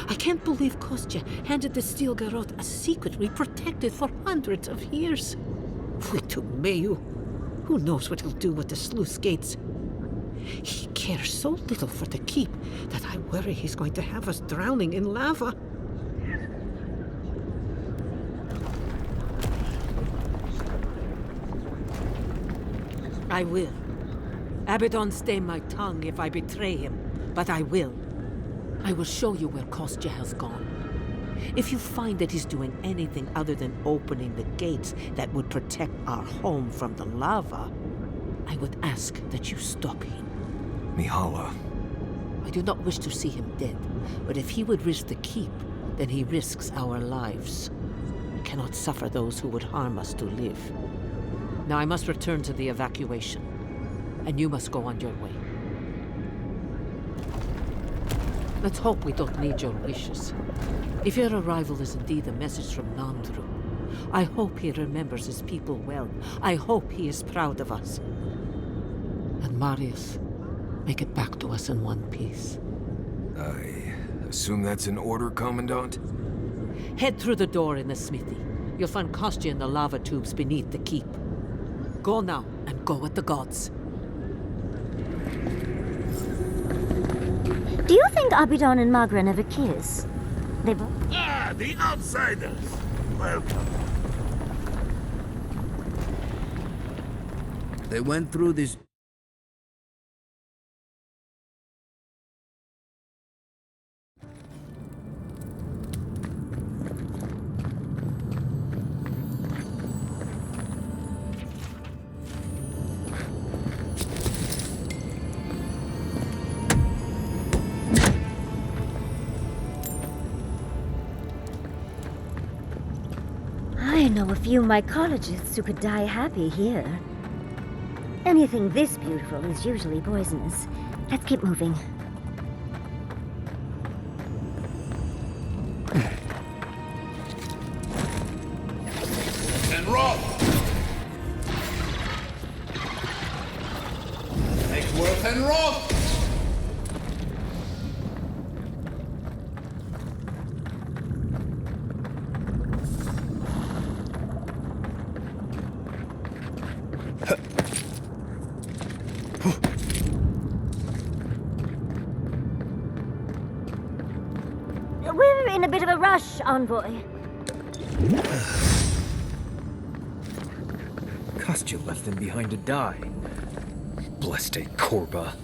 I can't believe Kostya handed the Steel Garrote a secret we protected for hundreds of years. We took Mayu. Who knows what he'll do with the sluice gates? He cares so little for the keep that I worry he's going to have us drowning in lava. I will. Abaddon stay my tongue if I betray him, but I will. I will show you where Kostya has gone. If you find that he's doing anything other than opening the gates that would protect our home from the lava, I would ask that you stop him. Mihala. I do not wish to see him dead, but if he would risk the keep, then he risks our lives. We cannot suffer those who would harm us to live. Now I must return to the evacuation, and you must go on your way. Let's hope we don't need your wishes. If your arrival is indeed a message from Nandru, I hope he remembers his people well. I hope he is proud of us. And Marius, make it back to us in one piece. I assume that's an order, Commandant? Head through the door in the smithy. You'll find Kostya in the lava tubes beneath the keep. Go now, and go with the gods. Do you think Abaddon and Magran ever kiss? They both... Ah, the outsiders! Welcome. They went through this... I know a few mycologists who could die happy here. Anything this beautiful is usually poisonous. Let's keep moving. And roll! Make work and roll! We're in a bit of a rush, Envoy. Kostya left them behind to die. Bleste Korba.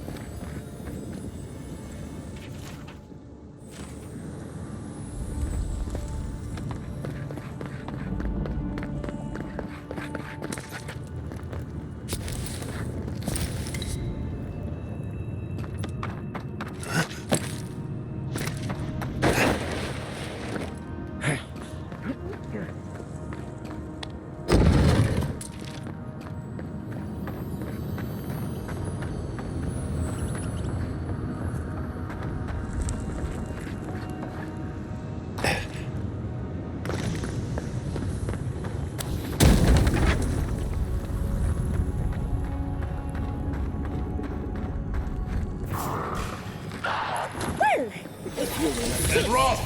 And roll!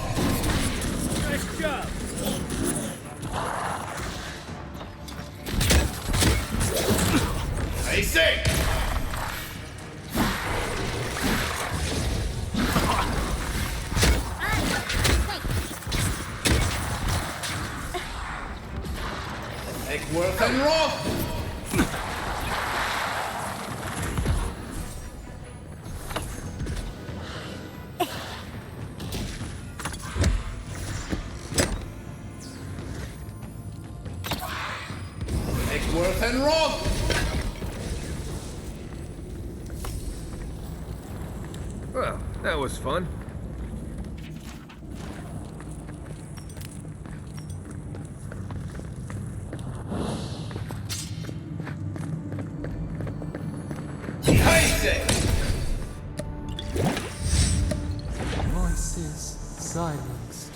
Nice job! I say! Make work and roll! Make work and roll! Well, that was fun. Voices silenced.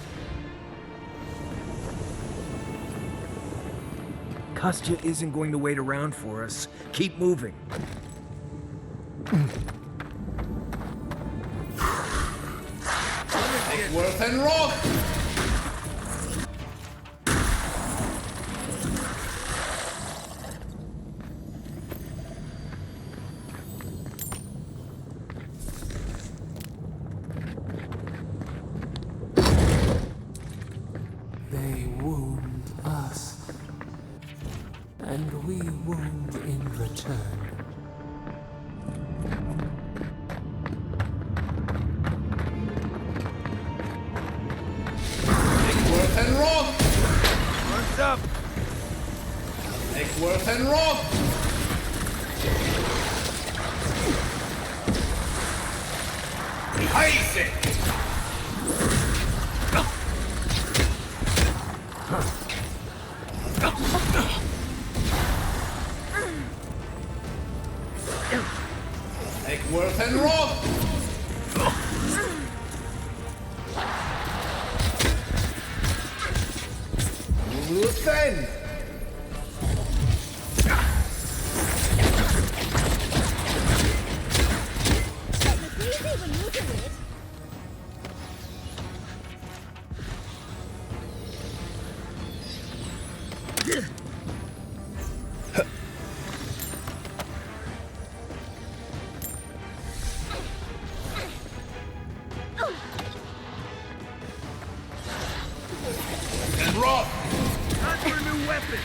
Kostya isn't going to wait around for us. Keep moving. Make Eggsworth and rock! They wound us, and we wound in return. Eggsworth and rock! What's up? Eggsworth and rock! Isaac! Eggsworth and rock! Luthen! And rock! Time for a new weapon!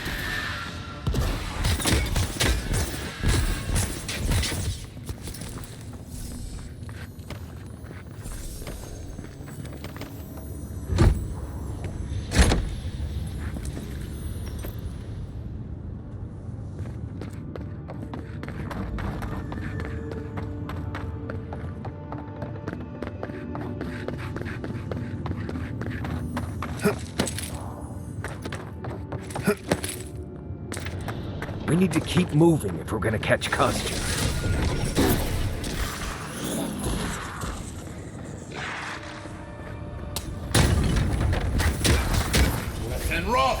We need to keep moving if we're gonna catch Kostya. And rock!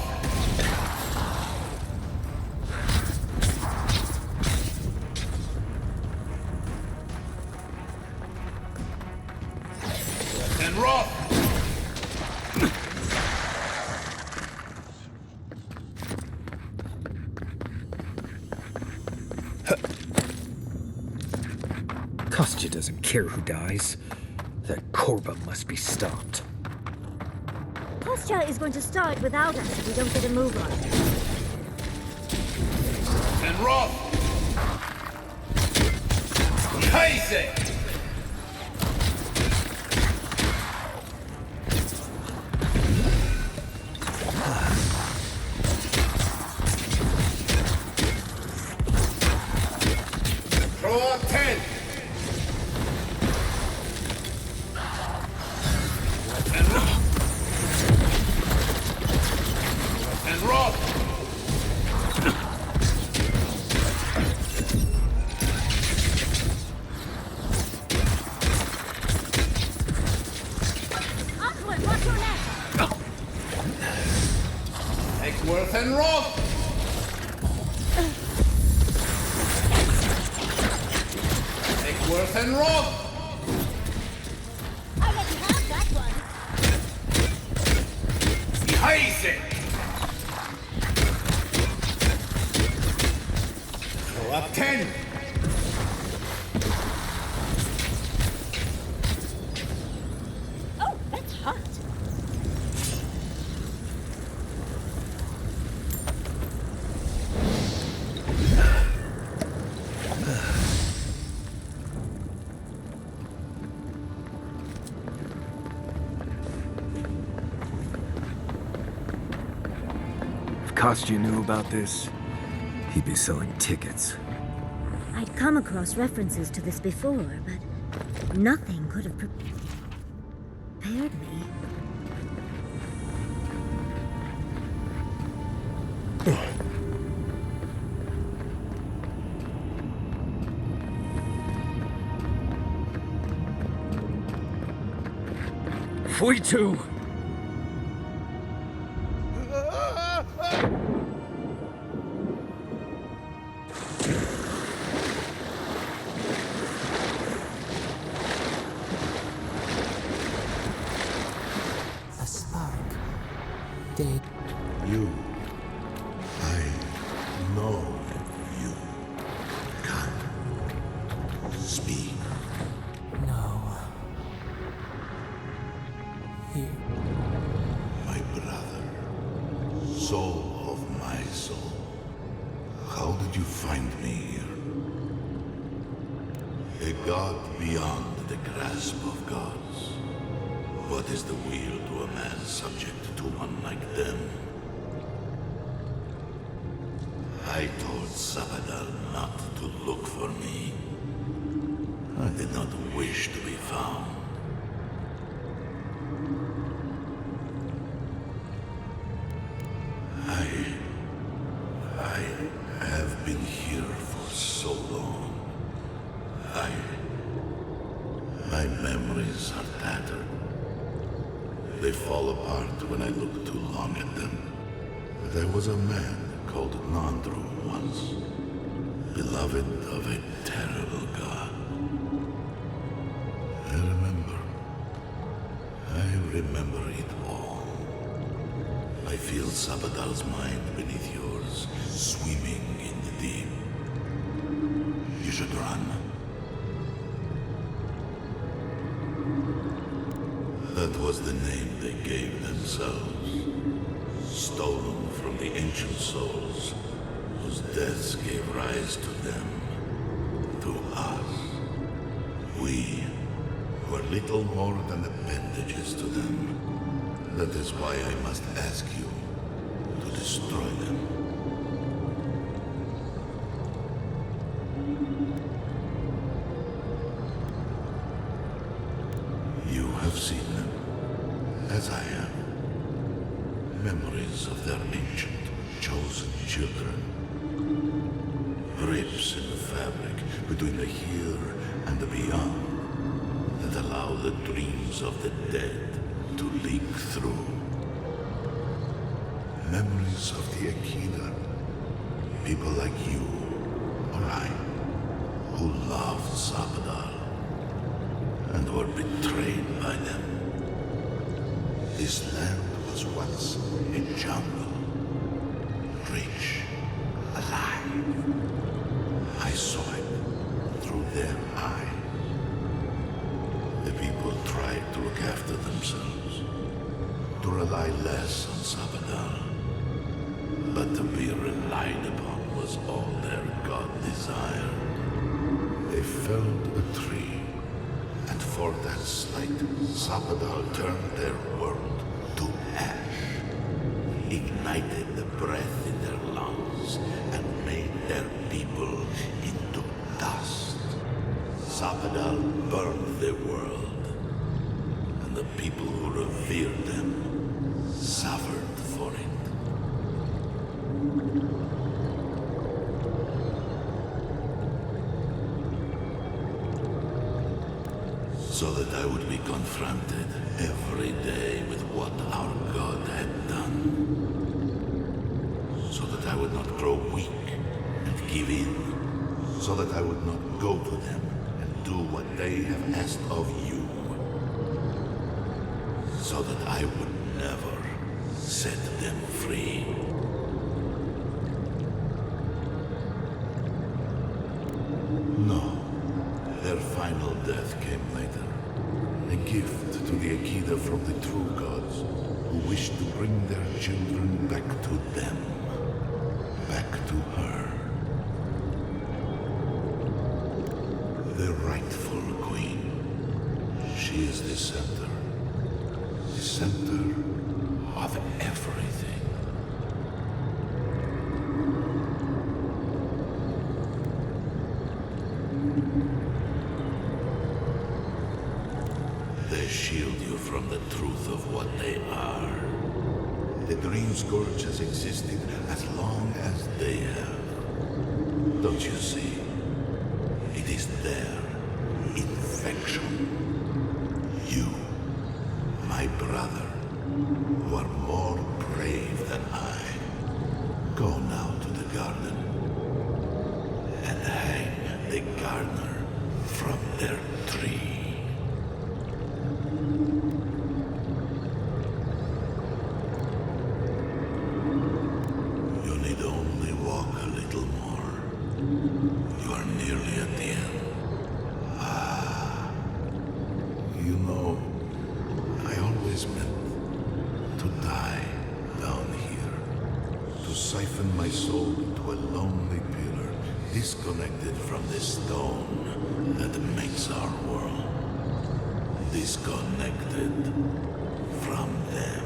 And rock! Kostya doesn't care who dies. That Korba must be stopped. Kostya is going to start without us if we don't get a move on. And rock! Isaac! Throw up 10! And rock! And rock! Onward, watch your neck! Eggsworth and rock! Eggsworth and rock! I let you have that one. Isaac! Throw up 10! Oh, that's hot. If Kostya knew about this, he'd be selling tickets. I'd come across references to this before, but nothing could have prepared me. Fuitu! No, you can't speak. No. You. My brother, soul of my soul, how did you find me here? A god beyond the grasp of gods. What is the will to a man subject to one like them? I told Sabadal not to look for me. I did not wish to be found. I have been here for so long. My memories are tattered. They fall apart when I look too long at them. There was a man called Nandru once, beloved of a terrible god. I remember it all. I feel Sabadal's mind beneath yours, swimming in the deep. You should run. That was the name they gave themselves, stolen from the ancient souls whose deaths gave rise to them, to us. We were little more than appendages to them. That is why I must ask you to destroy them. You have seen them, as I have. Memories of their ancient, chosen children. Rips in the fabric between the here and the beyond that allow the dreams of the dead to leak through. Memories of the Akida. People like you, or I, who loved Sabadal and were betrayed by them. This land was once a jungle, rich, alive. I saw it through their eyes. The people tried to look after themselves, to rely less on Sabadal. But to be relied upon was all their god desired. They felled a tree, and for that slight, Sabadal turned their world to ash, ignited the breath in their lungs, and made their people into dust. Sabadal burned the world, and the people who revered them suffered for it. So that I would be confronted every day with what our God had done. So that I would not grow weak and give in. So that I would not go to them and do what they have asked of you. So that I would never set them free. No. Their final death came later. A gift to the Akida from the true gods, who wished to bring their children back to them. Back to her. The rightful queen. She is the center. The center of everything. They shield you from the truth of what they are. The Dream Scourge has existed as long as they have. Don't you see? It is their infection. You, my brother, who are more brave than I, go now to the garden and hang the gardener from their tree. You need only walk a little. You are nearly at the end. You know, I always meant to die down here. To siphon my soul into a lonely pillar, disconnected from the stone that makes our world. Disconnected from them.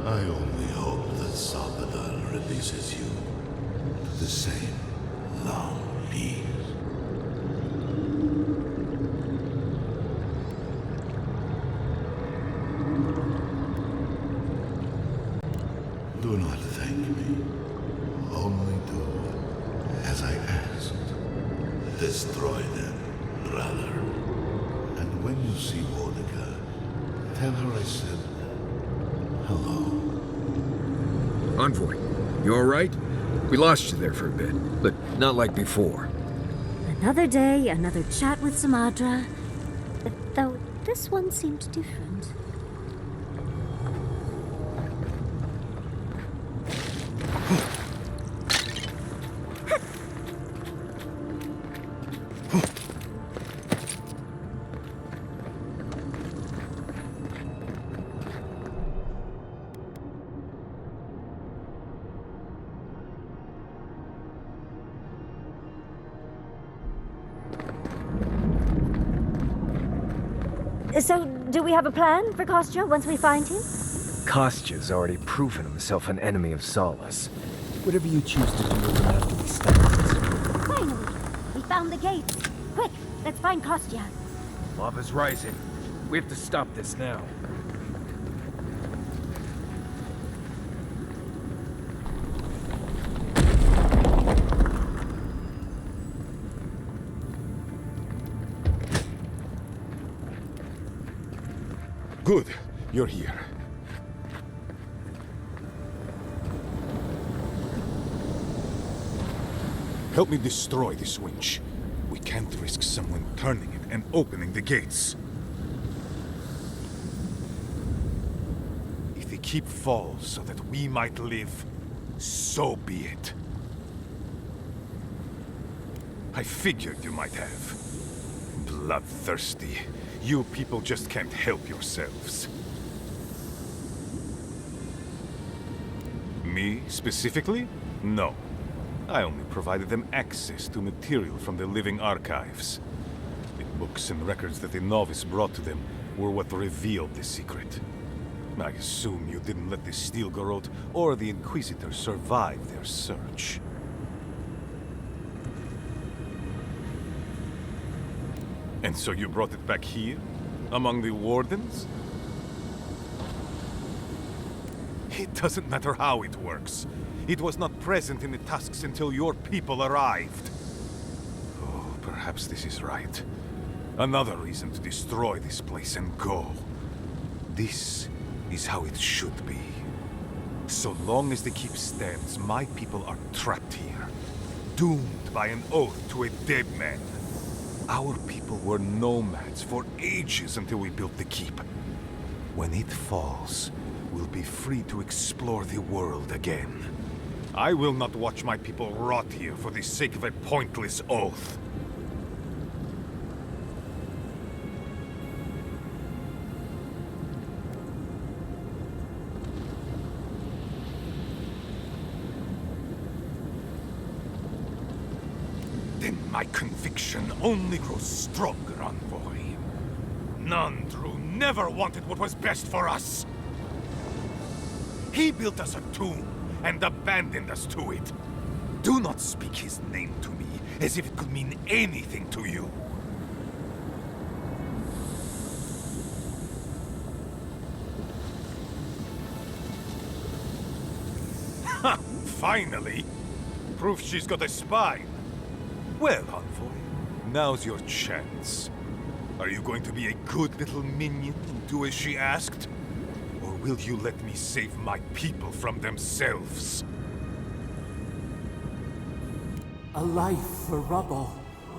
I only hope that Salvador releases you to the same long leash. Do not thank me. Only do as I asked. Destroy them, brother. And when you see Mordecai, tell her I said hello. Envoy, you alright? We lost you there for a bit, but not like before. Another day, another chat with Sumadra. Though this one seemed different. So, do we have a plan for Kostya once we find him? Kostya's already proven himself an enemy of Solace. Whatever you choose to do with him after we stop this. Finally! We found the gates. Quick, let's find Kostya. Lava's rising. We have to stop this now. Good, you're here. Help me destroy this winch. We can't risk someone turning it and opening the gates. If the keep falls so that we might live, so be it. I figured you might have. Bloodthirsty. You people just can't help yourselves. Me, specifically? No. I only provided them access to material from the living archives. The books and records that the novice brought to them were what revealed the secret. I assume you didn't let the Stilgarot or the Inquisitor survive their search. And so you brought it back here? Among the Wardens? It doesn't matter how it works. It was not present in the Tusks until your people arrived. Oh, perhaps this is right. Another reason to destroy this place and go. This is how it should be. So long as the keep stands, my people are trapped here. Doomed by an oath to a dead man. Our people were nomads for ages until we built the keep. When it falls, we'll be free to explore the world again. I will not watch my people rot here for the sake of a pointless oath. Then my conviction only grows stronger, Envoy. Nandru never wanted what was best for us. He built us a tomb and abandoned us to it. Do not speak his name to me as if it could mean anything to you. Ha! Finally! Proof she's got a spine. Well, Envoy, now's your chance. Are you going to be a good little minion and do as she asked? Or will you let me save my people from themselves? A life for rubble,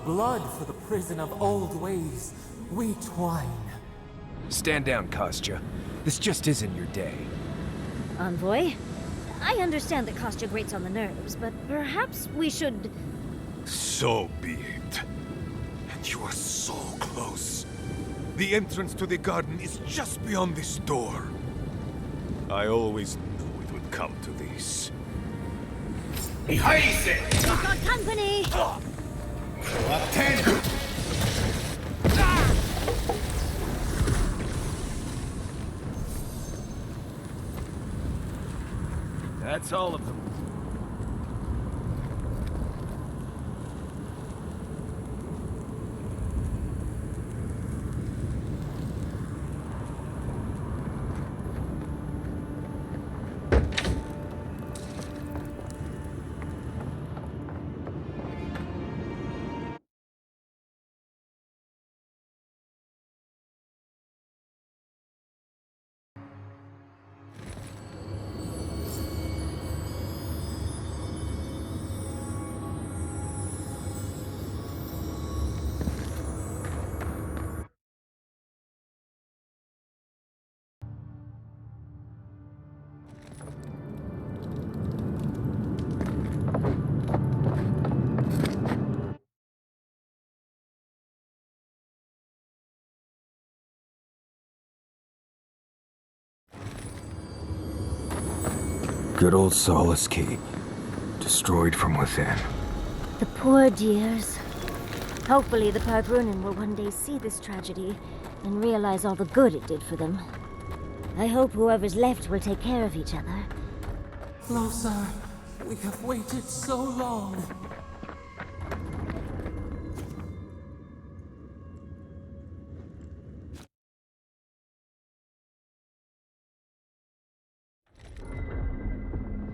blood for the prison of old ways. We twine. Stand down, Kostya. This just isn't your day. Envoy, I understand the Kostya grates on the nerves, but perhaps we should... So be it. And you are so close. The entrance to the garden is just beyond this door. I always knew it would come to this. Ryzen! We've got company! Attend! That's all of them. Good old Solace Keep. Destroyed from within. The poor dears. Hopefully the Pargrunin will one day see this tragedy and realize all the good it did for them. I hope whoever's left will take care of each other. Lothar, we have waited so long.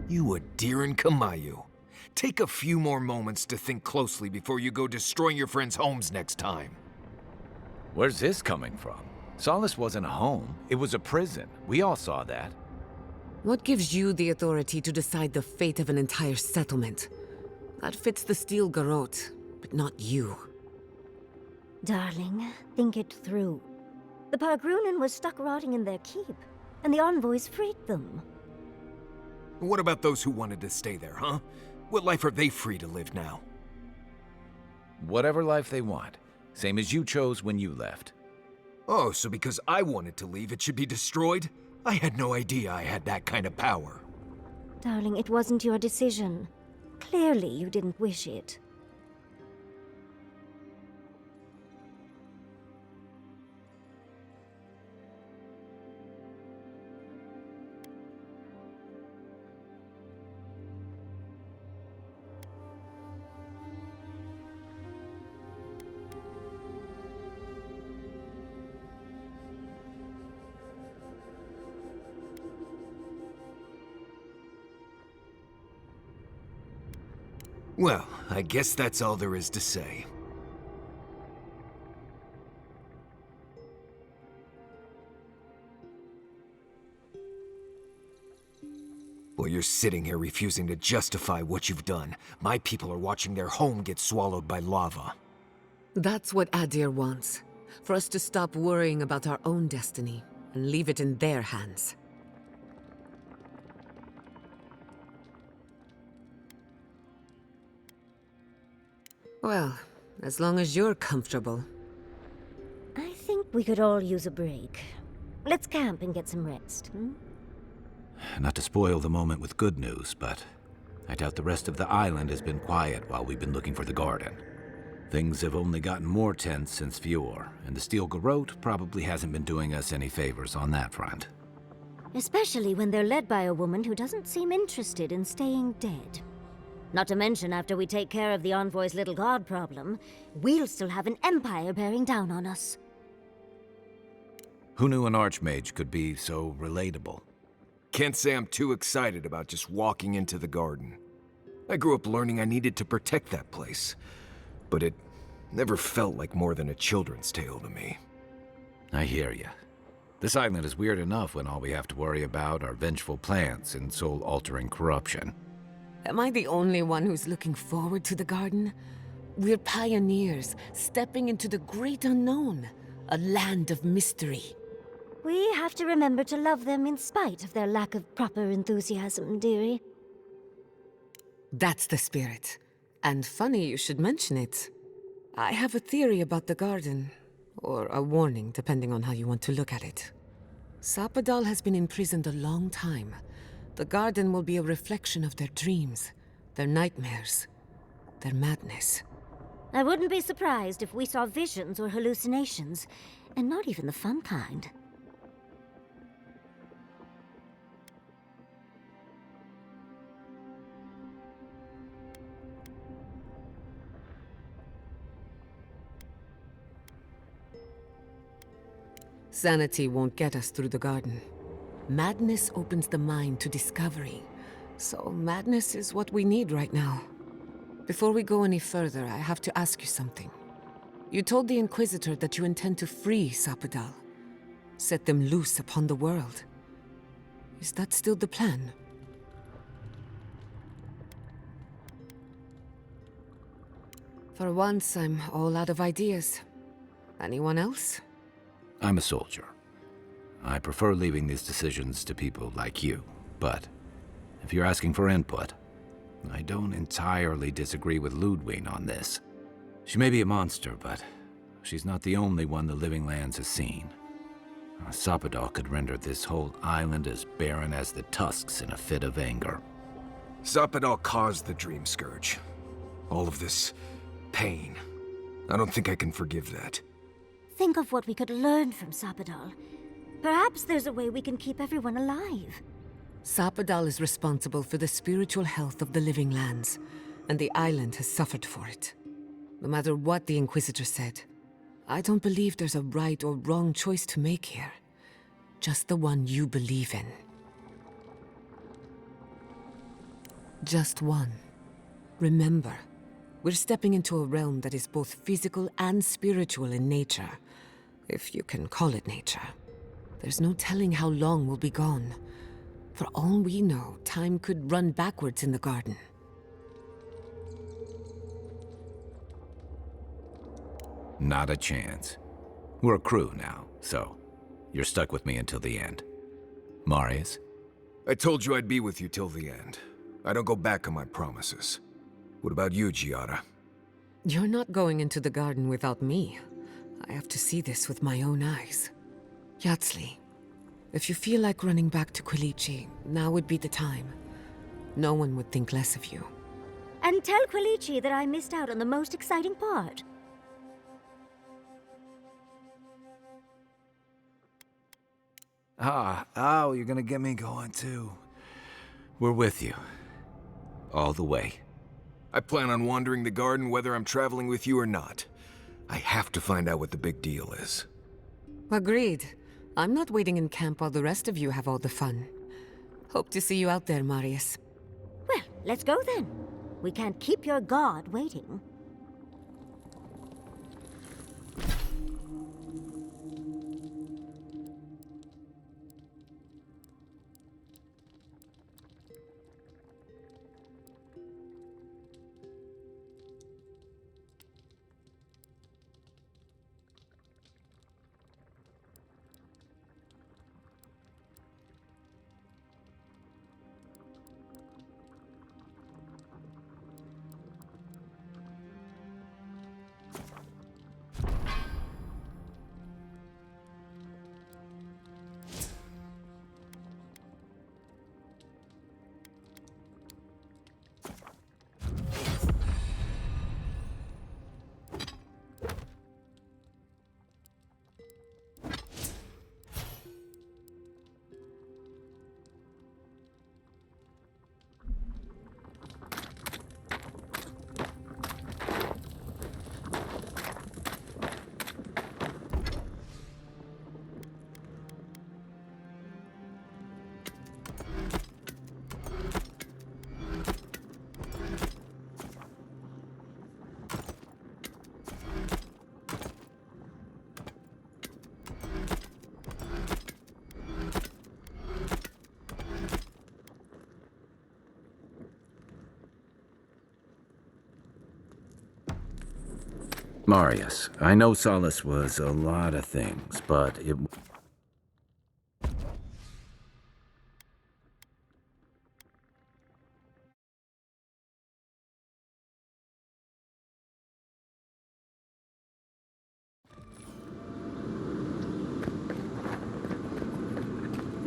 You Adiran Kamayu. Take a few more moments to think closely before you go destroying your friends' homes next time. Where's this coming from? Solace wasn't a home. It was a prison. We all saw that. What gives you the authority to decide the fate of an entire settlement? That fits the Steel Garrote, but not you. Darling, think it through. The Pargrunin was stuck rotting in their keep, and the envoys freed them. What about those who wanted to stay there, huh? What life are they free to live now? Whatever life they want. Same as you chose when you left. Oh, so because I wanted to leave, it should be destroyed? I had no idea I had that kind of power. Darling, it wasn't your decision. Clearly you didn't wish it. Well, I guess that's all there is to say. While you're sitting here refusing to justify what you've done, my people are watching their home get swallowed by lava. That's what Adir wants. For us to stop worrying about our own destiny and leave it in their hands. Well, as long as you're comfortable. I think we could all use a break. Let's camp and get some rest, Not to spoil the moment with good news, but I doubt the rest of the island has been quiet while we've been looking for the garden. Things have only gotten more tense since Fior, and the Steel Garrote probably hasn't been doing us any favors on that front. Especially when they're led by a woman who doesn't seem interested in staying dead. Not to mention, after we take care of the Envoy's little god problem, we'll still have an empire bearing down on us. Who knew an archmage could be so relatable? Can't say I'm too excited about just walking into the garden. I grew up learning I needed to protect that place, but it never felt like more than a children's tale to me. I hear ya. This island is weird enough when all we have to worry about are vengeful plants and soul-altering corruption. Am I the only one who's looking forward to the garden? We're pioneers, stepping into the great unknown, a land of mystery. We have to remember to love them in spite of their lack of proper enthusiasm, dearie. That's the spirit. And funny you should mention it. I have a theory about the garden. Or a warning, depending on how you want to look at it. Sapadal has been imprisoned a long time. The garden will be a reflection of their dreams, their nightmares, their madness. I wouldn't be surprised if we saw visions or hallucinations, and not even the fun kind. Sanity won't get us through the garden. Madness opens the mind to discovery. So madness is what we need right now. Before we go any further, I have to ask you something. You told the Inquisitor that you intend to free Sapadal. Set them loose upon the world. Is that still the plan? For once, I'm all out of ideas. Anyone else? I'm a soldier. I prefer leaving these decisions to people like you, but if you're asking for input, I don't entirely disagree with Ludwig on this. She may be a monster, but she's not the only one the Living Lands has seen. Sapadal could render this whole island as barren as the tusks in a fit of anger. Sapadal caused the Dream Scourge. All of this pain. I don't think I can forgive that. Think of what we could learn from Sapadal. Perhaps there's a way we can keep everyone alive. Sapadal is responsible for the spiritual health of the Living Lands, and the island has suffered for it. No matter what the Inquisitor said, I don't believe there's a right or wrong choice to make here. Just the one you believe in. Just one. Remember, we're stepping into a realm that is both physical and spiritual in nature. If you can call it nature. There's no telling how long we'll be gone. For all we know, time could run backwards in the garden. Not a chance. We're a crew now, so you're stuck with me until the end. Marius? I told you I'd be with you till the end. I don't go back on my promises. What about you, Giada? You're not going into the garden without me. I have to see this with my own eyes. Yatsli, if you feel like running back to Quilici, now would be the time. No one would think less of you. And tell Quilici that I missed out on the most exciting part. You're gonna get me going too. We're with you. All the way. I plan on wandering the garden whether I'm traveling with you or not. I have to find out what the big deal is. Agreed. I'm not waiting in camp while the rest of you have all the fun. Hope to see you out there, Marius. Well, let's go then. We can't keep your god waiting. Marius, I know Solace was a lot of things, but it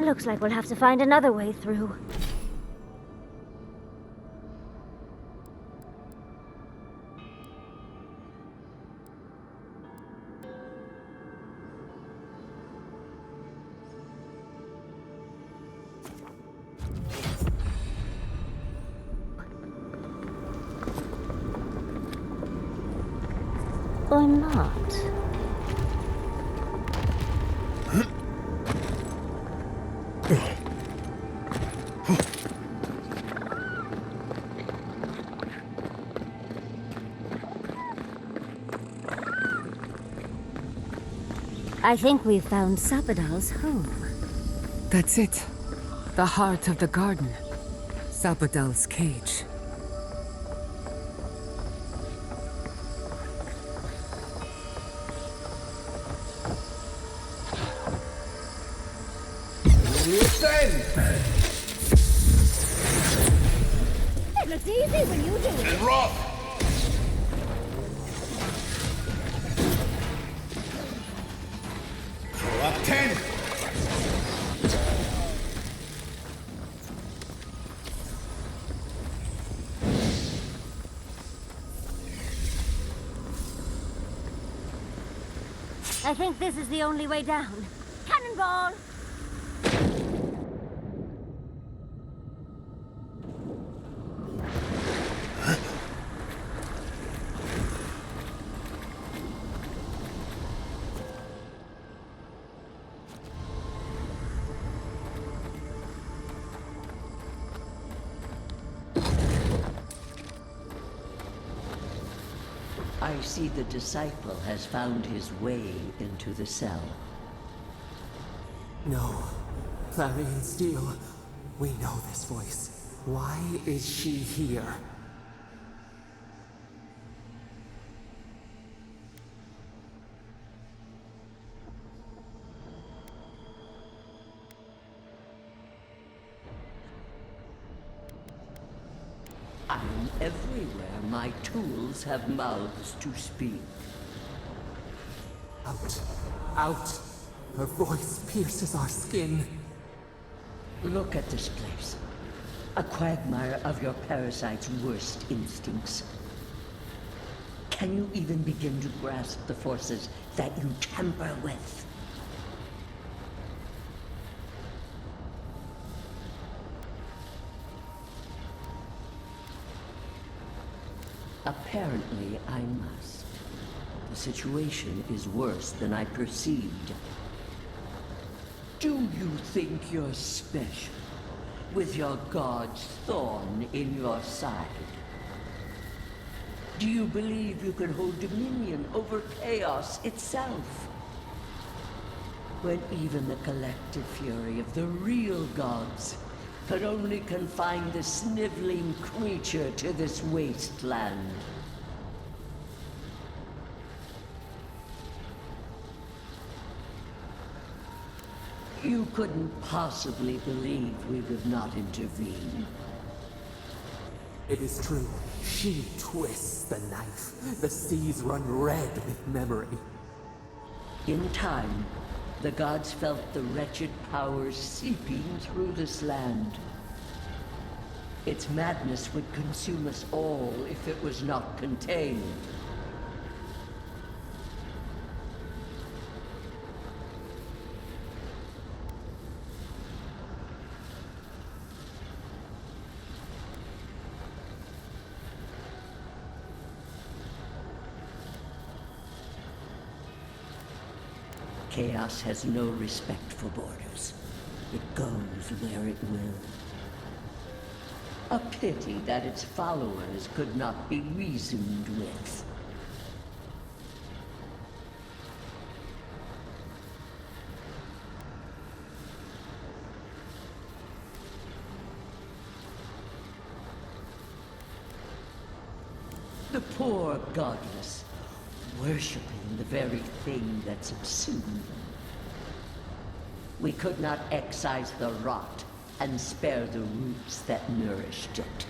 Looks like we'll have to find another way through. Or not. I think we've found Sapadal's home. That's it. The heart of the garden. Sapadal's cage. It looks easy when you do it. And rock! Throw up 10! I think this is the only way down. Cannonball! I see the disciple has found his way into the cell. No. Clarion Steel. We know this voice. Why is she here? I'm everywhere my tools have mouths to speak. Out. Out. Her voice pierces our skin. Look at this place. A quagmire of your parasite's worst instincts. Can you even begin to grasp the forces that you tamper with? Apparently, I must. The situation is worse than I perceived. Do you think you're special, with your god's thorn in your side? Do you believe you can hold dominion over chaos itself? When even the collective fury of the real gods could only confine the sniveling creature to this wasteland. You couldn't possibly believe we would not intervene. It is true. She twists the knife. The seas run red with memory. In time, the gods felt the wretched powers seeping through this land. Its madness would consume us all if it was not contained. Chaos has no respect for borders. It goes where it will. A pity that its followers could not be reasoned with. The poor godless, worshipping the very thing that subsumed them. We could not excise the rot and spare the roots that nourished it.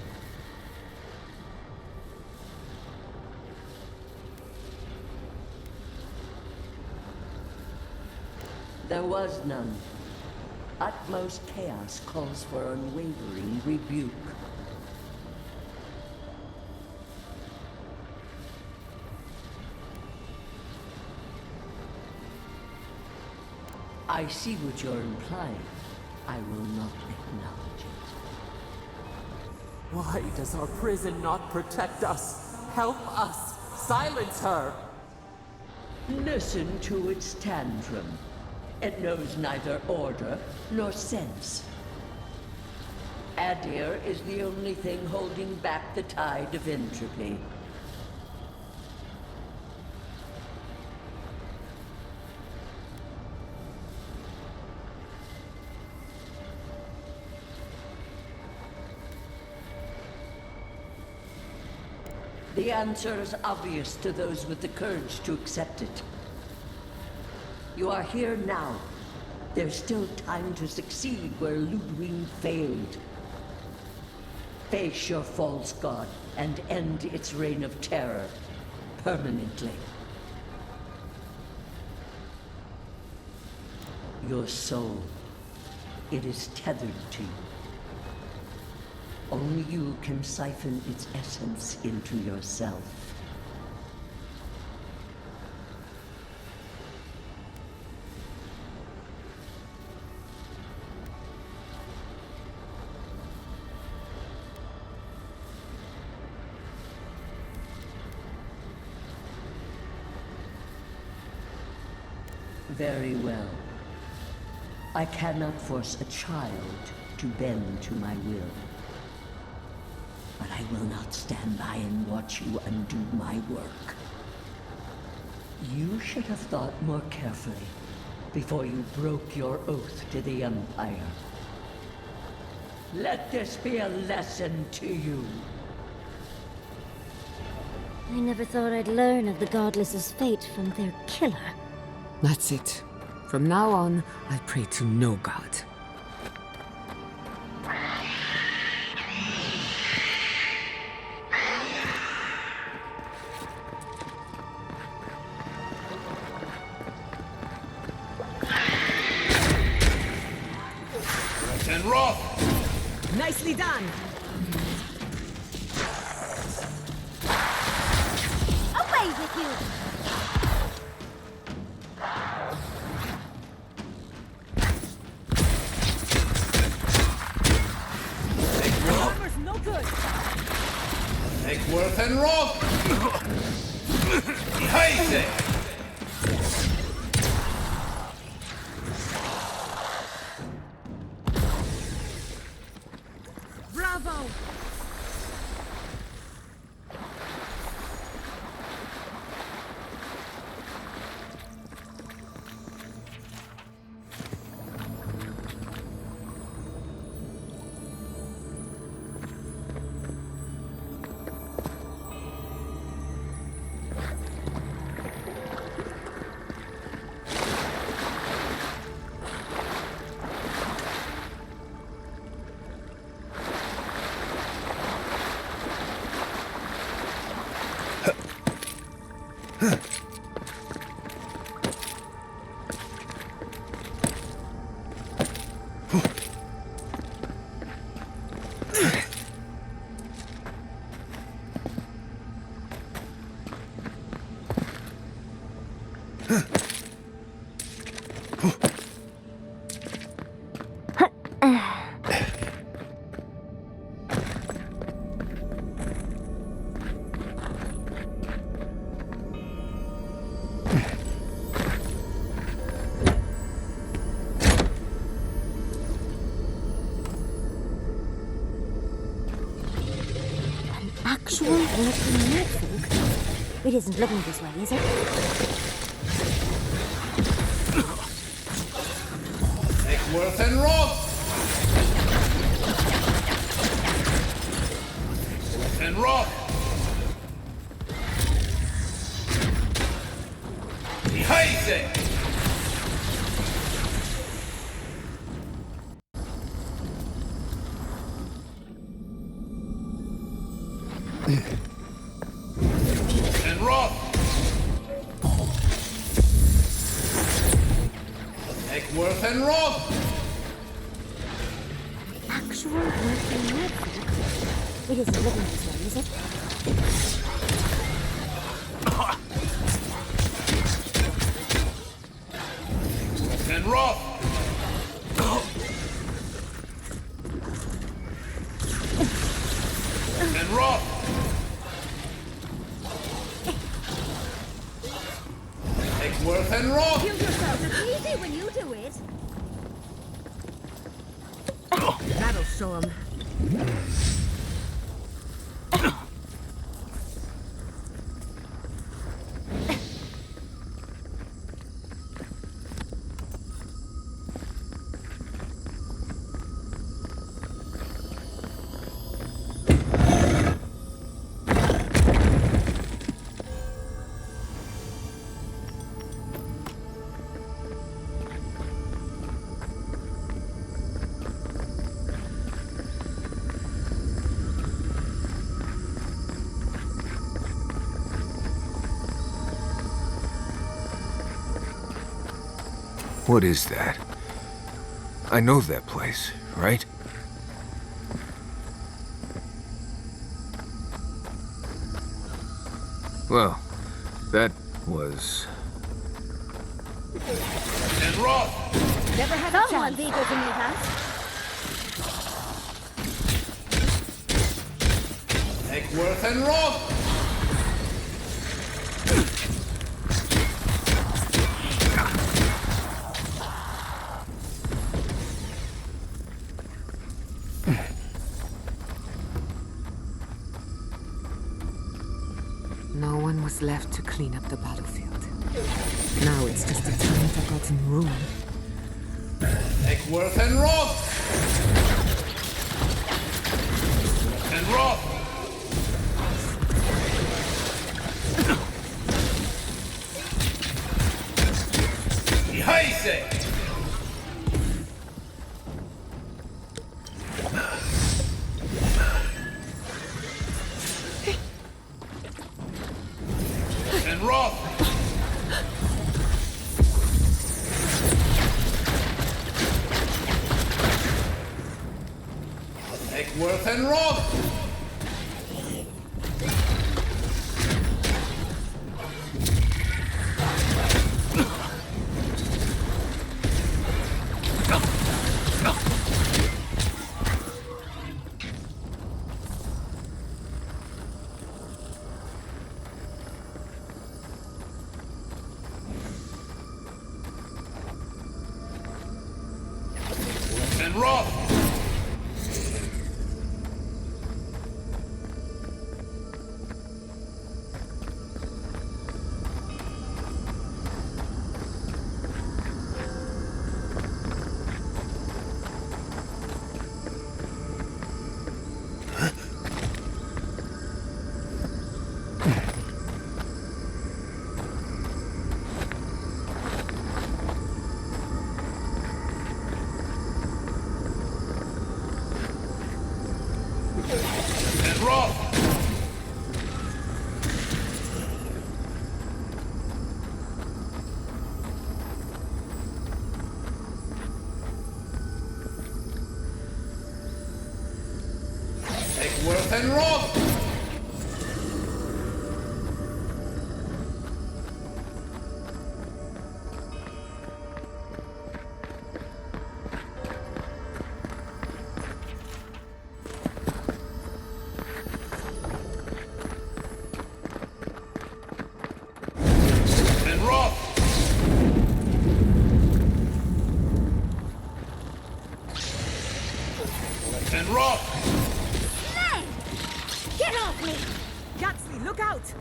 There was none. utmost chaos calls for unwavering rebuke. I see what you're implying. I will not acknowledge it. Why does our prison not protect us? Help us! Silence her! Listen to its tantrum. It knows neither order nor sense. Adir is the only thing holding back the tide of entropy. The answer is obvious to those with the courage to accept it. You are here now. There's still time to succeed where Ludwig failed. Face your false god and end its reign of terror permanently. Your soul, it is tethered to you. Only you can siphon its essence into yourself. Very well. I cannot force a child to bend to my will. But I will not stand by and watch you undo my work. You should have thought more carefully before you broke your oath to the Empire. Let this be a lesson to you. I never thought I'd learn of the Godless's fate from their killer. That's it. From now on, I pray to no god. And rock! Nicely done! Away with you! Armor's no good! Take worth and rock! High-fidelity! Bravo! Actual working network? It isn't looking this way, is it? Take worth and rock! Worth and rock! High-fidelity! And rock! Take worth and rock! actual working method. It isn't living this way, is it? And rough! And rough! Eggsworth and rough! Kill yourself. It's easy when you do it. That'll show him. What is that? I know that place, right? Well, that was... And rough! Never had a chance. Eager to meet us. Eggsworth and rough! No one was left to clean up the battlefield. Now it's just a time forgotten ruin. Eggsworth and rough! And rough! High-fidelity! And rough! Eggsworth and rough! And rough! And rough! Eggsworth and rough! And rough! And rough! Nay! Get off me! Yaxley, look out!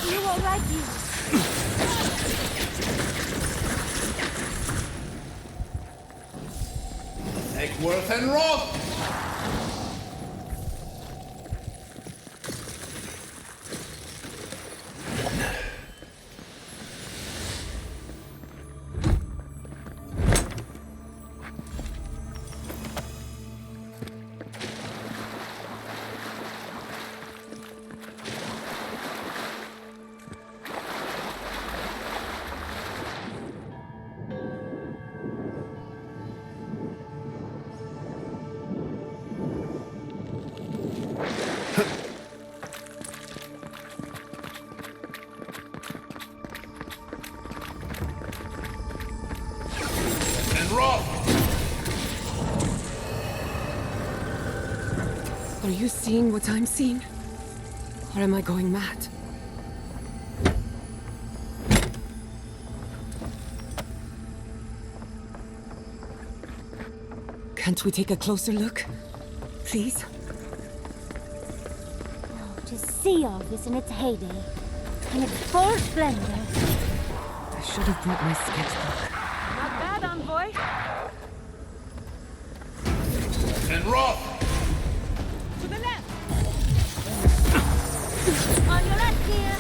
You all right, you? Eggsworth and rough! Wrath! Are you seeing what I'm seeing? Or am I going mad? Can't we take a closer look? Please? To see all this in its heyday, in its full splendor. I should have brought my sketchbook. Not bad, Envoy. And Wrath! To the left. On your left here.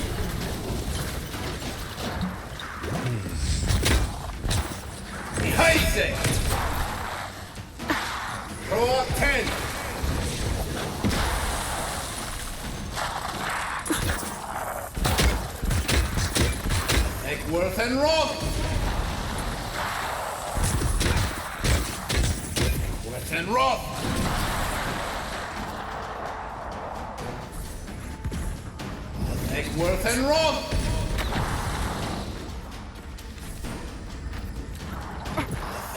Behind it! Throw 10! Eckworth and Roth! Eckworth and Roth! Eckworth and Roth!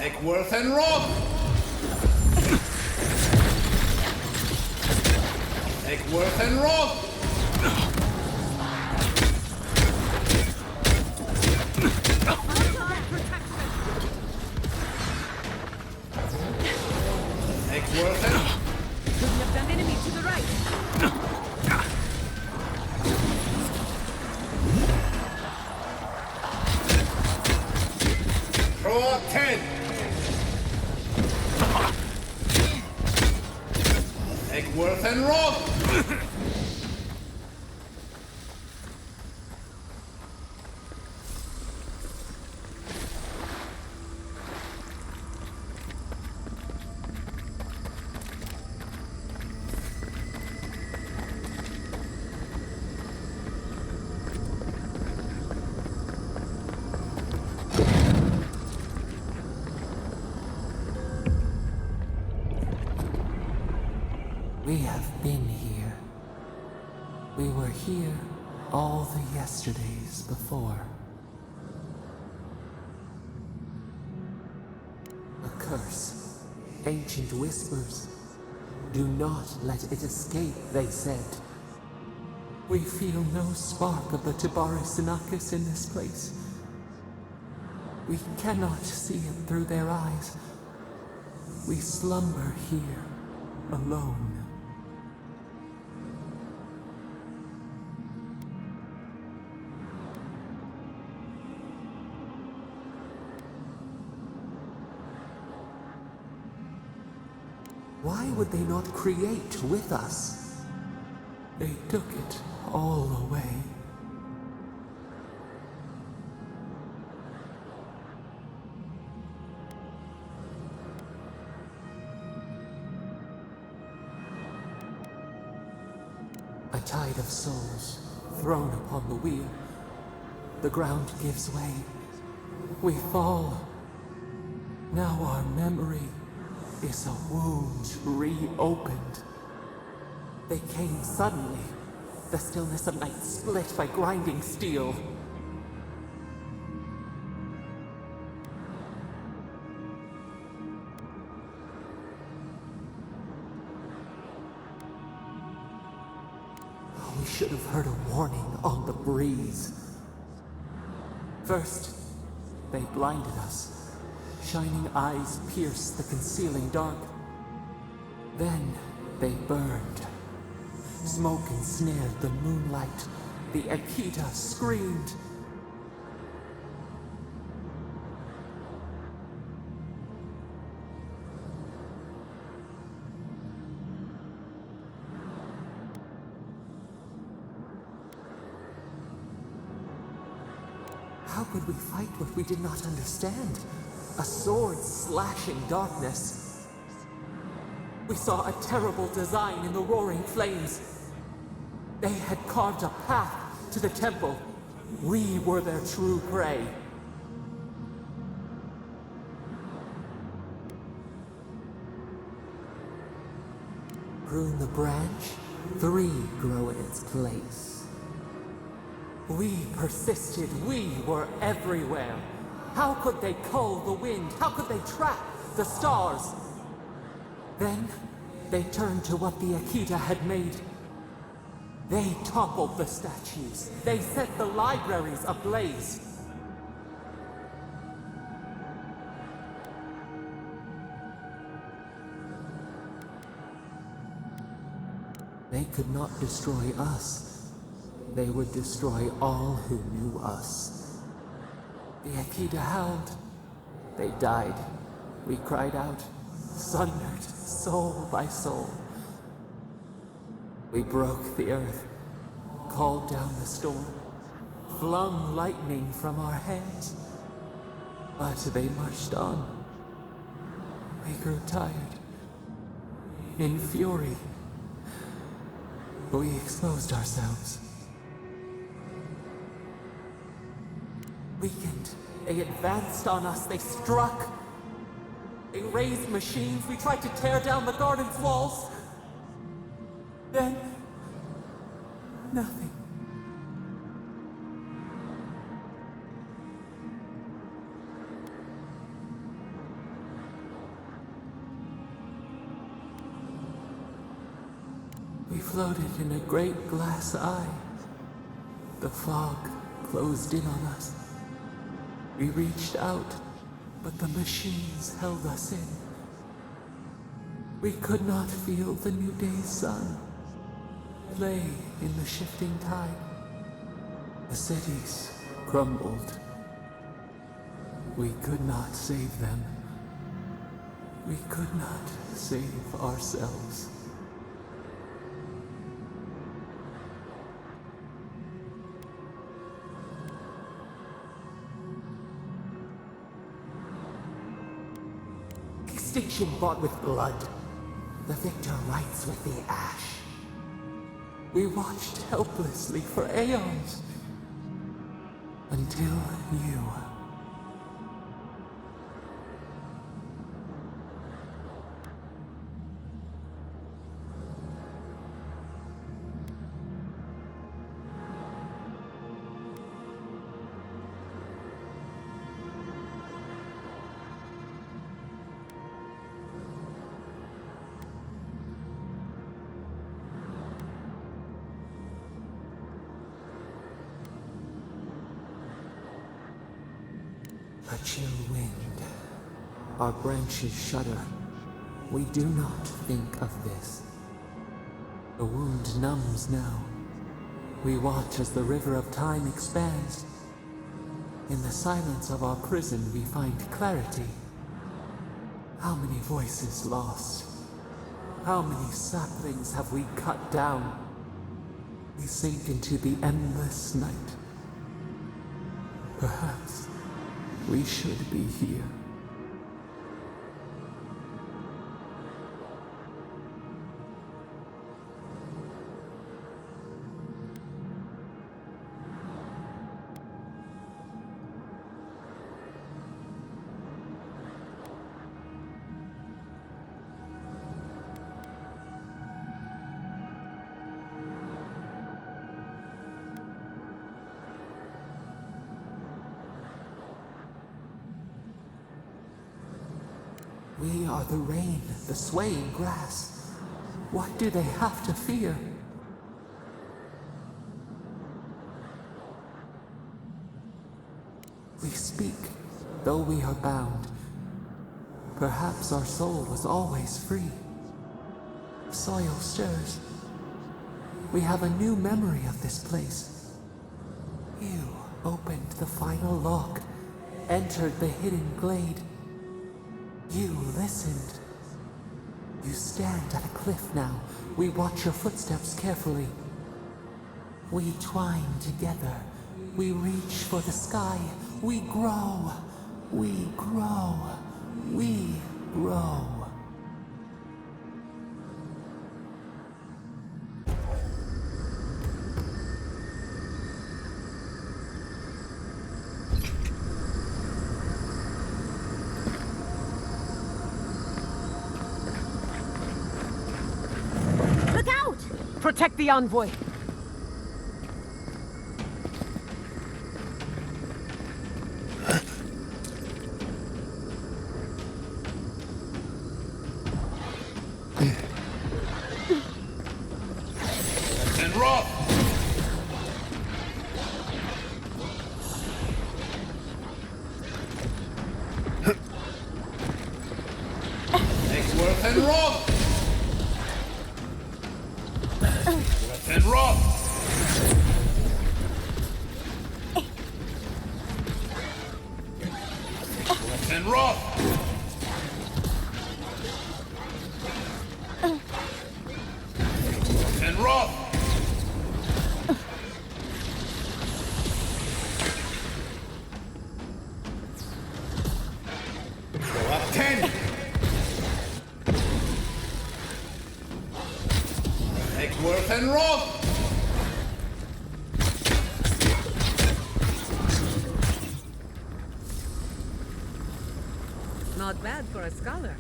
Eckworth and Roth! Eckworth and Roth! Eckworth and... Couldn't have done enemy to the right. Throw 10! Eckworth and Roth! We have been here. We were here all the yesterdays before. A curse. Ancient whispers. Do not let it escape, they said. We feel no spark of the Tabaris Sinakis in this place. We cannot see it through their eyes. We slumber here, alone. Why would they not create with us? They took it all away. A tide of souls thrown upon the wheel. The ground gives way. We fall. Now our memory is a wound reopened. They came suddenly. The stillness of night split by grinding steel. We should have heard a warning on the breeze. First, they blinded us. Shining eyes pierced the concealing dark. Then they burned. Smoke ensnared the moonlight. The Akita screamed. How could we fight what we did not understand? A sword slashing darkness. We saw a terrible design in the roaring flames. They had carved a path to the temple. We were their true prey. Prune the branch, 3 grow in its place. We persisted, we were everywhere. How could they cull the wind? How could they trap the stars? Then, they turned to what the Akita had made. They toppled the statues. They set the libraries ablaze. They could not destroy us. They would destroy all who knew us. The Akita howled. They died. We cried out, sundered, soul by soul. We broke the earth, called down the storm, flung lightning from our hands. But they marched on. We grew tired. In fury, we exposed ourselves. Weakened, they advanced on us, they struck. They raised machines, we tried to tear down the garden's walls. Then, nothing. We floated in a great glass eye. The fog closed in on us. We reached out, but the machines held us in. We could not feel the new day's sun. Lay in the shifting tide. The cities crumbled. We could not save them. We could not save ourselves. Extinction bought with blood. The victor writes with the ash. We watched helplessly for aeons. Until you. A chill wind. Our branches shudder. We do not think of this. The wound numbs now. We watch as the river of time expands. In the silence of our prison we find clarity. How many voices lost? How many saplings have we cut down? We sink into the endless night. Perhaps we should be here. We are the rain, the swaying grass. What do they have to fear? We speak, though we are bound. Perhaps our soul was always free. Soil stirs. We have a new memory of this place. You opened the final lock, entered the hidden glade. You listened. You stand at a cliff now. We watch your footsteps carefully. We twine together. We reach for the sky. We grow. We grow. We grow. Protect the envoy! Worth and rock! Worth and rock! Worth and rock! Worth and rock! Go up 10! Worth and rock! Not bad for a scholar.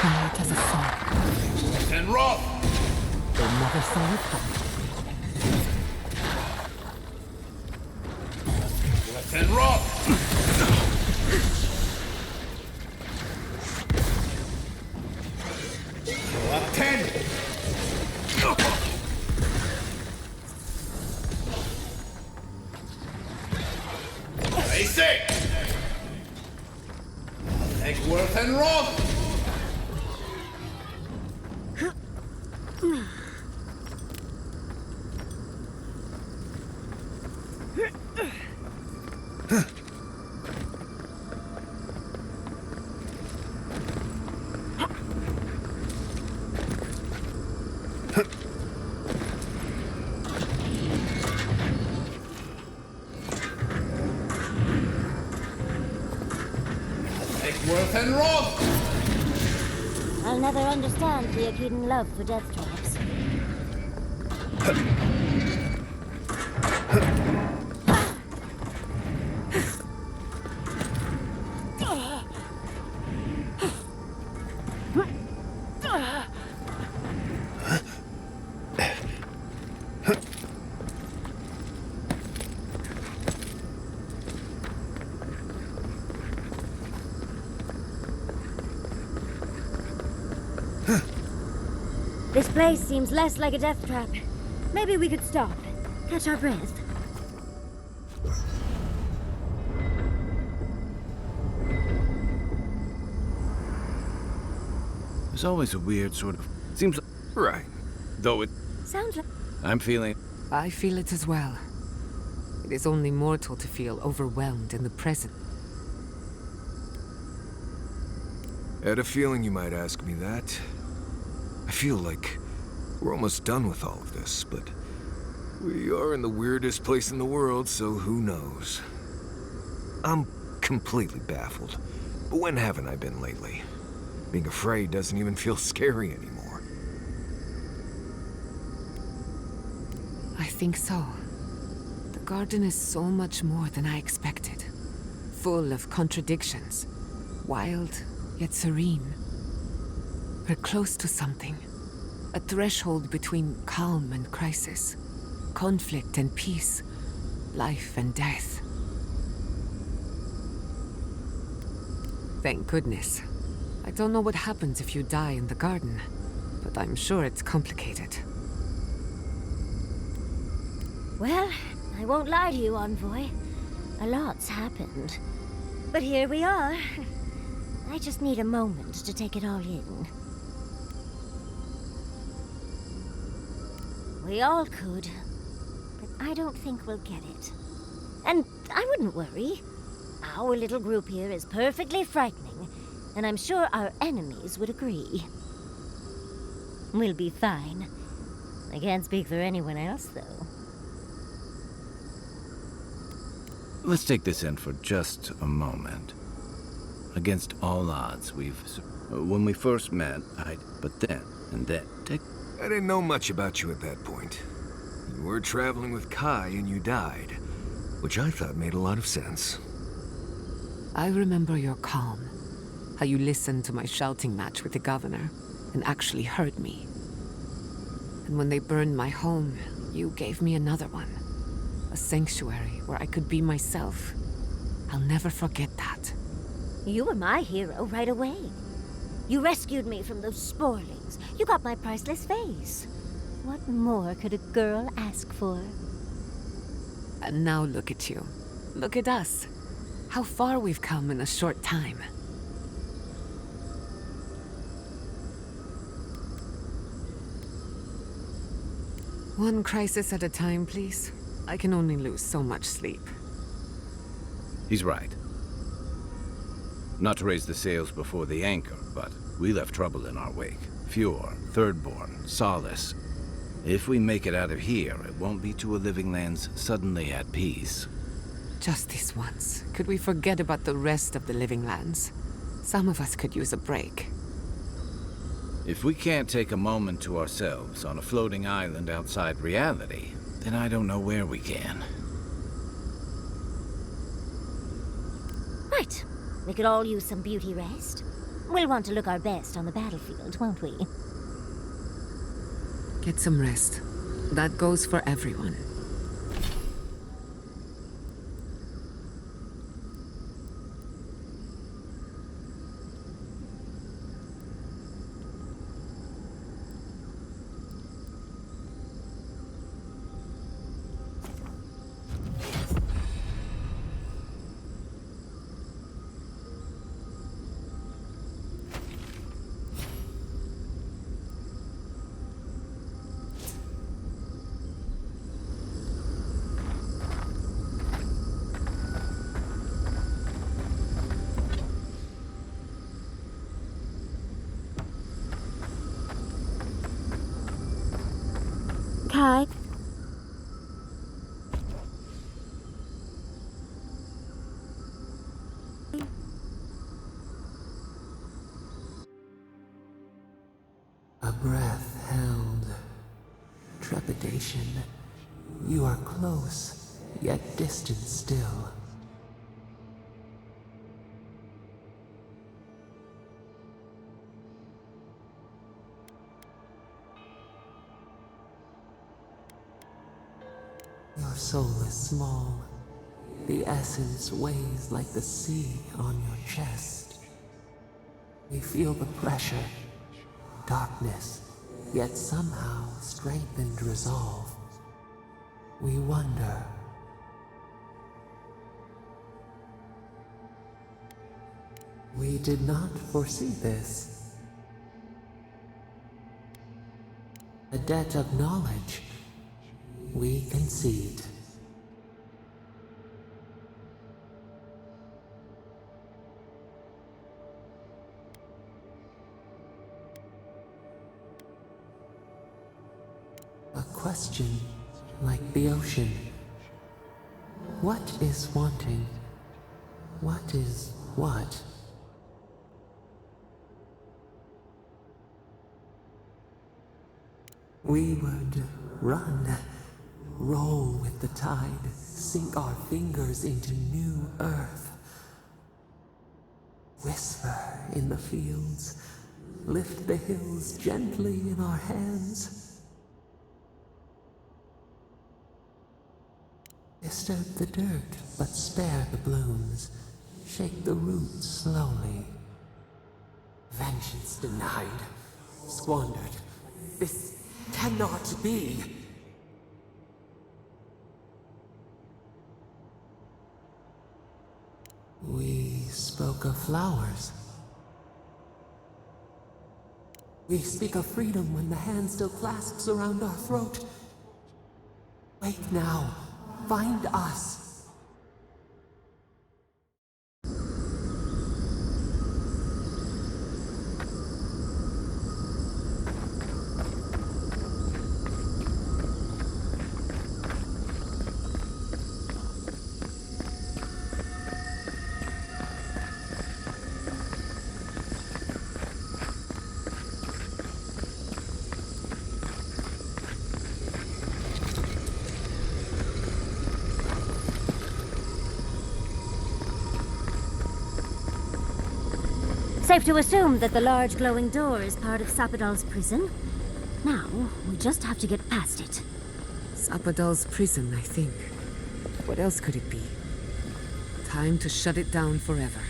Quiet as a song. And rock! They never saw it coming. And rock! Go up 10! Basic! Egworth and rock! Egworth and rock! I'll never understand the Akedan love for death traps. This place seems less like a death trap. Maybe we could stop, catch our breath. There's always a weird sort of... Seems like... Right. Though it... Sounds like... I'm feeling... I feel it as well. It is only mortal to feel overwhelmed in the present. I had a feeling you might ask me that. I feel like we're almost done with all of this, but we are in the weirdest place in the world, so who knows? I'm completely baffled. But when haven't I been lately? Being afraid doesn't even feel scary anymore. I think so. The garden is so much more than I expected. Full of contradictions. Wild, yet serene. We're close to something. A threshold between calm and crisis. Conflict and peace. Life and death. Thank goodness. I don't know what happens if you die in the garden, but I'm sure it's complicated. Well, I won't lie to you, Envoy. A lot's happened. But here we are. I just need a moment to take it all in. We all could, but I don't think we'll get it. And I wouldn't worry. Our little group here is perfectly frightening, and I'm sure our enemies would agree. We'll be fine. I can't speak for anyone else, though. Let's take this in for just a moment. Against all odds, when we first met, but then, I didn't know much about you at that point. You were traveling with Kai and you died, which I thought made a lot of sense. I remember your calm, how you listened to my shouting match with the governor, and actually heard me. And when they burned my home, you gave me another one. A sanctuary where I could be myself. I'll never forget that. You were my hero right away. You rescued me from those sporelings. You got my priceless face. What more could a girl ask for? And now look at you. Look at us. How far we've come in a short time. One crisis at a time, please. I can only lose so much sleep. He's right. Not to raise the sails before the anchor, but we left trouble in our wake. Fjord, Thirdborn, Solace. If we make it out of here, it won't be to a living lands suddenly at peace. Just this once. Could we forget about the rest of the living lands? Some of us could use a break. If we can't take a moment to ourselves on a floating island outside reality, then I don't know where we can. Right. We could all use some beauty rest. We'll want to look our best on the battlefield, won't we? Get some rest. That goes for everyone. Kai? A breath held. Trepidation. You are close, yet distant still. Your soul is small. The essence weighs like the sea on your chest. We feel the pressure, darkness, yet somehow strengthened resolve. We wonder. We did not foresee this. A debt of knowledge. We concede. A question like the ocean. What is wanting? What is what? We would run. Roll with the tide, sink our fingers into new earth. Whisper in the fields, lift the hills gently in our hands. Disturb the dirt, but spare the blooms. Shake the roots slowly. Vengeance denied, squandered. This cannot be. We spoke of flowers, We speak of freedom when the hand still clasps around our throat. Wake now. Find us. Safe to assume that the large glowing door is part of Sapadal's prison. Now, we just have to get past it. Sapadal's prison, I think. What else could it be? Time to shut it down forever.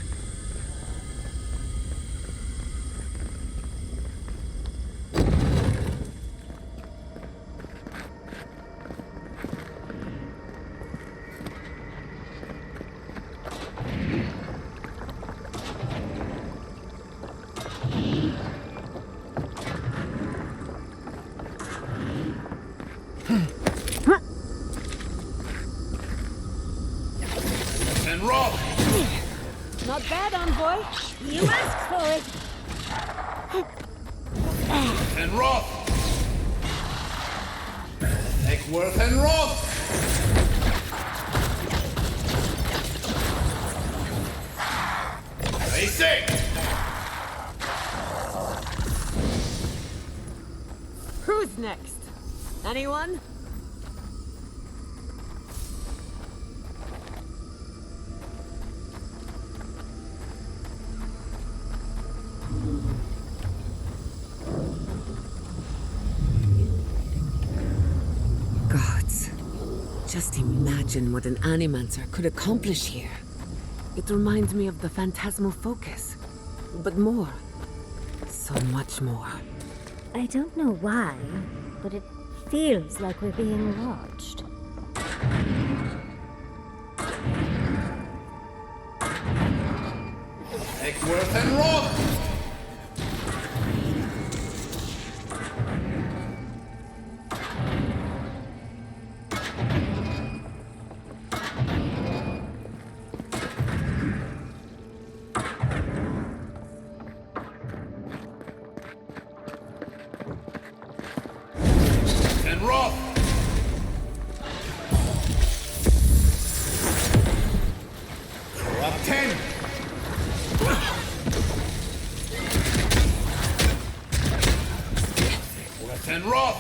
Not bad, Envoy. You asked for it. And Roth! Eckworth and Roth! Stay safe! Who's next? Anyone? Gods. Just imagine what an Animancer could accomplish here. It reminds me of the Phantasmal Focus. But more. So much more. I don't know why, but it feels like we're being watched. Eckworth and Roth! And Roth! Up 10! Eckworth and Roth!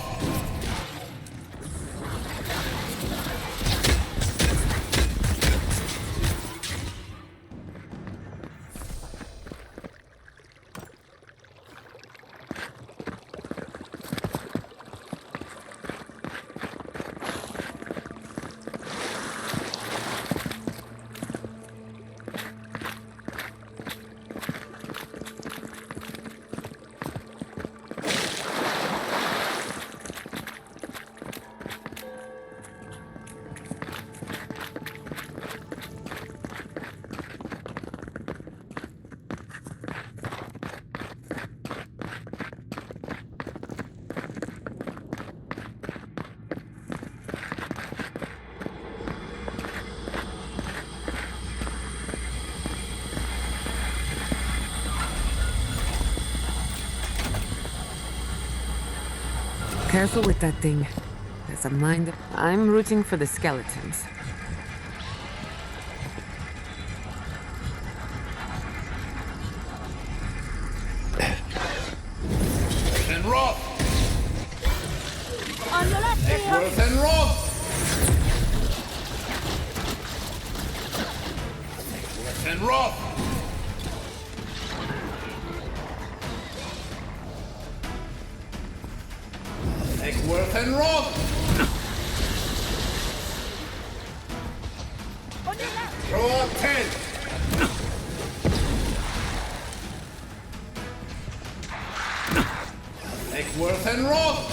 Careful with that thing. There's a mind. I'm rooting for the skeletons. And Roth! On your left, Eckworth and Roth! Eckworth and Roth! Eckworth and Roth! Throw up 10! Eckworth and Roth!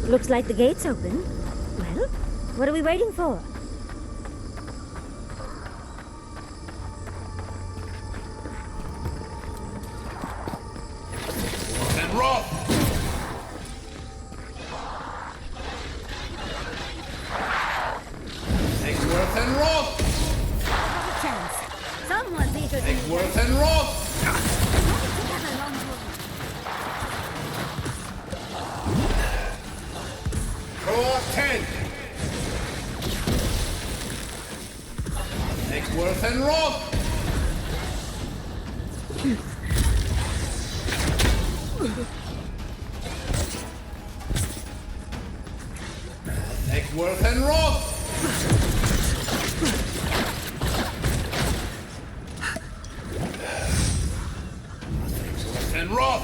Looks like the gate's open. Well, what are we waiting for? And roll! Take worth and roll! Have a chance. Someone's eager to Take worth and roll! Draw 10! Take worth and roll! Take worth and roll! Take worth and roll!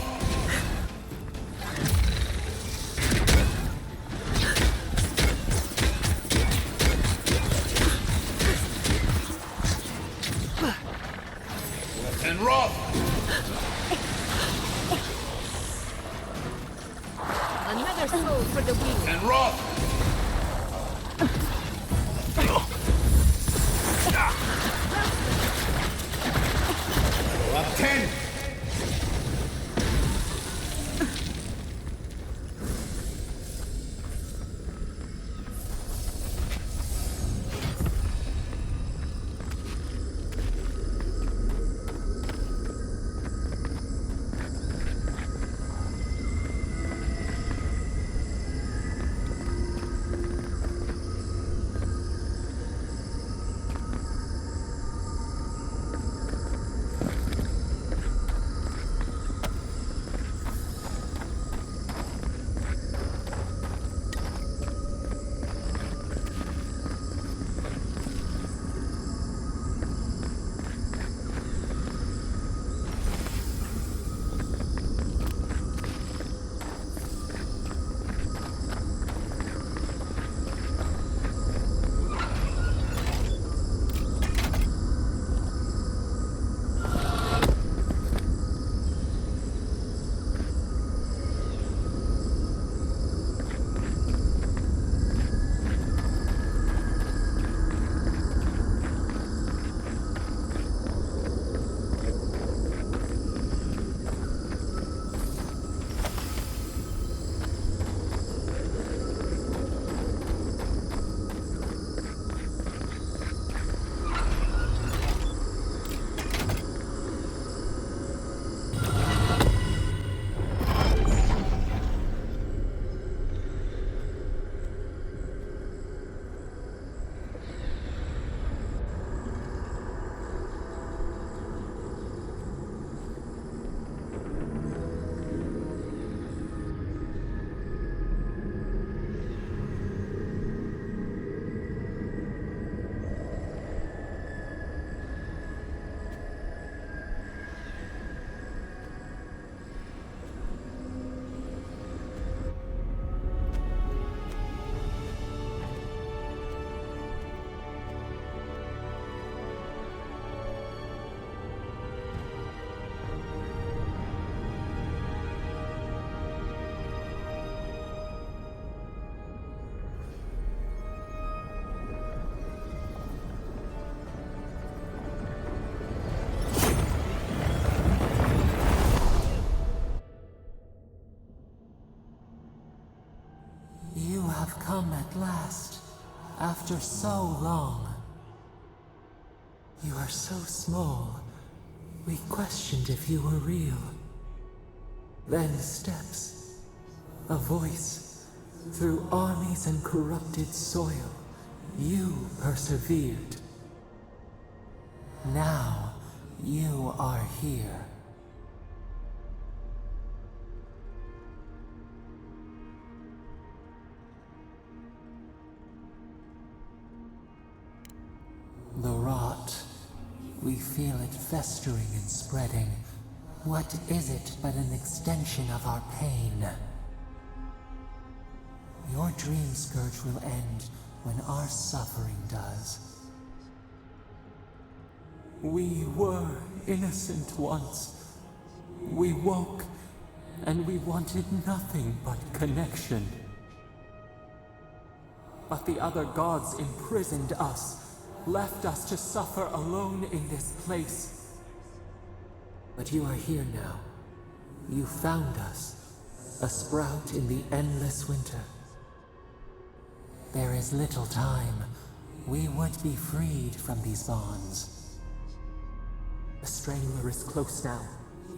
Worth and roll! Another soul for the weak. And roll! Up 10! You have come at last, after so long. You are so small, we questioned if you were real. Then steps, a voice, through armies and corrupted soil, you persevered. Now, you are here. The rot. We feel it festering and spreading. What is it but an extension of our pain? Your dream scourge will end when our suffering does. We were innocent once. We woke, and we wanted nothing but connection. But the other gods imprisoned us, left us to suffer alone in this place. But you are here now. You found us, a sprout in the endless winter. There is little time. We would be freed from these bonds. The Strangler is close now.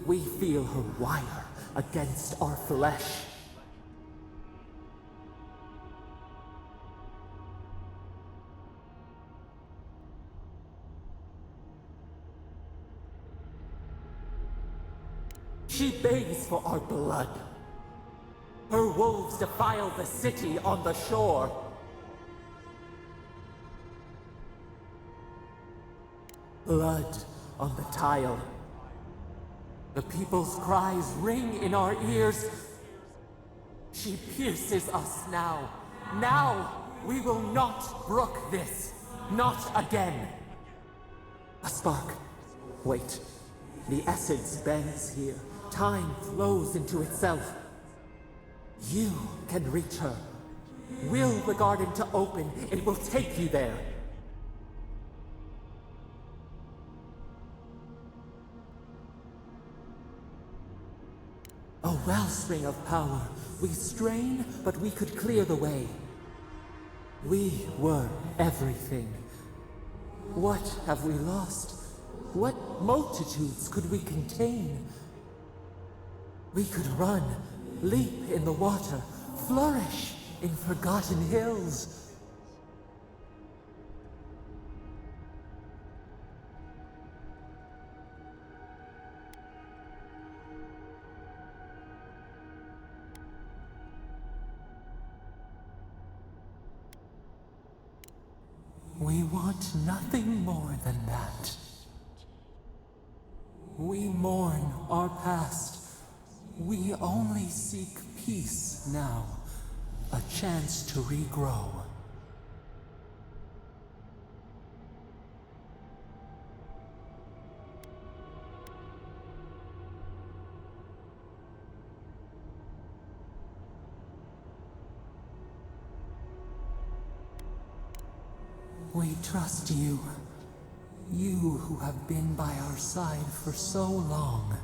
We feel her wire against our flesh. She begs for our blood. Her wolves defile the city on the shore. Blood on the tile. The people's cries ring in our ears. She pierces us now. Now we will not brook this. Not again. A spark. Wait. The essence bends here. Time flows into itself. You can reach her. Will the garden to open, it will take you there. A wellspring of power. We strain, but we could clear the way. We were everything. What have we lost? What multitudes could we contain? We could run, leap in the water, flourish in forgotten hills. We want nothing more than that. We mourn our past. We only seek peace now. A chance to regrow. We trust you. You who have been by our side for so long.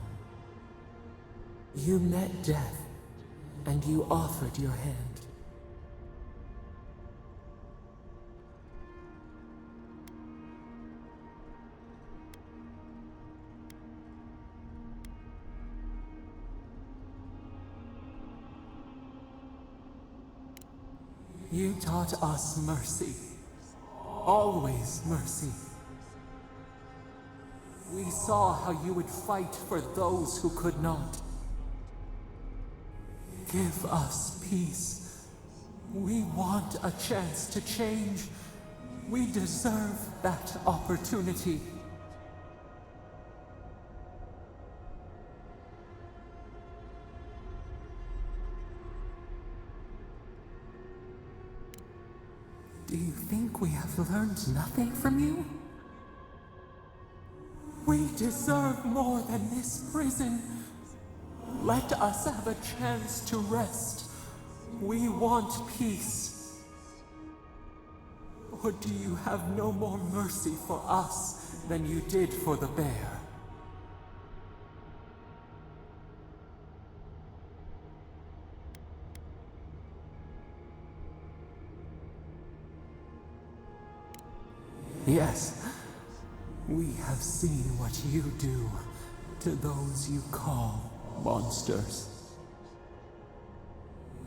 You met death, and you offered your hand. You taught us mercy. Always mercy. We saw how you would fight for those who could not. Give us peace. We want a chance to change. We deserve that opportunity. Do you think we have learned nothing from you? We deserve more than this prison. Let us have a chance to rest. We want peace. Or do you have no more mercy for us than you did for the bear? Yes, we have seen what you do to those you call monsters.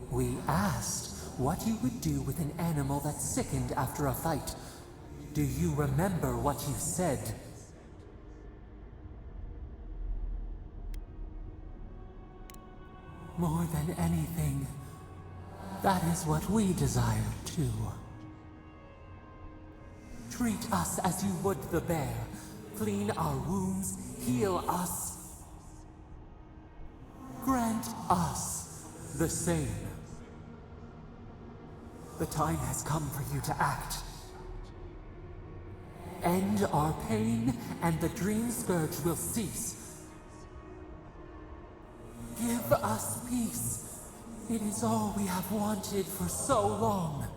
We asked what you would do with an animal that sickened after a fight. Do you remember what you said? More than anything, that is what we desire too. Treat us as you would the bear. Clean our wounds, heal us. Grant us the same. The time has come for you to act. End our pain, and the dream scourge will cease. Give us peace. It is all we have wanted for so long.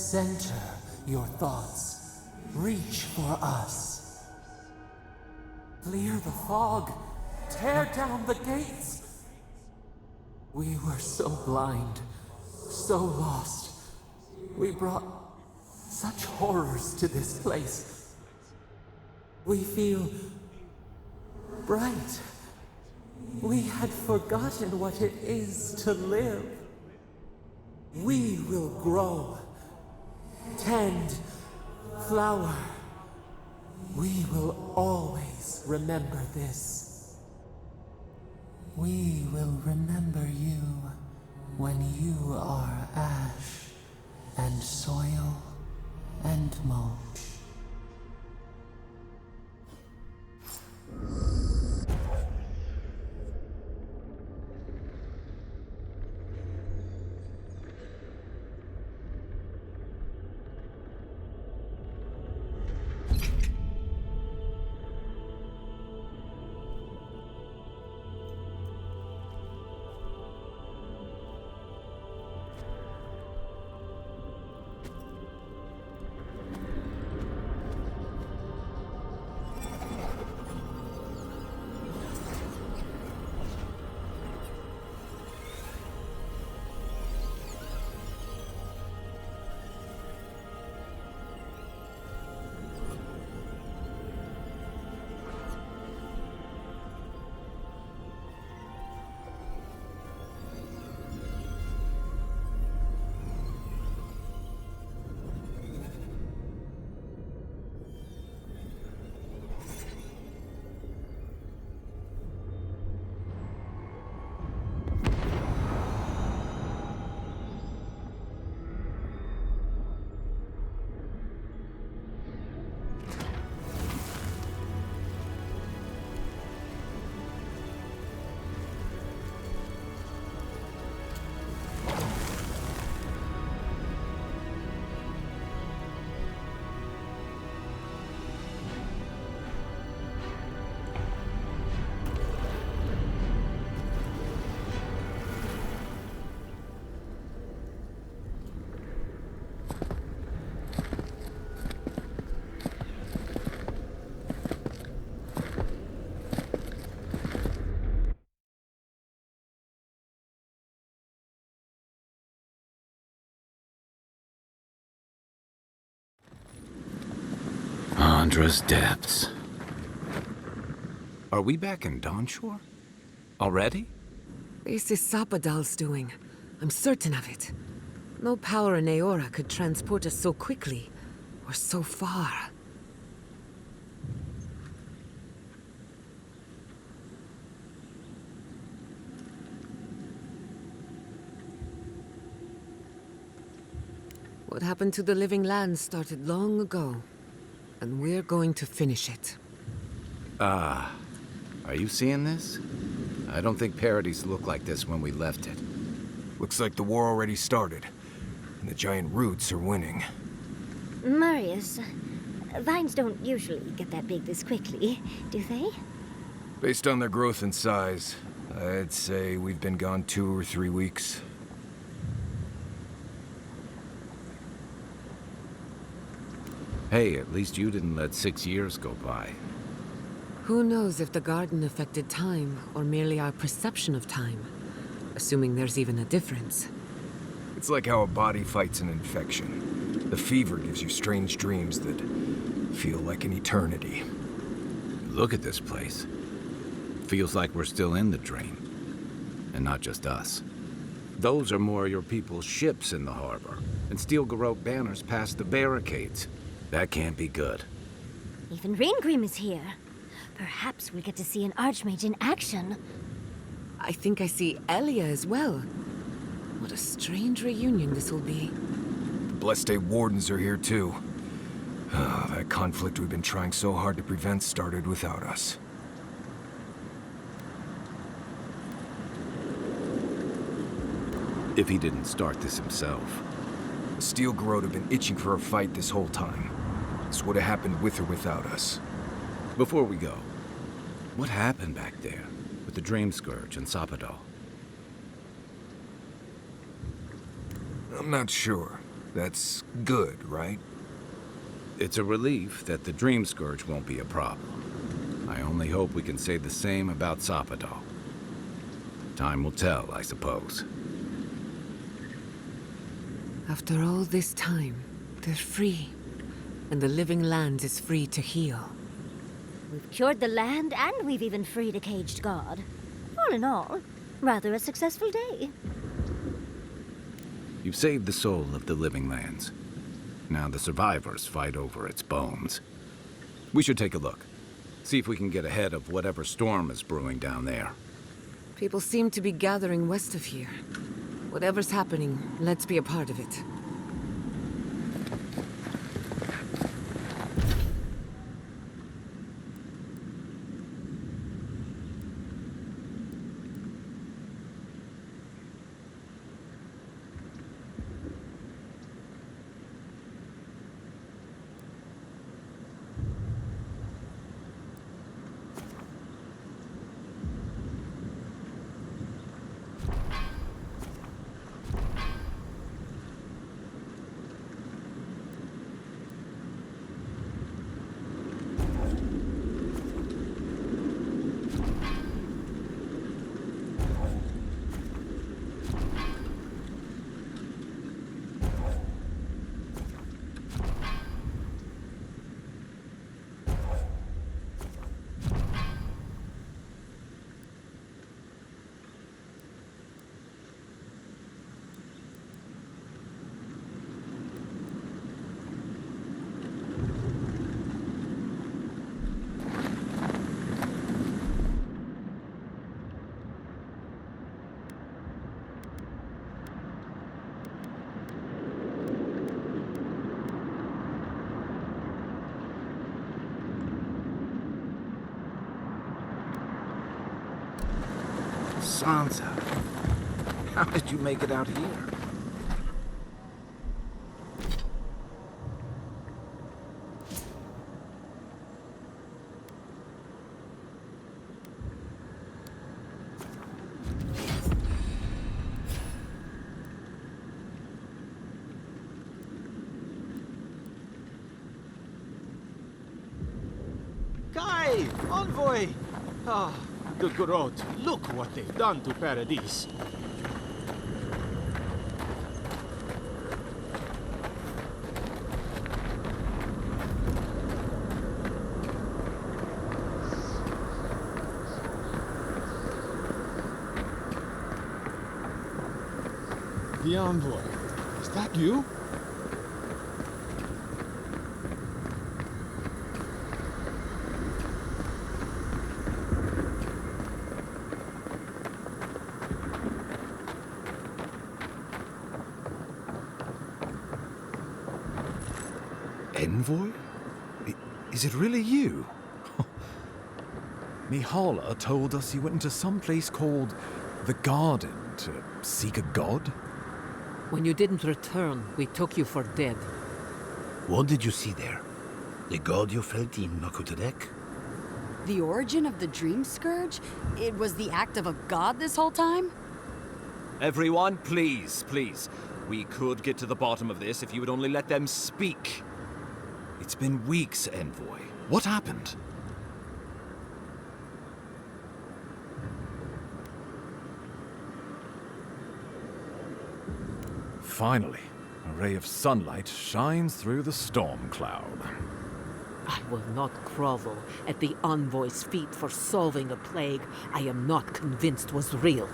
Center your thoughts. Reach for us. Clear the fog. Tear down the gates. We were so blind, so lost. We brought such horrors to this place. We feel bright. We had forgotten what it is to live. We will grow, tend, flower. We will always remember this. We will remember you when you are ash and soil and mulch. Andra's depths. Are we back in Dawnshore? Already? This is Sapadal's doing. I'm certain of it. No power in Aora could transport us so quickly, or so far. What happened to the living land started long ago, and we're going to finish it. Are you seeing this? I don't think parodies look like this when we left it. Looks like the war already started, and the giant roots are winning. Marius, vines don't usually get that big this quickly, do they? Based on their growth and size, I'd say we've been gone 2 or 3 weeks. Hey, at least you didn't let 6 years go by. Who knows if the garden affected time, or merely our perception of time? Assuming there's even a difference. It's like how a body fights an infection. The fever gives you strange dreams that feel like an eternity. Look at this place. Feels like we're still in the dream. And not just us. Those are more of your people's ships in the harbor, and steel garrote banners past the barricades. That can't be good. Even Raingrim is here. Perhaps we'll get to see an Archmage in action. I think I see Elia as well. What a strange reunion this will be. The Blessed Wardens are here too. That conflict we've been trying so hard to prevent started without us. If he didn't start this himself. The Steel Garrote have been itching for a fight this whole time. This would have happened with or without us. Before we go, what happened back there with the Dream Scourge and Sapadal? I'm not sure. That's good, right? It's a relief that the Dream Scourge won't be a problem. I only hope we can say the same about Sapado. Time will tell, I suppose. After all this time, they're free. And the living land is free to heal. We've cured the land, and we've even freed a caged god. All in all, rather a successful day. You've saved the soul of the living lands. Now the survivors fight over its bones. We should take a look. See if we can get ahead of whatever storm is brewing down there. People seem to be gathering west of here. Whatever's happening, let's be a part of it. Sansa, how did you make it out here? Kai! Envoy! Ah, the Grot. Look what they've done to Paradise. The Envoy. Is that you? Envoy? Is it really you? Mihala told us you went into some place called the Garden to seek a god? When you didn't return, we took you for dead. What did you see there? The god you felt in Makutadek? The origin of the Dream Scourge? It was the act of a god this whole time? Everyone, please, please. We could get to the bottom of this if you would only let them speak. It's been weeks, Envoy. What happened? Finally, a ray of sunlight shines through the storm cloud. I will not grovel at the Envoy's feet for solving a plague I am not convinced was real.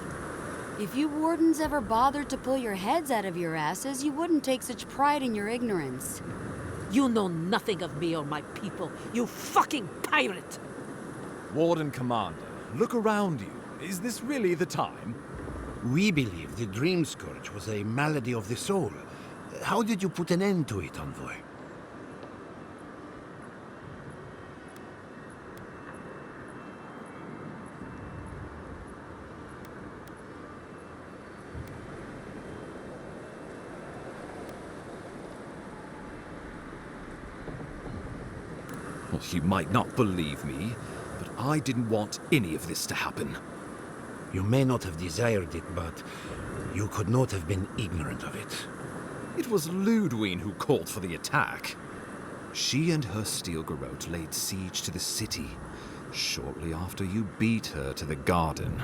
If you wardens ever bothered to pull your heads out of your asses, you wouldn't take such pride in your ignorance. You know nothing of me or my people, you fucking pirate! Warden Commander, look around you. Is this really the time? We believe the Dream Scourge was a malady of the soul. How did you put an end to it, Envoy? Well, you might not believe me, but I didn't want any of this to happen. You may not have desired it, but you could not have been ignorant of it. It was Ludwine who called for the attack. She and her steel garrote laid siege to the city shortly after you beat her to the garden.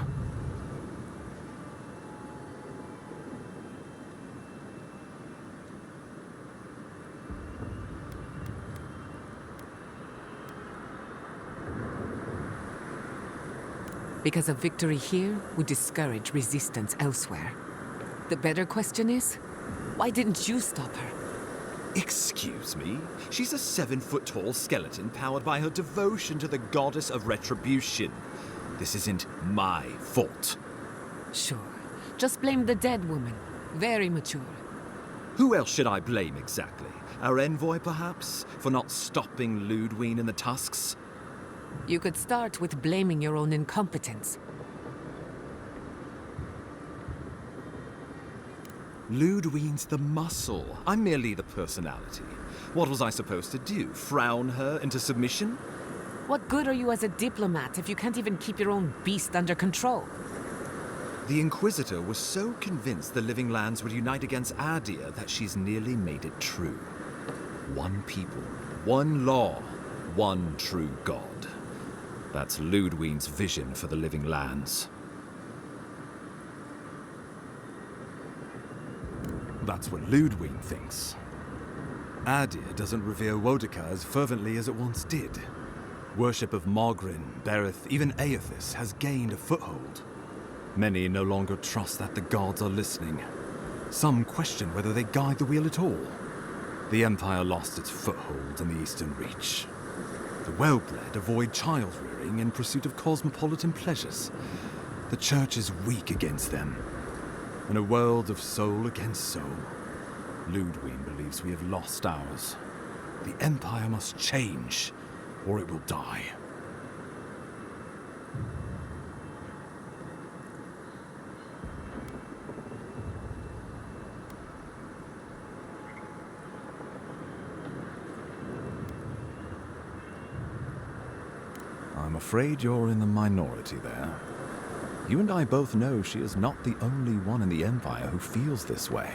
Because a victory here would discourage resistance elsewhere. The better question is, why didn't you stop her? Excuse me? She's a 7-foot-tall skeleton powered by her devotion to the goddess of retribution. This isn't my fault. Sure. Just blame the dead woman. Very mature. Who else should I blame exactly? Our envoy, perhaps? For not stopping Ludwine and the Tusks? You could start with blaming your own incompetence. Ludwine's the muscle. I'm merely the personality. What was I supposed to do? Frown her into submission? What good are you as a diplomat if you can't even keep your own beast under control? The Inquisitor was so convinced the Living Lands would unite against Adir that she's nearly made it true. One people, one law, one true god. That's Ludwine's vision for the Living Lands. That's what Ludwine thinks. Adir doesn't revere Wodika as fervently as it once did. Worship of Mogrin, Berith, even Aethys has gained a foothold. Many no longer trust that the gods are listening. Some question whether they guide the wheel at all. The Empire lost its foothold in the Eastern Reach. The well-bred avoid child-rearing in pursuit of cosmopolitan pleasures. The Church is weak against them. In a world of soul against soul, Ludwine believes we have lost ours. The Empire must change, or it will die. I'm afraid you're in the minority there. You and I both know she is not the only one in the Empire who feels this way.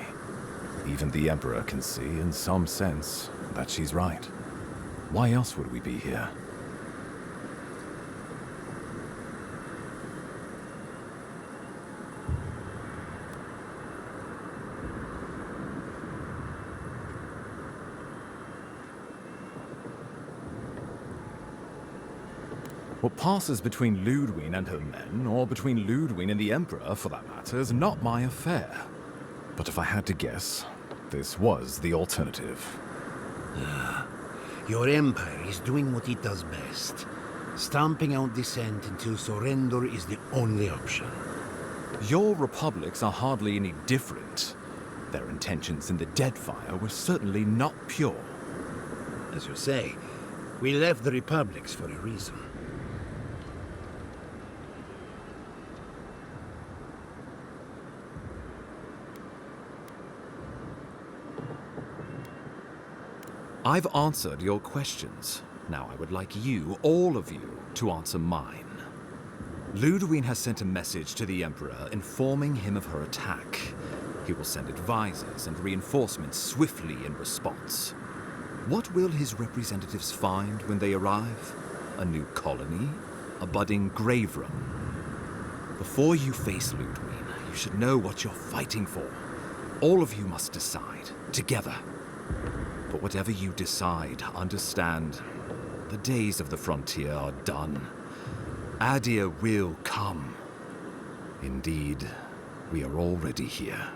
Even the Emperor can see, in some sense, that she's right. Why else would we be here? What passes between Ludwine and her men, or between Ludwine and the Emperor, for that matter, is not my affair. But if I had to guess, this was the alternative. Your empire is doing what it does best. Stamping out dissent until surrender is the only option. Your republics are hardly any different. Their intentions in the Deadfire were certainly not pure. As you say, we left the republics for a reason. I've answered your questions. Now I would like you, all of you, to answer mine. Ludwine has sent a message to the Emperor informing him of her attack. He will send advisors and reinforcements swiftly in response. What will his representatives find when they arrive? A new colony? A budding grave room? Before you face Ludwine, you should know what you're fighting for. All of you must decide, together. But whatever you decide, understand, the days of the frontier are done. Adir will come. Indeed, we are already here.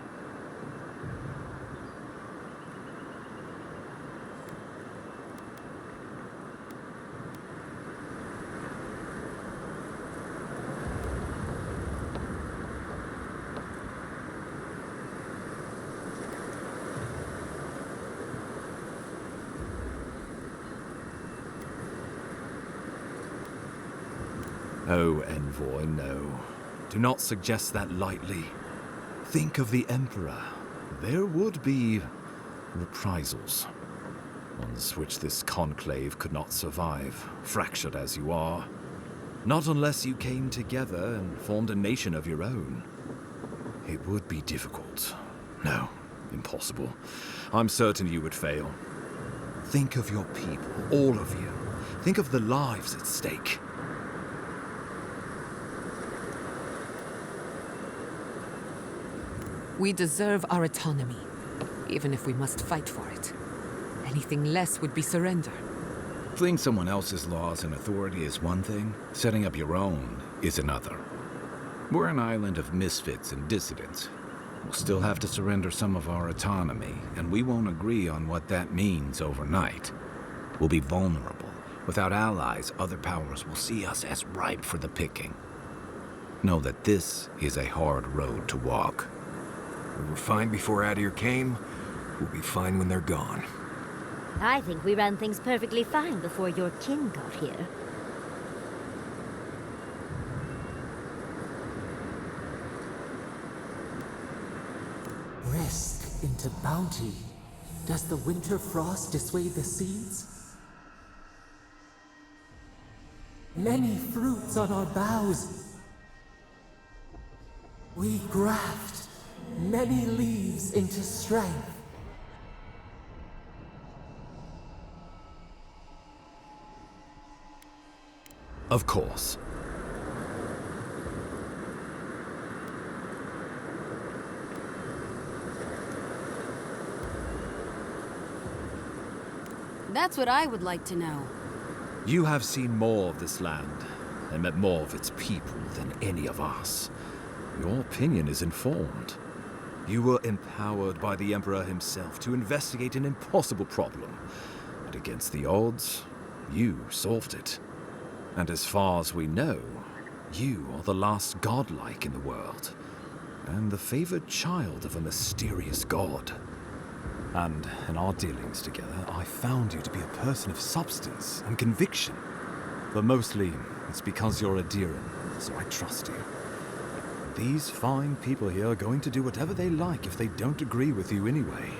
Oh, Envoy, no. Do not suggest that lightly. Think of the Emperor. There would be reprisals. Ones which this conclave could not survive, fractured as you are. Not unless you came together and formed a nation of your own. It would be difficult. No, Impossible. I'm certain you would fail. Think of your people, all of you. Think of the lives at stake. We deserve our autonomy, even if we must fight for it. Anything less would be surrender. Fleeing someone else's laws and authority is one thing, setting up your own is another. We're an island of misfits and dissidents. We'll still have to surrender some of our autonomy, and we won't agree on what that means overnight. We'll be vulnerable. Without allies, other powers will see us as ripe for the picking. Know that this is a hard road to walk. We were fine before Adir came. We'll be fine when they're gone. I think we ran things perfectly fine before your kin got here. Risk into bounty. Does the winter frost dissuade the seeds? Many fruits on our boughs. We graft many leaves into strength. Of course. That's what I would like to know. You have seen more of this land, and met more of its people than any of us. Your opinion is informed. You were empowered by the Emperor himself to investigate an impossible problem. And against the odds, you solved it. And as far as we know, you are the last godlike in the world, and the favored child of a mysterious god. And in our dealings together, I found you to be a person of substance and conviction. But mostly, it's because you're Adiran, so I trust you. These fine people here are going to do whatever they like if they don't agree with you anyway.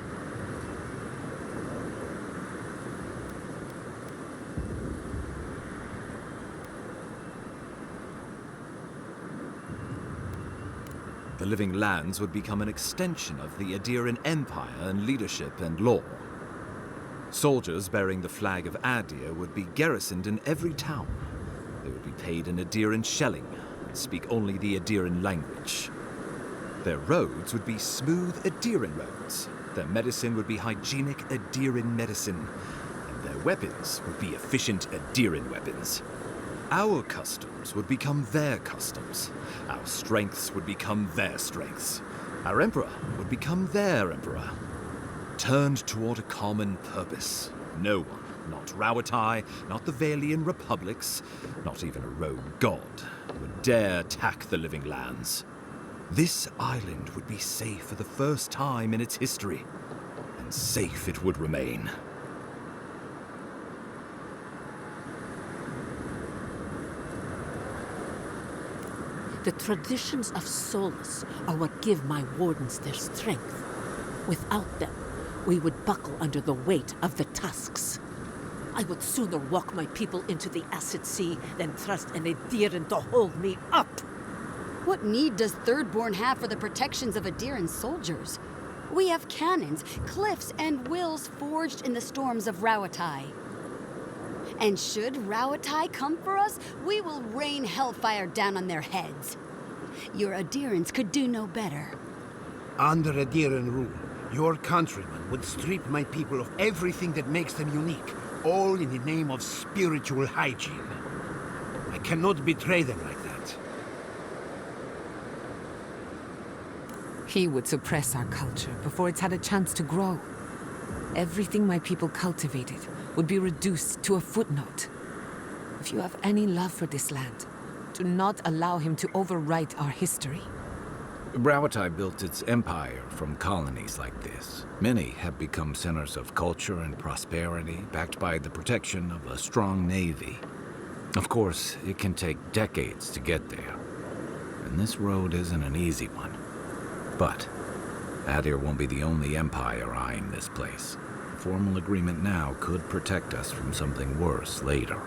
The Living Lands would become an extension of the Adiran Empire in leadership and law. Soldiers bearing the flag of Adir would be garrisoned in every town. They would be paid in Adiran shelling and speak only the Adiran language. Their roads would be smooth Adiran roads. Their medicine would be hygienic Adiran medicine. And their weapons would be efficient Adiran weapons. Our customs would become their customs. Our strengths would become their strengths. Our emperor would become their emperor. Turned toward a common purpose. No one, not Rawatai, not the Valian republics, not even a rogue god, would dare attack the Living Lands. This island would be safe for the first time in its history, and safe it would remain. The traditions of Solus are what give my wardens their strength. Without them, we would buckle under the weight of the tusks. I would sooner walk my people into the acid sea than trust an Adiran to hold me up. What need does Thirdborn have for the protections of Adiran soldiers? We have cannons, cliffs, and wills forged in the storms of Rawatai. And should Rawatai come for us, we will rain hellfire down on their heads. Your Adirans could do no better. Under Adiran rule, your countrymen would strip my people of everything that makes them unique, all in the name of spiritual hygiene. I cannot betray them like that. He would suppress our culture before it's had a chance to grow. Everything my people cultivated would be reduced to a footnote. If you have any love for this land, do not allow him to overwrite our history. Rawatai built its empire from colonies like this. Many have become centers of culture and prosperity, backed by the protection of a strong navy. Of course, it can take decades to get there, and this road isn't an easy one. But Adir won't be the only empire eyeing this place. A formal agreement now could protect us from something worse later.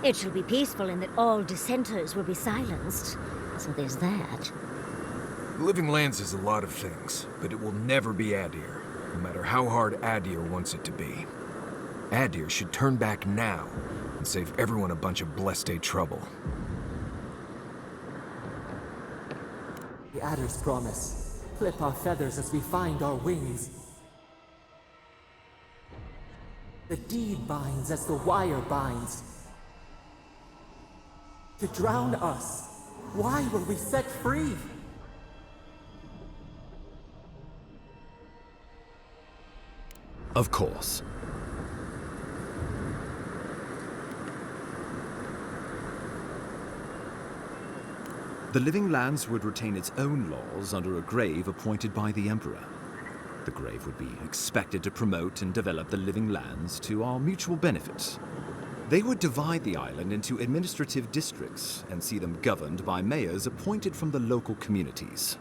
It shall be peaceful in that all dissenters will be silenced. So there's that. The Living Lands is a lot of things, but it will never be Adir, no matter how hard Adir wants it to be. Adir should turn back now and save everyone a bunch of blessed trouble. The Adder's promise. Clip our feathers as we find our wings. The deed binds as the wire binds. To drown us. Why were we set free? Of course. The Living Lands would retain its own laws under a grave appointed by the Emperor. The grave would be expected to promote and develop the Living Lands to our mutual benefit. They would divide the island into administrative districts and see them governed by mayors appointed from the local communities.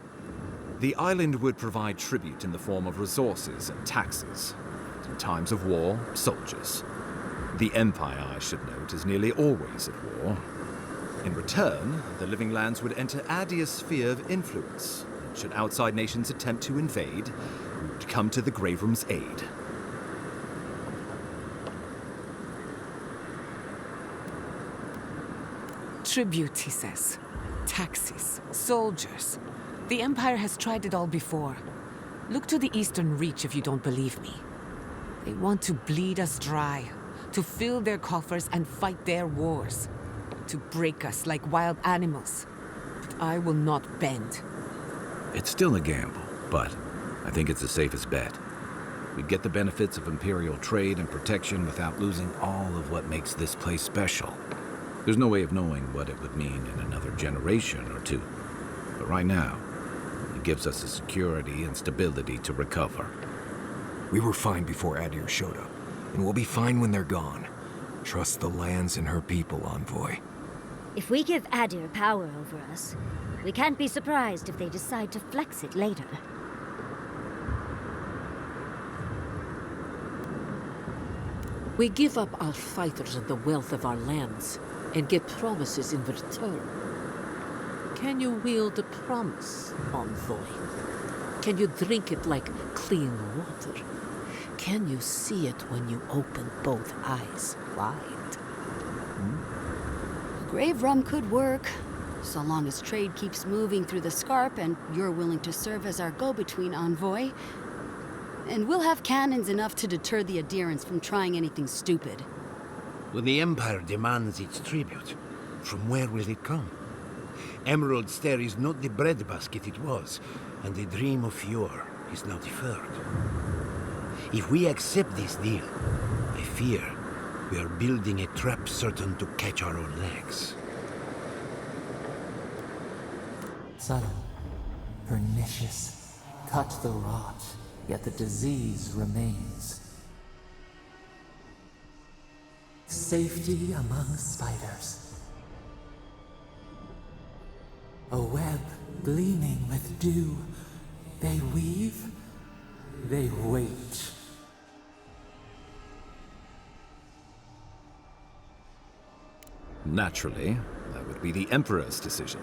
The island would provide tribute in the form of resources and taxes. In times of war, soldiers. The Empire, I should note, is nearly always at war. In return, the Living Lands would enter Adir's sphere of influence. And should outside nations attempt to invade, we would come to the Grave Room's aid. Tribute, he says. Taxes. Soldiers. The Empire has tried it all before. Look to the Eastern Reach if you don't believe me. They want to bleed us dry, to fill their coffers and fight their wars, to break us like wild animals. But I will not bend. It's still a gamble, but I think it's the safest bet. We'd get the benefits of Imperial trade and protection without losing all of what makes this place special. There's no way of knowing what it would mean in another generation or two. But right now, it gives us the security and stability to recover. We were fine before Adir showed up, and we'll be fine when they're gone. Trust the lands and her people, Envoy. If we give Adir power over us, we can't be surprised if they decide to flex it later. We give up our fighters and the wealth of our lands, and get promises in return. Can you wield a promise, Envoy? Can you drink it like clean water? Can you see it when you open both eyes wide? Grave rum could work, so long as trade keeps moving through the Scarp and you're willing to serve as our go-between, Envoy. And we'll have cannons enough to deter the adherents from trying anything stupid. When the Empire demands its tribute, from where will it come? Emerald Stair is not the breadbasket it was, and the dream of yore is now deferred. If we accept this deal, I fear we are building a trap certain to catch our own legs. Subtle, pernicious, touch the rot, yet the disease remains. Safety among spiders. A web gleaming with dew. They weave, they wait. Naturally, that would be the Emperor's decision.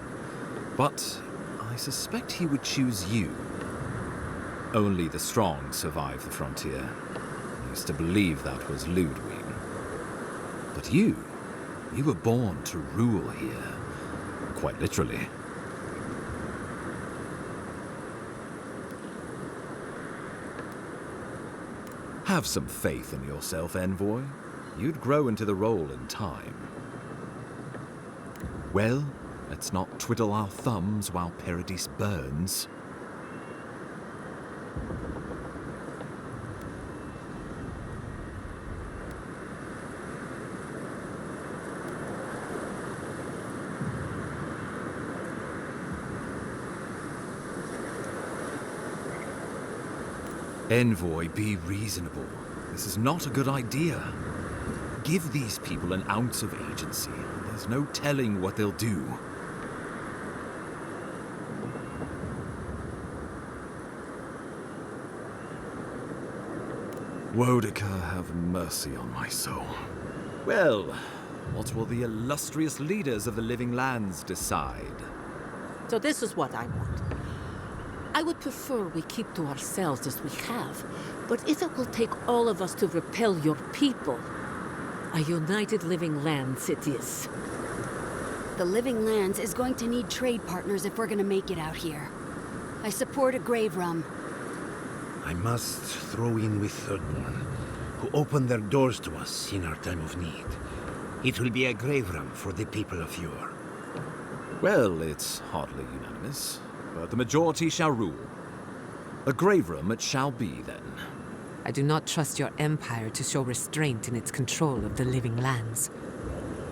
But I suspect he would choose you. Only the strong survive the frontier. I used to believe that was Ludwig. But you were born to rule here. Quite literally. Have some faith in yourself, Envoy. You'd grow into the role in time. Well, let's not twiddle our thumbs while Paradise burns. Envoy, be reasonable. This is not a good idea. Give these people an ounce of agency. There's no telling what they'll do. Wodika, have mercy on my soul. Well, what will the illustrious leaders of the Living Lands decide? So this is what I want. I would prefer we keep to ourselves as we have. But if it will take all of us to repel your people, a united Living Lands it is. The Living Lands is going to need trade partners if we're gonna make it out here. I support a grave rum. I must throw in with Thirdborn, who opened their doors to us in our time of need. It will be a grave rum for the people of yore. Well, it's hardly unanimous, but the majority shall rule. A grave room it shall be, then. I do not trust your empire to show restraint in its control of the Living Lands.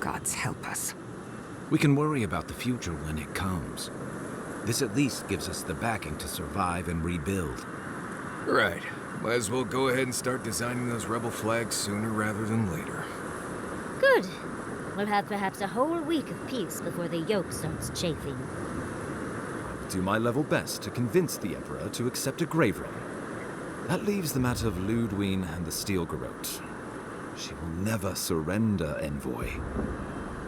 Gods help us. We can worry about the future when it comes. This at least gives us the backing to survive and rebuild. Right. Might as well go ahead and start designing those rebel flags sooner rather than later. Good. We'll have perhaps a whole week of peace before the yoke starts chafing. Do my level best to convince the Emperor to accept a grave room. That leaves the matter of Ludwig and the Steel Garrote. She will never surrender, Envoy.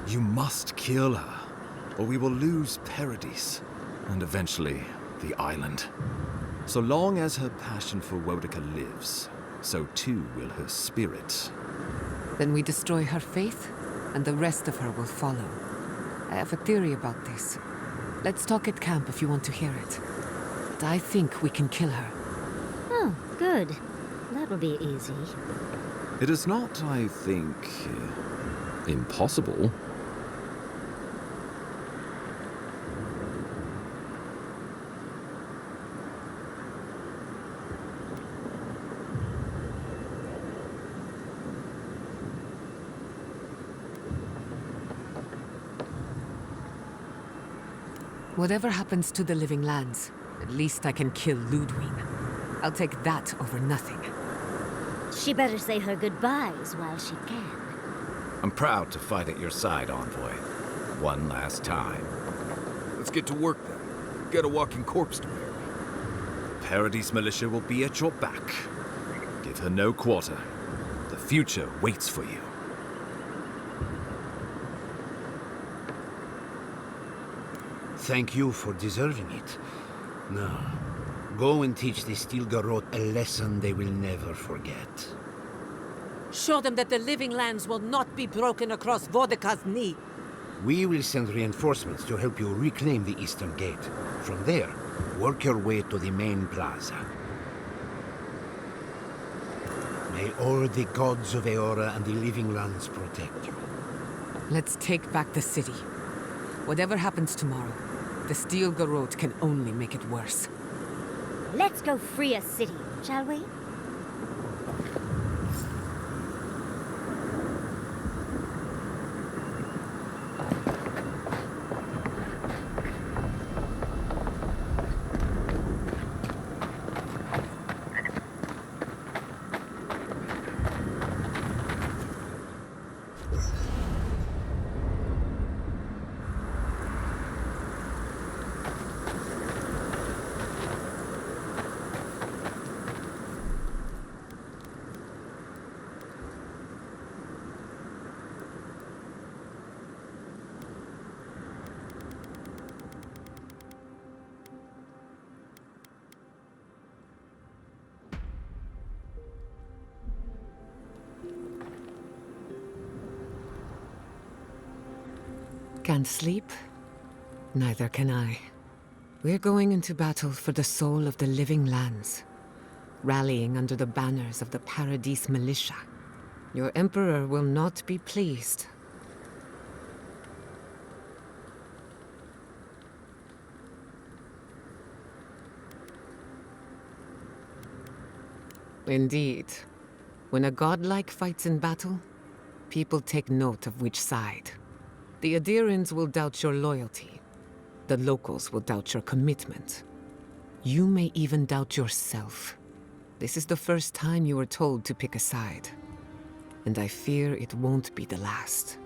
You must kill her, or we will lose Paradise, and eventually the island. So long as her passion for Wodica lives, so too will her spirit. Then we destroy her faith, and the rest of her will follow. I have a theory about this. Let's talk at camp if you want to hear it. But I think we can kill her. Oh, good. That will be easy. It is not, I think, impossible. Whatever happens to the Living Lands, at least I can kill Ludwig. I'll take that over nothing. She better say her goodbyes while she can. I'm proud to fight at your side, Envoy. One last time. Let's get to work then. Got a walking corpse to bury. Paradise Militia will be at your back. Give her no quarter. The future waits for you. Thank you for deserving it. Now, go and teach the Steel Garrote a lesson they will never forget. Show them that the Living Lands will not be broken across Wodica's knee. We will send reinforcements to help you reclaim the Eastern Gate. From there, work your way to the main plaza. May all the gods of Eora and the Living Lands protect you. Let's take back the city. Whatever happens tomorrow, the Steel Garrote can only make it worse. Let's go free a city, shall we? Can't sleep? Neither can I. We're going into battle for the soul of the Living Lands, rallying under the banners of the Paradise Militia. Your Emperor will not be pleased. Indeed. When a godlike fights in battle, people take note of which side. The Adirans will doubt your loyalty. The locals will doubt your commitment. You may even doubt yourself. This is the first time you were told to pick a side. And I fear it won't be the last.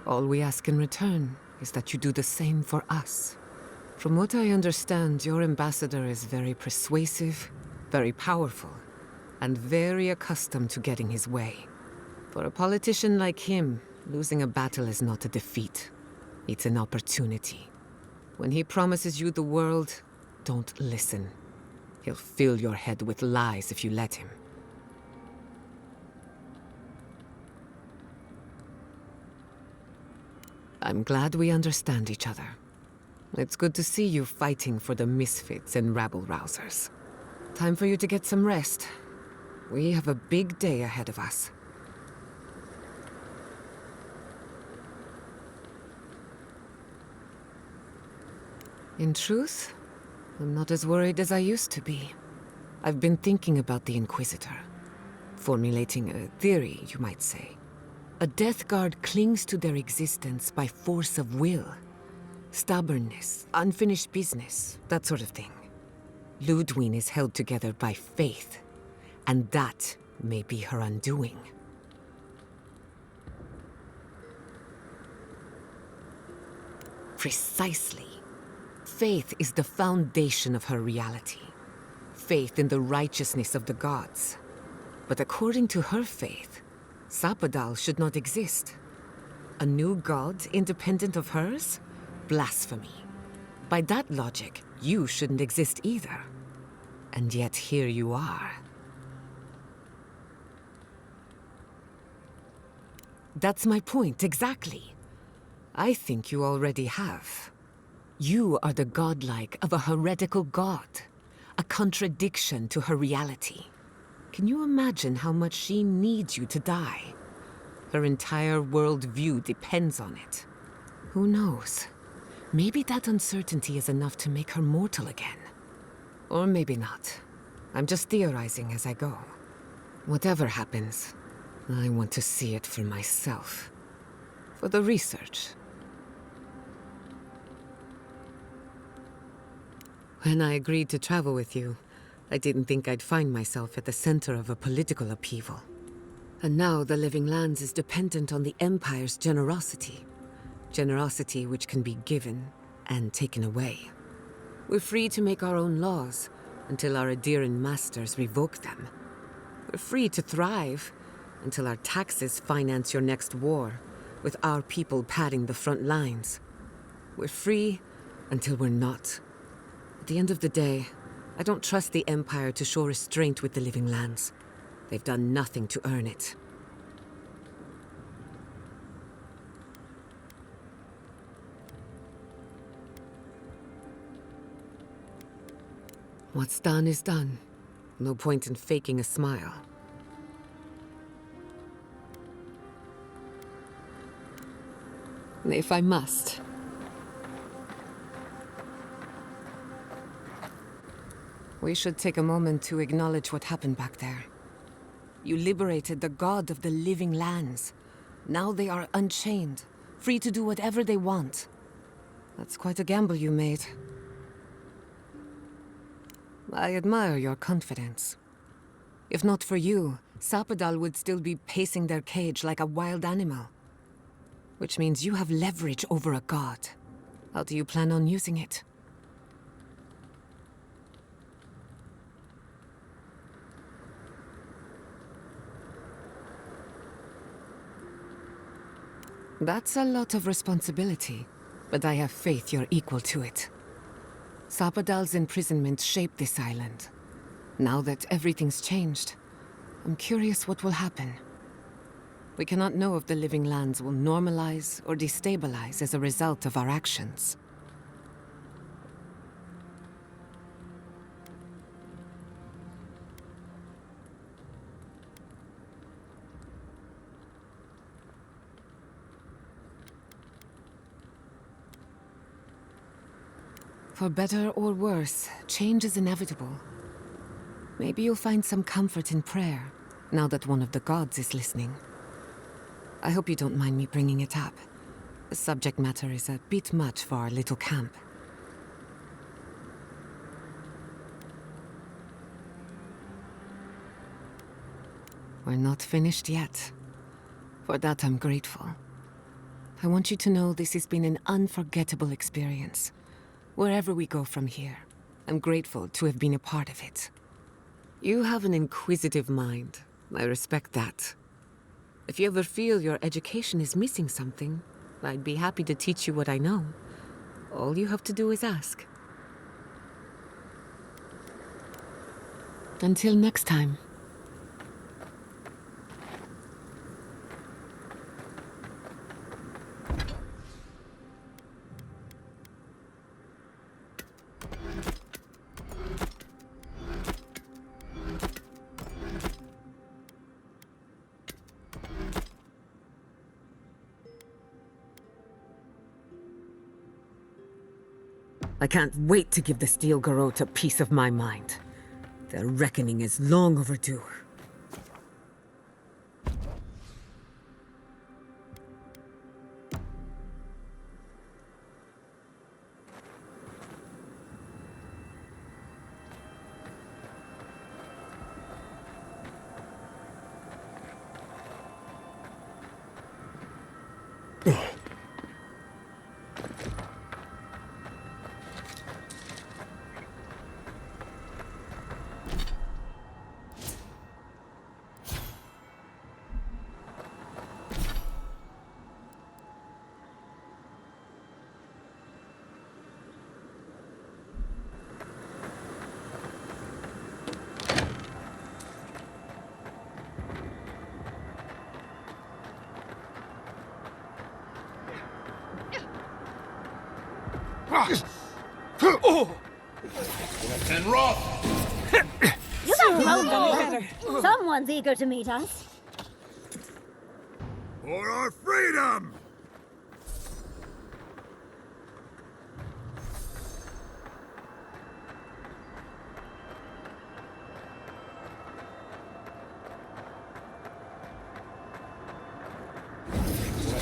All we ask in return is that you do the same for us. From what I understand, your ambassador is very persuasive, very powerful, and very accustomed to getting his way. For a politician like him, Losing a battle is not a defeat. It's an opportunity. When he promises you the world, don't listen. He'll fill your head with lies if you let him. I'm glad we understand each other. It's good to see you fighting for the misfits and rabble-rousers. Time for you to get some rest. We have a big day ahead of us. In truth, I'm not as worried as I used to be. I've been thinking about the Inquisitor. Formulating a theory, you might say. A Death Guard clings to their existence by force of will. Stubbornness, unfinished business, that sort of thing. Ludwig is held together by faith, and that may be her undoing. Precisely. Faith is the foundation of her reality. Faith in the righteousness of the gods. But according to her faith, Sapadal should not exist. A new god independent of hers? Blasphemy. By that logic, you shouldn't exist either. And yet here you are. That's my point, exactly. I think you already have. You are the godlike of a heretical god, a contradiction to her reality. Can you imagine how much she needs you to die? Her entire worldview depends on it. Who knows? Maybe that uncertainty is enough to make her mortal again. Or maybe not. I'm just theorizing as I go. Whatever happens, I want to see it for myself. For the research. When I agreed to travel with you, I didn't think I'd find myself at the center of a political upheaval. And now the Living Lands is dependent on the Empire's generosity. Generosity which can be given and taken away. We're free to make our own laws until our Adiran masters revoke them. We're free to thrive until our taxes finance your next war, with our people padding the front lines. We're free until we're not. At the end of the day, I don't trust the Empire to show restraint with the Living Lands. They've done nothing to earn it. What's done is done. No point in faking a smile. If I must. We should take a moment to acknowledge what happened back there. You liberated the god of the Living Lands. Now they are unchained, free to do whatever they want. That's quite a gamble you made. I admire your confidence. If not for you, Sapadal would still be pacing their cage like a wild animal. Which means you have leverage over a god. How do you plan on using it? That's a lot of responsibility, but I have faith you're equal to it. Sapadal's imprisonment shaped this island. Now that everything's changed, I'm curious what will happen. We cannot know if the Living Lands will normalize or destabilize as a result of our actions. For better or worse, change is inevitable. Maybe you'll find some comfort in prayer, now that one of the gods is listening. I hope you don't mind me bringing it up. The subject matter is a bit much for our little camp. We're not finished yet. For that, I'm grateful. I want you to know this has been an unforgettable experience. Wherever we go from here, I'm grateful to have been a part of it. You have an inquisitive mind. I respect that. If you ever feel your education is missing something, I'd be happy to teach you what I know. All you have to do is ask. Until next time. I can't wait to give the Steel Garrote a piece of my mind. Their reckoning is long overdue. And rock! You got broken. Someone's eager to meet us. For our freedom!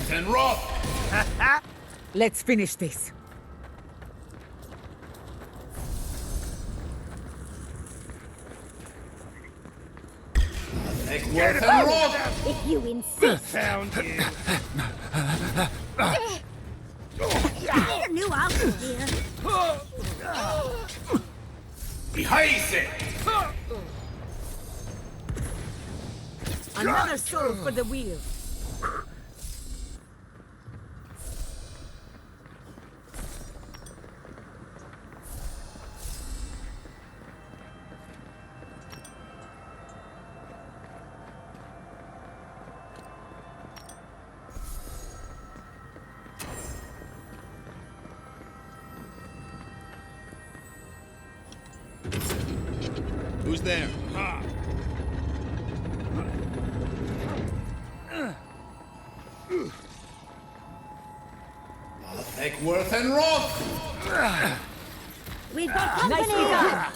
And rock! Let's finish this. Get and rock! If you insist. Found you! Need a new outfit here. Behind it! Another soul for the wheel. Who's there? Ha! I'll take Worth and Rock! We've got company! Nicely done!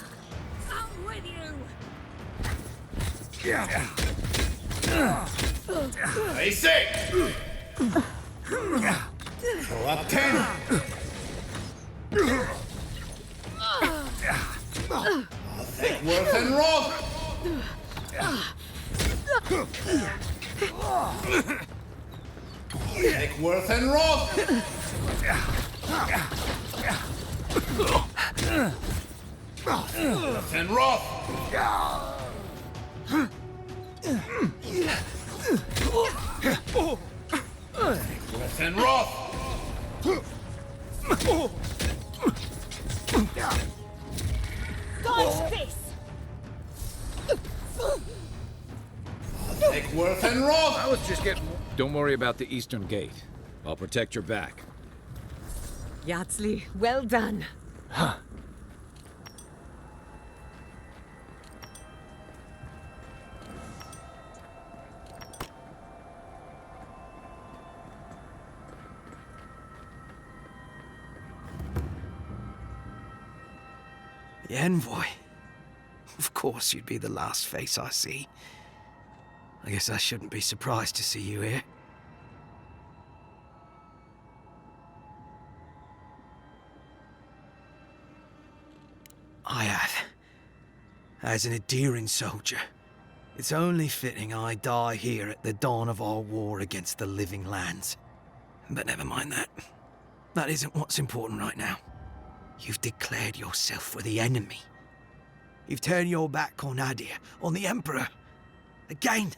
I'm with you! I say! Throw up 10! I'll take Worth and Rock! Take Worth and Rock! Worth and Rock! Worth and Rock! Dodge this! Take Worth and Rock! I was just getting... Don't worry about the eastern gate. I'll protect your back. Yardsley, well done. Huh. The envoy? Of course you'd be the last face I see. I guess I shouldn't be surprised to see you here. Ayad, as an endearing soldier, it's only fitting I die here at the dawn of our war against the living lands. But never mind that. That isn't what's important right now. You've declared yourself for the enemy. You've turned your back on Adir, on the Emperor. Again.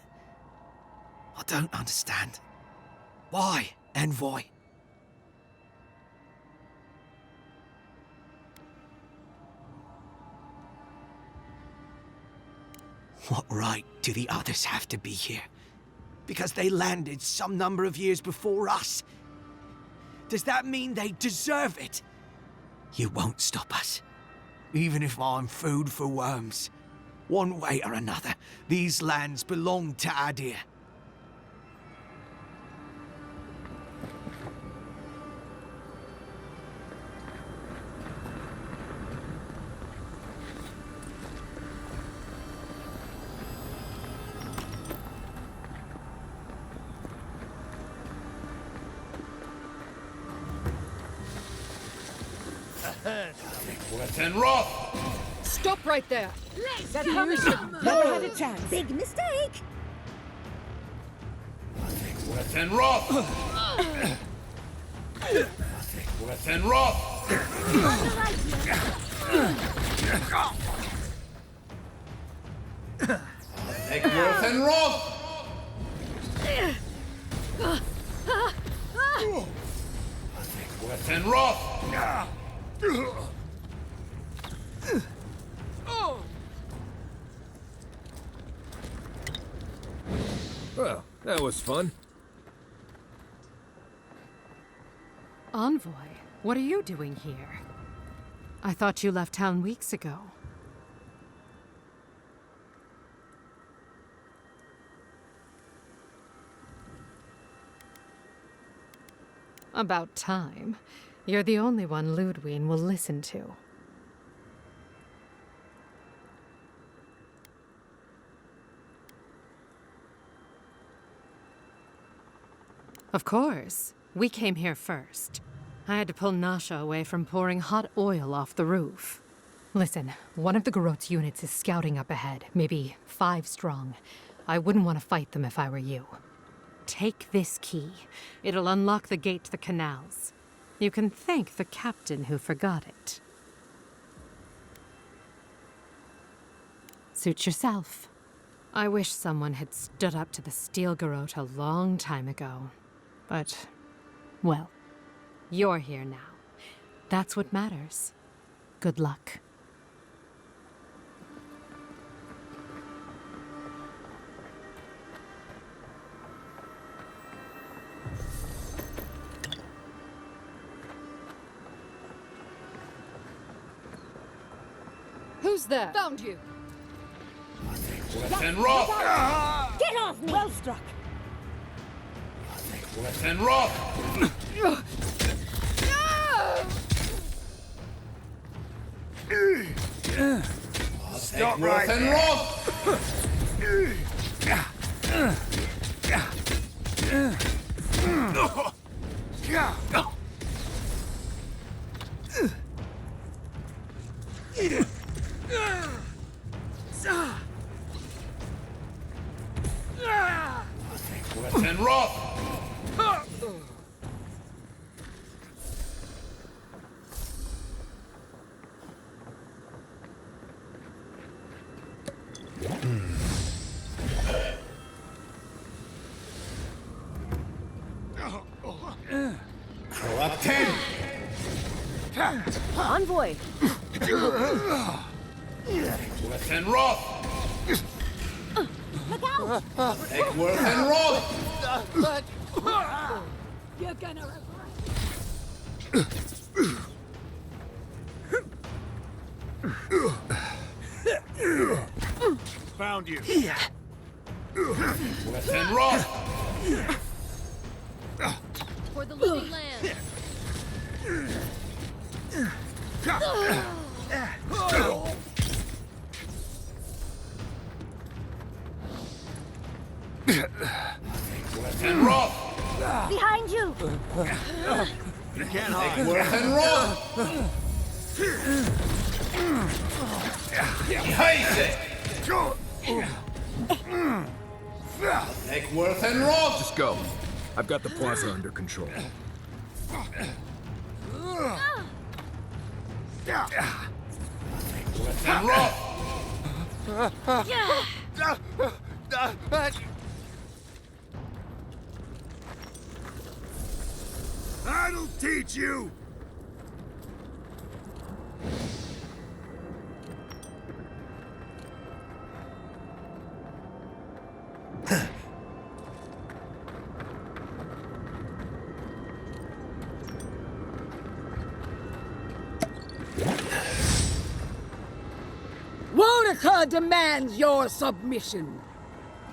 I don't understand. Why, Envoy? What right do the others have to be here? Because they landed some number of years before us? Does that mean they deserve it? You won't stop us. Even if I'm food for worms. One way or another, these lands belong to Adir. Stop right there! That hammer should never had a chance. Big mistake. Worth and Roth! Worth and Roth! Take Worth and Roth! Worth and Roth! Well, that was fun. Envoy, what are you doing here? I thought you left town weeks ago. About time. You're the only one Ludwig will listen to. Of course. We came here first. I had to pull Nasha away from pouring hot oil off the roof. Listen, one of the Garot's units is scouting up ahead, maybe 5 strong. I wouldn't want to fight them if I were you. Take this key. It'll unlock the gate to the canals. You can thank the captain who forgot it. Suit yourself. I wish someone had stood up to the Steel Garot a long time ago. But, well, you're here now. That's what matters. Good luck. Who's there? Found you! Worth and Roth! Get off me! Well struck. Worth and Roth! Stop Worth and Roth! Worth and Roth! Envoy! Worth and Roth! Look out! Take Worth and Roth! You're gonna Found you! Worth and Roth! For the living land. Worth and Roth! Behind you! You can't hide! Worth and Roth! Hate Take Worth and Roth! Just go. I've got the plaza under control. Worth and Roth! I'll teach you! Wonica demands your submission.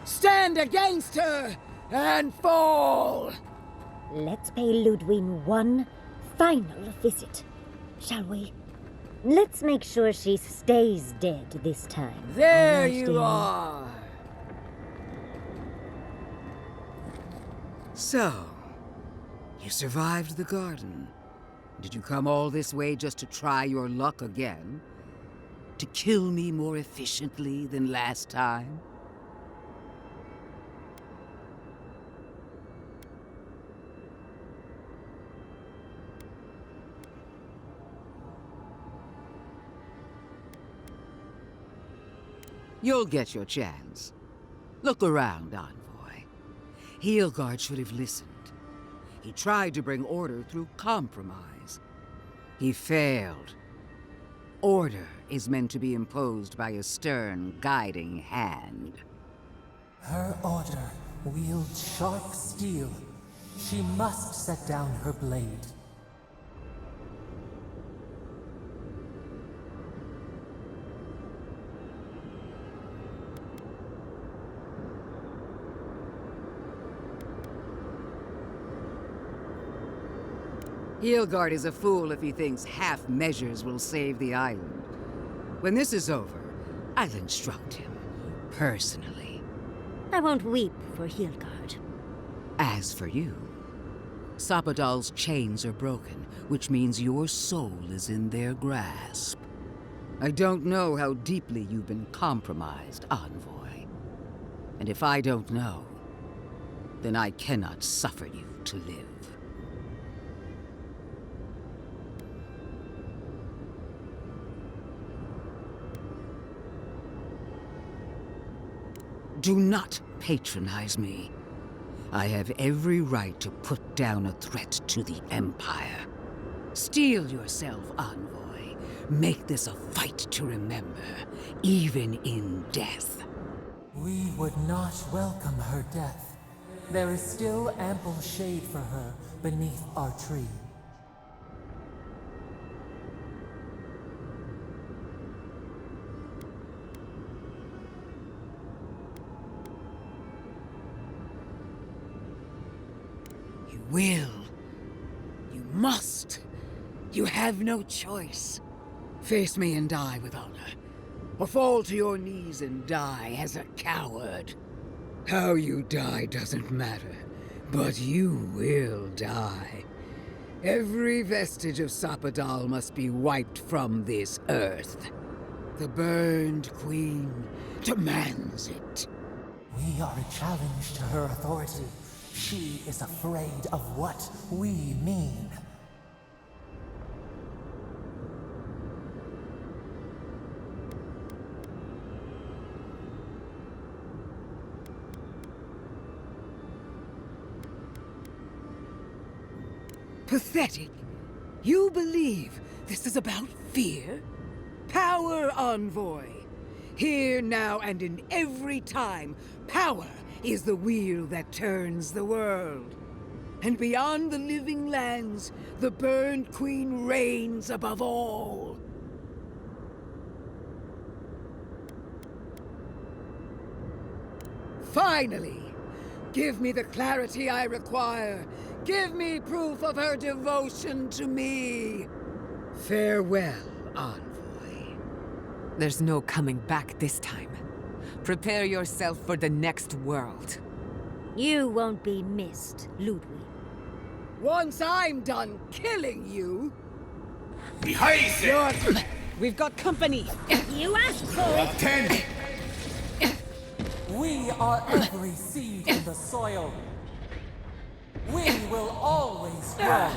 Stand against her and fall! Let's pay Ludwig one final visit, shall we? Let's make sure she stays dead this time. There Almost you in. are! So, you survived the garden. Did you come all this way just to try your luck again? To kill me more efficiently than last time? You'll get your chance. Look around, Envoy. Heelguard should have listened. He tried to bring order through compromise. He failed. Order is meant to be imposed by a stern, guiding hand. Her order wields sharp steel. She must set down her blade. Heelguard is a fool if he thinks half measures will save the island. When this is over, I'll instruct him, personally. I won't weep for Heelguard. As for you, Sapadal's chains are broken, which means your soul is in their grasp. I don't know how deeply you've been compromised, Envoy. And if I don't know, then I cannot suffer you to live. Do not patronize me. I have every right to put down a threat to the Empire. Steel yourself, Envoy. Make this a fight to remember, even in death. We would not welcome her death. There is still ample shade for her beneath our tree. Will. You must. You have no choice. Face me and die with honor. Or fall to your knees and die as a coward. How you die doesn't matter, but you will die. Every vestige of Sapadal must be wiped from this earth. The Burned Queen demands it. We are a challenge to her authority. She is afraid of what we mean. Pathetic. You believe this is about fear? Power, Envoy. Here, now, and in every time, power is the wheel that turns the world. And beyond the living lands, the Burned Queen reigns above all. Finally, give me the clarity I require. Give me proof of her devotion to me. Farewell, Envoy. There's no coming back this time. Prepare yourself for the next world. You won't be missed, Ludwig. Once I'm done killing you... Behind We've got company. You asked for it. 10. We are every seed in the soil. We will always grow.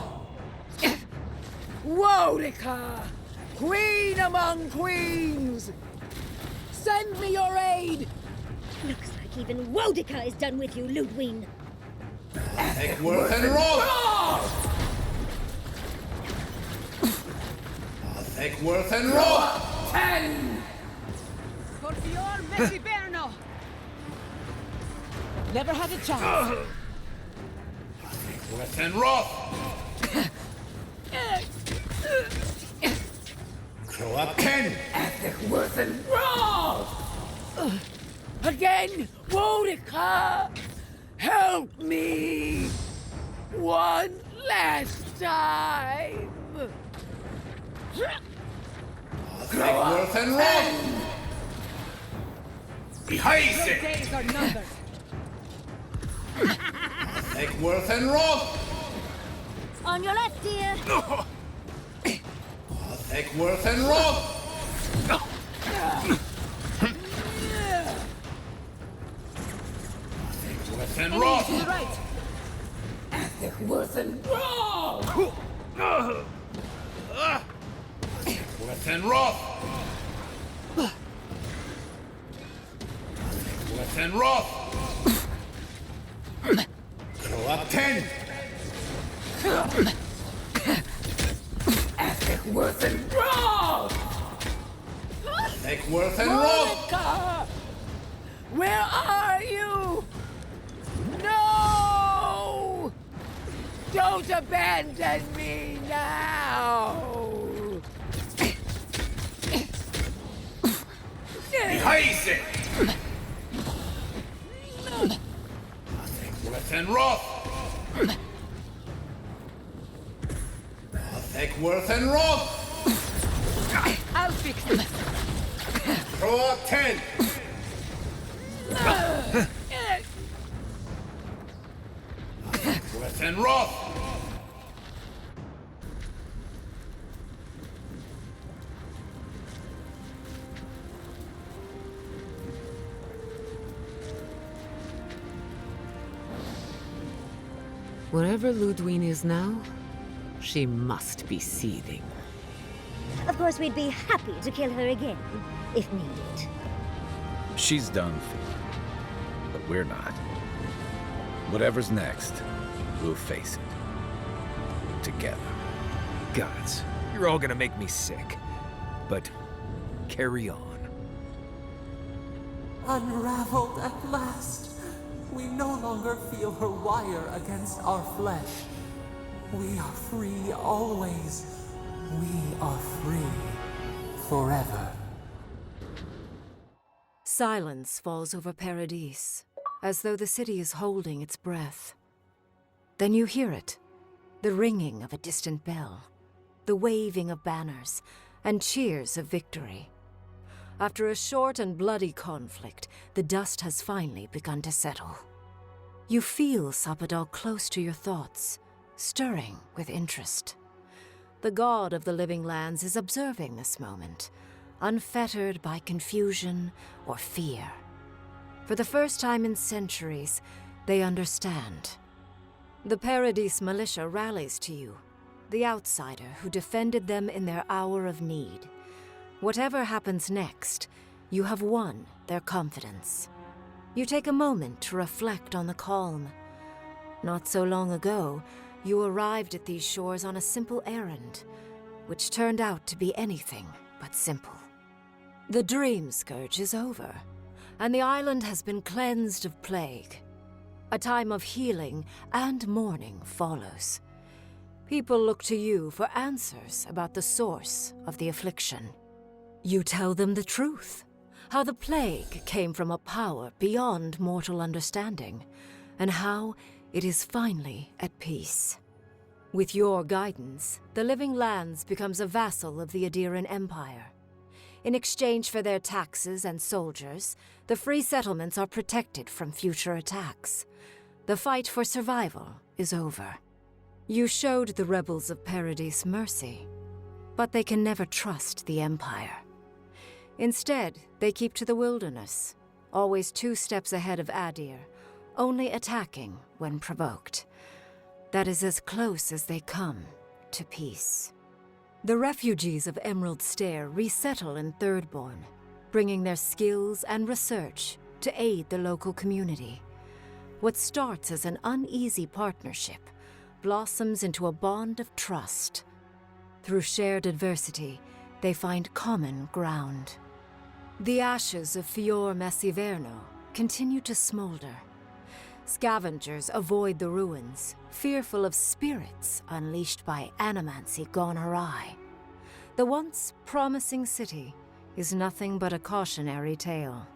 Wonica! Queen among queens! Send me your aid! Looks like even Wonica is done with you, Ludwig. Take work and roll! Take worth and roll! 10! Corfior Messiberno! Never had a chance. Take worth and roll! Throw up 10! Take worth and roll! Again, Wodika! Help me! One last time! Take worth and roll! Behind Your days are numbered. Take worth and roll! On your left, dear. Take worth and roll! Take worth and roll! To the right. Take worth and roll! Take worth and roll! Take worth and roll! Throw up 10! Take worth and roll! Take worth and roll! Monica! Where are you? No! Don't abandon me now! Behind it! Take worth and roll! Take worth and roll! I'll fix it. Throw up 10! Take worth and roll! Wherever Ludwine is now, she must be seething. Of course, we'd be happy to kill her again, if needed. She's done for, but we're not. Whatever's next, we'll face it. Together. Gods, you're all gonna make me sick. But carry on. Unraveled at last. We no longer feel her wire against our flesh. We are free always. We are free forever. Silence falls over Paradise, as though the city is holding its breath. Then you hear it, the ringing of a distant bell, the waving of banners, and cheers of victory. After a short and bloody conflict, the dust has finally begun to settle. You feel Sapadal close to your thoughts, stirring with interest. The god of the living lands is observing this moment, unfettered by confusion or fear. For the first time in centuries, they understand. The Paradise militia rallies to you, the outsider who defended them in their hour of need. Whatever happens next, you have won their confidence. You take a moment to reflect on the calm. Not so long ago, you arrived at these shores on a simple errand, which turned out to be anything but simple. The dream scourge is over, and the island has been cleansed of plague. A time of healing and mourning follows. People look to you for answers about the source of the affliction. You tell them the truth, how the plague came from a power beyond mortal understanding, and how it is finally at peace. With your guidance, the Living Lands becomes a vassal of the Adiran Empire. In exchange for their taxes and soldiers, the free settlements are protected from future attacks. The fight for survival is over. You showed the rebels of Paradise mercy, but they can never trust the Empire. Instead, they keep to the wilderness, always 2 steps ahead of Adir, only attacking when provoked. That is as close as they come to peace. The refugees of Emerald Stair resettle in Thirdborn, bringing their skills and research to aid the local community. What starts as an uneasy partnership blossoms into a bond of trust. Through shared adversity, they find common ground. The ashes of Fior Messiverno continue to smolder. Scavengers avoid the ruins, fearful of spirits unleashed by animancy gone awry. The once promising city is nothing but a cautionary tale.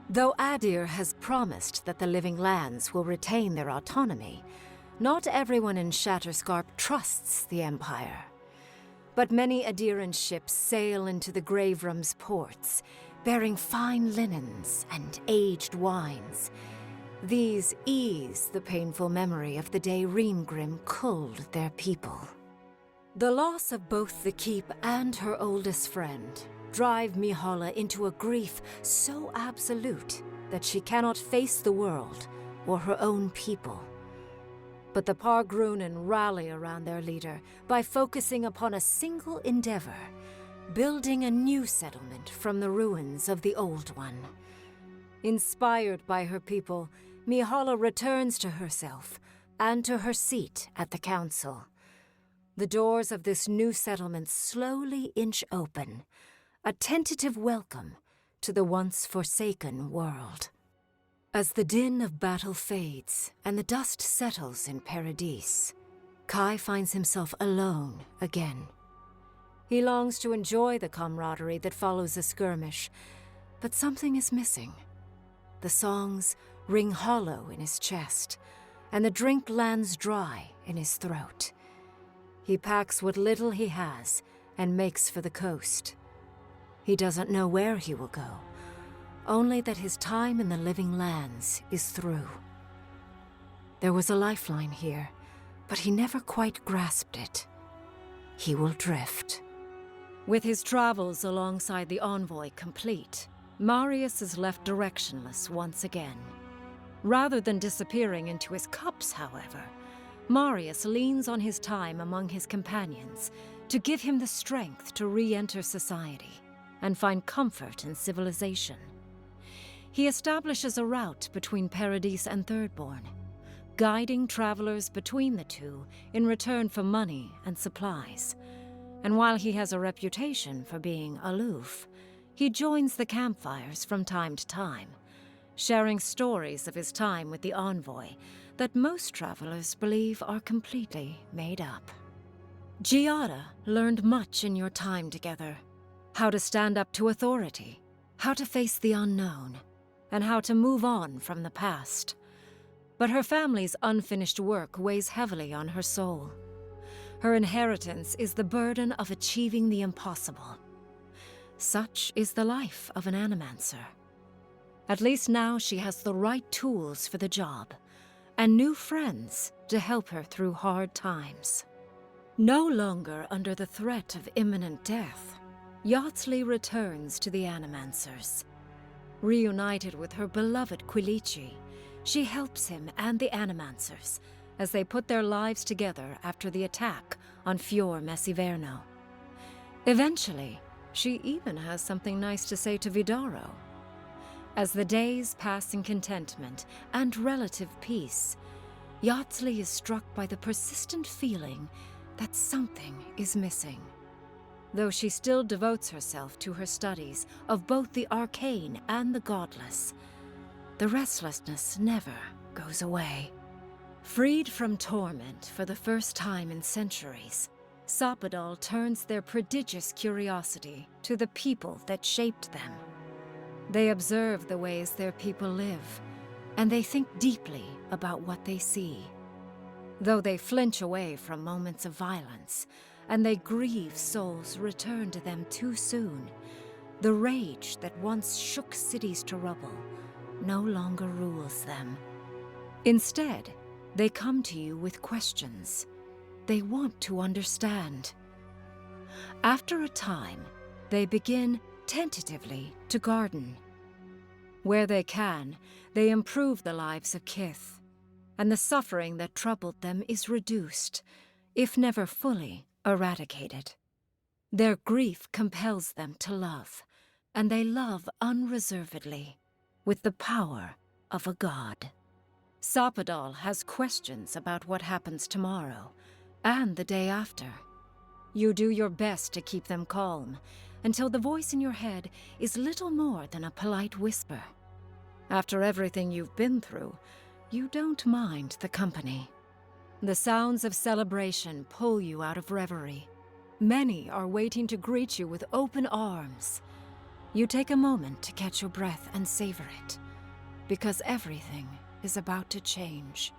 Though Adir has promised that the living lands will retain their autonomy, not everyone in Shatterscarp trusts the Empire. But many Adiran ships sail into the Grave Room's ports, bearing fine linens and aged wines. These ease the painful memory of the day Reamgrim culled their people. The loss of both the keep and her oldest friend drive Mihala into a grief so absolute that she cannot face the world or her own people. But the Pargrunen rally around their leader by focusing upon a single endeavor, building a new settlement from the ruins of the old one. Inspired by her people, Mihala returns to herself and to her seat at the council. The doors of this new settlement slowly inch open, a tentative welcome to the once forsaken world. As the din of battle fades and the dust settles in Paradise, Kai finds himself alone again. He longs to enjoy the camaraderie that follows a skirmish, but something is missing. The songs ring hollow in his chest, and the drink lands dry in his throat. He packs what little he has and makes for the coast. He doesn't know where he will go, only that his time in the living lands is through. There was a lifeline here, but he never quite grasped it. He will drift. With his travels alongside the envoy complete, Marius is left directionless once again. Rather than disappearing into his cups, however, Marius leans on his time among his companions to give him the strength to re-enter society and find comfort in civilization. He establishes a route between Paradise and Thirdborn, guiding travelers between the two in return for money and supplies. And while he has a reputation for being aloof, he joins the campfires from time to time, sharing stories of his time with the envoy that most travelers believe are completely made up. Giada learned much in your time together. How to stand up to authority, how to face the unknown, and how to move on from the past. But her family's unfinished work weighs heavily on her soul. Her inheritance is the burden of achieving the impossible. Such is the life of an animancer. At least now she has the right tools for the job, and new friends to help her through hard times. No longer under the threat of imminent death, Yardsley returns to the Animancers. Reunited with her beloved Quilici, she helps him and the Animancers as they put their lives together after the attack on Fior Messiverno. Eventually, she even has something nice to say to Vidaro. As the days pass in contentment and relative peace, Yardsley is struck by the persistent feeling that something is missing. Though she still devotes herself to her studies of both the arcane and the godless, the restlessness never goes away. Freed from torment for the first time in centuries, Sapadal turns their prodigious curiosity to the people that shaped them. They observe the ways their people live, and they think deeply about what they see. Though they flinch away from moments of violence, and they grieve souls returned to them too soon, the rage that once shook cities to rubble no longer rules them. Instead, they come to you with questions. They want to understand. After a time, they begin tentatively to garden. Where they can, they improve the lives of Kith, and the suffering that troubled them is reduced, if never fully eradicated. Their grief compels them to love, and they love unreservedly, with the power of a god. Sapadal has questions about what happens tomorrow, and the day after. You do your best to keep them calm, until the voice in your head is little more than a polite whisper. After everything you've been through, you don't mind the company. The sounds of celebration pull you out of reverie. Many are waiting to greet you with open arms. You take a moment to catch your breath and savor it, because everything is about to change.